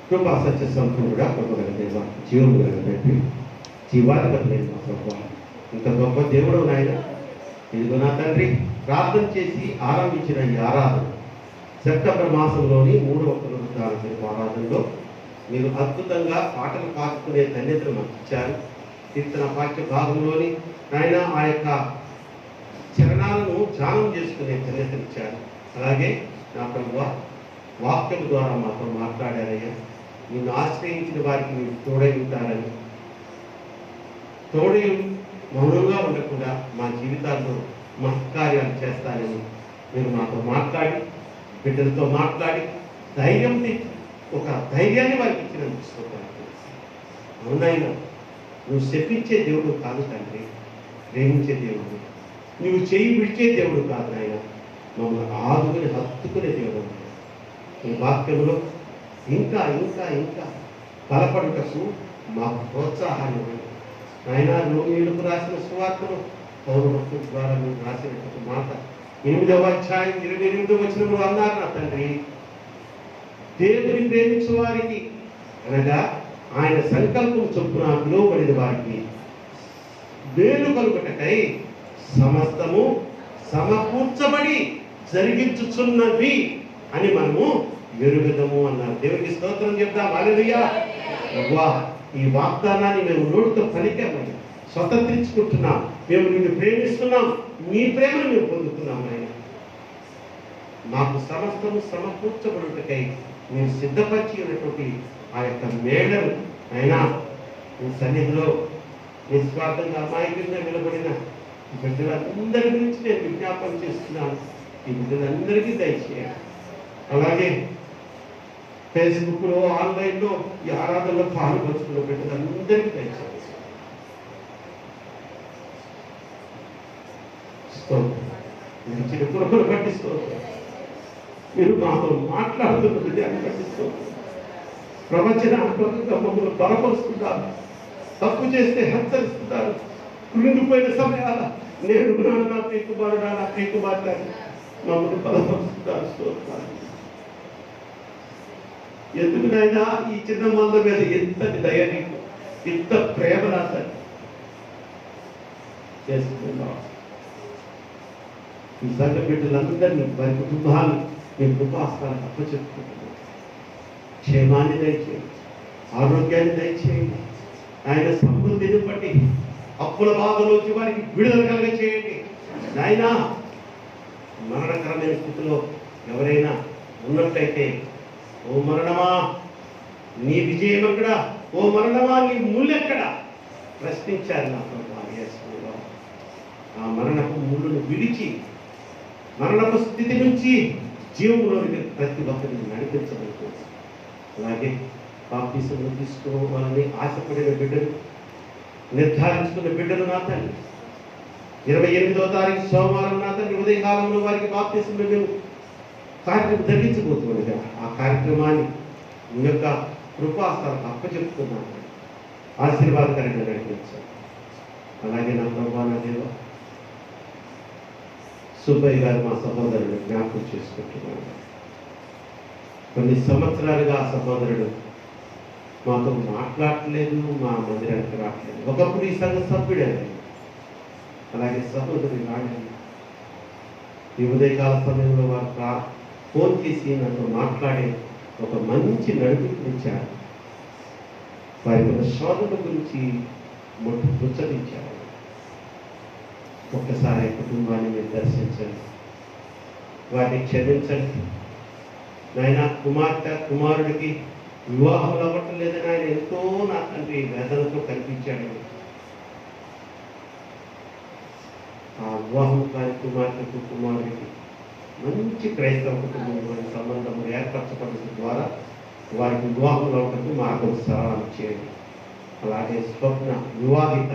కృపా సత్య సంపూర్ణుడా ప్రభుగల దేవ, జీవము గల తండ్రి, జీవాధిపతి లేదు మా ప్రభు, ఇంత గొప్ప దేవుడు నాయన. ఇదిగో నా తండ్రి, ప్రార్థన చేసి ఆరంభించిన ఈ ఆరాధన సెప్టెంబర్ మాసంలోని 3వ పునరుద్ధాన ఆరాధనలో మీరు అద్భుతంగా పాటలు పాడుకునే ధన్యతను మాకు ఇచ్చారు. కీర్తన వాక్య భాగంలోని ఆయన ఆ యొక్క చరణాలను ధ్యానం చేసుకునే ధన్యతనిచ్చారు. అలాగే నా ప్రభువా వాక్యం ద్వారా మాతో మాట్లాడారయ్యా. నిన్ను ఆశ్రయించిన వారికి మీరు తోడై ఉంటారని, తోడై మౌనంగా ఉండకుండా మా జీవితాల్లో మహత్కార్యాలు చేస్తారని మీరు మాతో మాట్లాడి, బిడ్డలతో మాట్లాడి ధైర్యం తెచ్చి ఒక ధైర్యాన్ని వారికి ఇచ్చినందుకు స్తోత్రాలు. అవునైనా నువ్వు శపించే దేవుడు కాదు తండ్రి, ప్రేమించే దేవుడు. నువ్వు చేయి విడిచే దేవుడు కాదు నాయన, మమ్మల్ని ఆదుకుని హత్తుకునే దేవుడు. ఈ వాక్యంలో ఇంకా ఇంకా ఇంకా బలపడుటకు మాకు ప్రోత్సాహాన్ని ఇవ్వండి నాయన. రోమిలకు రాసిన సువార్తను పౌరు భక్తుల ద్వారా మీరు రాసినటువంటి మాట 8వ అధ్యాయం 28వ వచనంలో అన్నారు నా తండ్రి, దేవుని ప్రేమించే వారికి అనగా ఆయన సంకల్పం చొప్పున పిలువబడిన వారికి మేలు కలుగుటకై సమస్తము సమకూర్చబడి జరిగించుచున్నవి అని మనము ఎరుగుదము అన్నారు. దేవునికి స్తోత్రం చెప్తాం. హల్లెలూయా. ప్రభువా, ఈ వాగ్దానాన్ని మేము నోటితో పలికామని స్వతంత్రించుకుంటున్నాం. మేము నిన్ను ప్రేమిస్తున్నాం, నీ ప్రేమను మేము పొందుతున్నాం ఆయన. మాకు సమస్తము సమకూర్చబడుటకై మీరు సిద్ధపరిచి ఉన్నటువంటి ఆ యొక్క మేడలు అయినా నీ సన్నిధిలో నిస్వార్థంగా అమాయకంగా నిలబడిన బిడ్డలందరి గురించి నేను విజ్ఞాపన చేస్తున్నాను. ఈ బిడ్డలందరికీ దయచేయాలి. అలాగే ఫేస్బుక్లో ఆన్లైన్లో ఈ ఆరాధనలో పాల్పంచుకున్న బిడ్డలందరికీ దయచేయాలి. మీరు ఇచ్చిన కృపను పట్టిస్తోంది, మీరు మాతో మాట్లాడుతున్న దాన్ని పట్టిస్తోంది. ప్రవచనాత్మకంగా మమ్మల్ని బలపరుస్తున్నారు, తప్పు చేస్తే హెచ్చరిస్తున్నారు. కృంగిపోయిన సమయాల నేను నా ప్రియకుమారుడా, నా ప్రియకుమార్తె మమ్మల్ని బలపరుస్తున్నారు. స్తోత్రాలు. ఎందుకునైనా ఈ చిన్న మంద మీద ఎంతటి దయ నీకు, ఎంత ప్రేమ రాశారు. ఈ సంఘ బిడ్డలందరినీ వారి కుటుంబాన్ని మీ కృపాస్థానానికి అప్పచెప్పుకుంటున్నాను. క్షేమాన్ని దయచేయండి, ఆరోగ్యాన్ని దయచేయండి. ఆయన సమృద్ధిని బట్టి అప్పుల బాధలోకి వారికి విడుదల కలుగ చేయండి. నాయనా, మరణకరమైన స్థితిలో ఎవరైనా ఉన్నట్లయితే, ఓ మరణమా నీ విజయం ఎక్కడ, ఓ మరణమా నీ ముళ్ళెక్కడ ప్రశ్నించారు నా ప్రభు. ఆ మరణపు ముళ్ళను విడిచి మరణపు స్థితి నుంచి జీవంలోనికి ప్రతి ఒక్కరిని నడిపించబడుతుంది. అలాగే బాప్తిసంలో తీసుకోవాలని ఆశపడిన బిడ్డలు, నిర్ధారించుకున్న బిడ్డలు నా తండ్రి 28వ తారీఖు సోమవారం నా తండ్రి ఉదయకాలంలో వారికి బాప్తిసంలో మేము కార్యక్రమం జరిగించబోతుండగా ఆ కార్యక్రమాన్ని మీ యొక్క కృపాస్థాలకు అప్పచెప్పుకున్నాను. ఆశీర్వాదకరంగా నడిపించాను. అలాగే నా ప్రభా, నా దేవ, సుబ్బయ్య గారు మా సహోదరుడు జ్ఞాపకం చేసుకుంటున్నాను. కొన్ని సంవత్సరాలుగా ఆ సహోదరుడు మాతో మాట్లాడలేదు, మా మందిరానికి రావట్లేదు. ఒకప్పుడు ఈ సంఘ సభ్యుడే. అలాగే సహోదరుడు రాలేదు. ఈ ఉదయకాల సమయంలో వారు ఫోన్ చేసి నాతో మాట్లాడే ఒక మంచి నడిపించారు. వారి యొక్క శోధన గురించి ముచ్చటించారు. ఒక్కసారి కుటుంబాన్ని మీరు దర్శించండి, వారిని క్షమించండి. నాయన, కుమార్తె కుమారుడికి వివాహం అవ్వటం లేదని ఆయన ఎంతో నా తండ్రి వేదనతో కనిపించాడు. ఆ వివాహం కాని కుమార్తెకు కుమారుడికి మంచి క్రైస్తవ కుటుంబంలో సంబంధం ఏర్పరచబడడం ద్వారా వారికి వివాహం అవ్వటం మార్గం సరళం చేయండి. అలాగే స్వప్న వివాహిత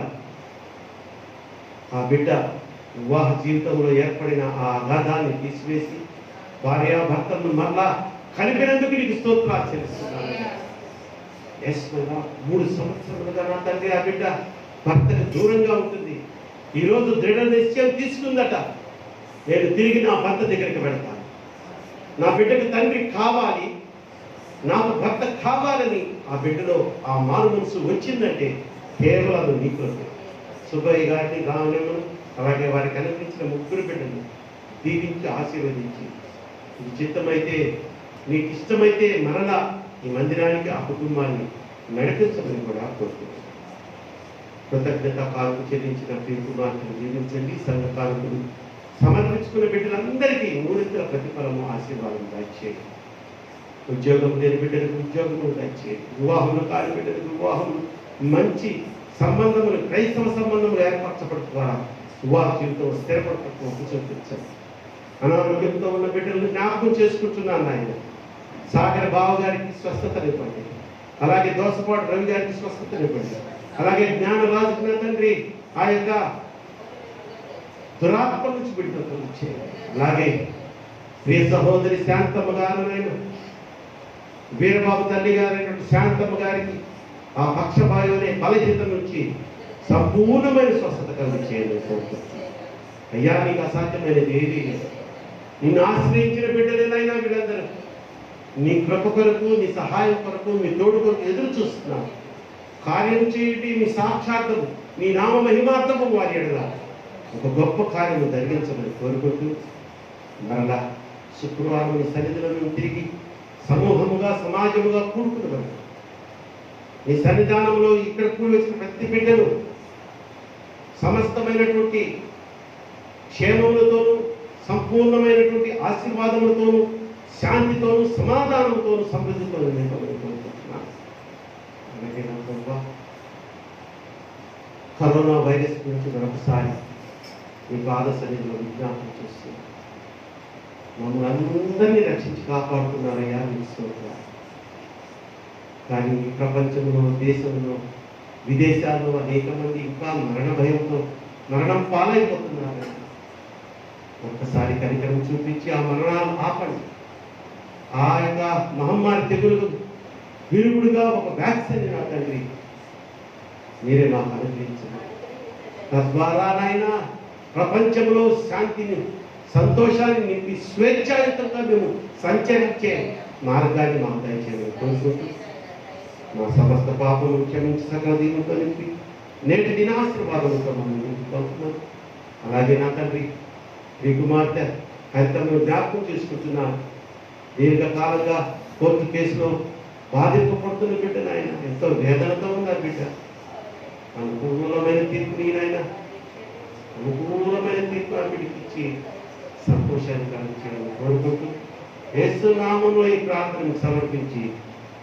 ఆ బిడ్డ వివాహ జీవితంలో ఏర్పడిన ఆ అగాధాన్ని తీసివేసి భార్యాభర్తలను మరలా కలిపినందుకు నీకు స్తోత్రాలు చెల్లిస్తున్నాను. 3 సంవత్సరాలుగా నా తండ్రి ఆ బిడ్డ భర్తకు దూరంగా ఉంటుంది. ఈరోజు దృఢ నిశ్చయం తీసుకుందట, నేను తిరిగి నా భర్త దగ్గరికి వెళ్తాను, నా బిడ్డకు తండ్రి కావాలి, నాకు భర్త కావాలని ఆ బిడ్డలో ఆ మారు మనసు వచ్చిందంటే కేవలం నీకు. సుబ్బయ్య గారిని, రామను, అలాగే వారికి కనిపించిన 3 బిడ్డలు దీవించి ఆశీర్వదించి, ఇది చిత్తమైతే నీకు ఇష్టమైతే మరలా ఈ మందిరానికి ఆ కుటుంబాన్ని నడిపించమని కూడా కోరుతున్నాను. కృతజ్ఞత కాలకు చెల్లించిన ప్రియ కుమార్తెను దీవించండి. సంఘ కాలకులు సమర్పించుకున్న బిడ్డలందరికీ 3 ప్రతిఫలము ఆశీర్వాదం దయచేయండి. ఉద్యోగం లేని బిడ్డలకు ఉద్యోగము దయచేయండి. వివాహంలో కాని బిడ్డలకు వివాహం, మంచి సంబంధములు, క్రైస్తవ సంబంధములు ఏర్పరచబడుతున్నా వివాహ జీవితం స్థిరపడటం చూపించండి. అనారోగ్యంతో ఉన్న బిడ్డలను జ్ఞాపకం చేసుకుంటున్నాను ఆయన. సాగర బావ గారికి స్వస్థతనివ్వండి. అలాగే దోసపాటు రవి గారికి స్వస్థతనివ్వండి. అలాగే జ్ఞానరాజు నా తండ్రి ఆ యొక్క దురాత్మ నుంచి బిడ్డలు చేయండి. అలాగే ప్రియ సహోదరి శాంతమ్మ గారు, వీరబాబు తల్లి గారైనటువంటి శాంతమ్మ గారికి ఆ పక్షపాయం అనే బలహీనత నుంచి సంపూర్ణమైన స్వస్థత కలిగించేయండి. అయ్యా, నీకు అసాధ్యమైనది ఏది లేదు. నిన్ను ఆశ్రయించిన బిడ్డలేనైనా వీళ్ళందరూ నీ కృప కొరకు, నీ సహాయం కొరకు, మీ తోడు కొరకు ఎదురు చూస్తున్నాను. కార్యం చేయండి. మీ సాక్షాత్తము, మీ నామ మహిమార్థము వారి ఎడల ఒక గొప్ప కార్యము జరిగించమని కోరుకుంటూ మరలా శుక్రవారం నీ సన్నిధిలో తిరిగి సమూహముగా, సమాజముగా కూడుకున్నాం. నీ సన్నిధానంలో ఇక్కడ కూడి వచ్చిన ప్రతి బిడ్డను సమస్తమైనటువంటి క్షేమములతోనూ, సంపూర్ణమైనటువంటి ఆశీర్వాదములతోనూ, శాంతితోనూ, సమాధానంతోనూ, సమృద్ధితోనూ నేను కోరుకుంటున్నాను. అలాగే నా ప్రభు, కరోనా వైరస్ గురించి మరొకసారి మీ పాద సన్నిధిలో విజ్ఞాపన చేస్తున్నాను. మమ్మల్ని అందరినీ రక్షించి కాపాడుతున్నారయ్యా, మీ స్తోత్రాలు. కానీ ఈ ప్రపంచంలో, దేశంలో, విదేశాల్లో అనేక మంది ఇంకా మరణ భయంతో మరణం పాలైపోతున్నారు. ఒక్కసారి కనికరం చూపించి ఆ మరణాలు ఆపండి. ఆ యొక్క మహమ్మారి తెగులు విరుగుడుగా ఒక వ్యాక్సిన్ నా తండ్రి మీరే మాకు అనుగ్రహించండి. తద్వారానైనా ప్రపంచంలో శాంతిని, సంతోషాన్ని నింపి స్వేచ్ఛాయుతంగా మేము సంచరించే మార్గాన్ని మాకు దయచేయమని కోరుకుంటూ మా సమస్త పాపము క్షమించి సకల దీవులతో నింపి నేటి దినాశీర్వాదములతో మమ్మల్ని పంపుతున్నాను. అలాగే నా తండ్రి మీ కుమార్తె హరితను జ్ఞాపకం చేసుకుంటున్నాను. దీర్ఘకాలంగా కోర్టు కేసులో బాధింపబడుతున్న బిడ్డ నాయన, ఎంతో వేదనతో ఉంది ఆ బిడ్డ. అనుకూలమైన తీర్పు నేనైన అనుకూలమైన తీర్పు ఆ బిడ్డకి ఇచ్చి సంతోషాన్ని కలిగించాలని కోరుకుంటూ యేసు నామములో ఈ ప్రార్థనను సమర్పించి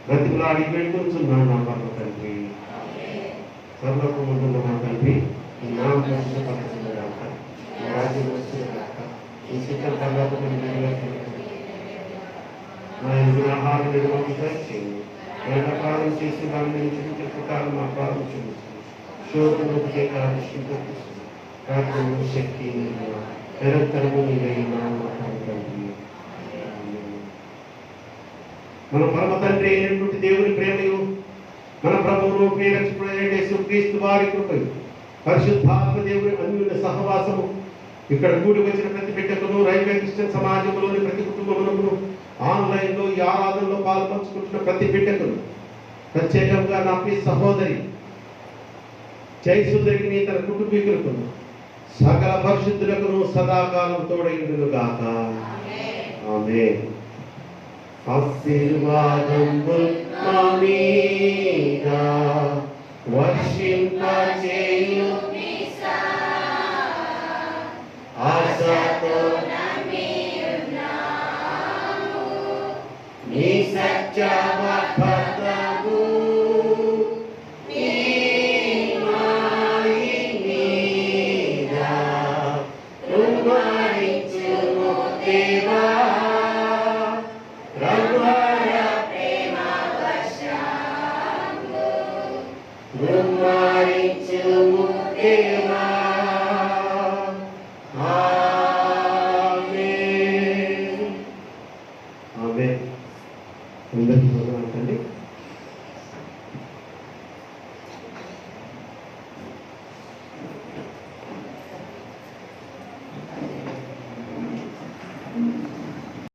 బ్రతికులాడి వేడుకుంటున్నాను నా పరమ తండ్రి. సర్వకుముందు మా తండ్రి, ఈ నామం పరిశుద్ధపరచబడుగాక, ఈ రాజ్యం వచ్చుగాక, ఈ చిత్తం పర్వతం నా ఎదురు ఆహారం నిర్వహించేయండి. ఎంతకాలం చేసి దాన్ని నుంచి ప్రకారం మా ప్రారం చూపిస్తుంది. శోధనకి కార్యక్రమం ప్రార్థన శక్తి నిరంతరము మన పరమ తండ్రి అయినటువంటి దేవుని ప్రేమయు, మన ప్రభువును ప్రియరక్షకుడైన యేసుక్రీస్తు వారి కృపయు, పరిశుద్ధాత్మ దేవుని అన్యుల సహవాసము ఇక్కడ కూడి వచ్చిన ప్రతి బిడ్డకును, రైల్వే క్రిస్టియన్ సమాజంలోని ప్రతి కుటుంబములను, ఆన్లైన్లో ఈ ఆరాధనలో పాల్పంచుకుంటున్న ప్రతి బిడ్డకును, ప్రత్యేకంగా నా ప్రియ సహోదరి జయసుందరికి తన కుటుంబీకులకు, సకల పరిశుద్ధులకు సదాకాలం తోడైండును గాక. ఆమేన్. ఆశీర్వాదం మా మీద వర్షింపచేయు ఆశతో నీ సత్యవక్తము నీ మాయి మీద కుమారించుము దేవా, రఘువర ప్రేమ వర్షము కుమారించుము దేవా.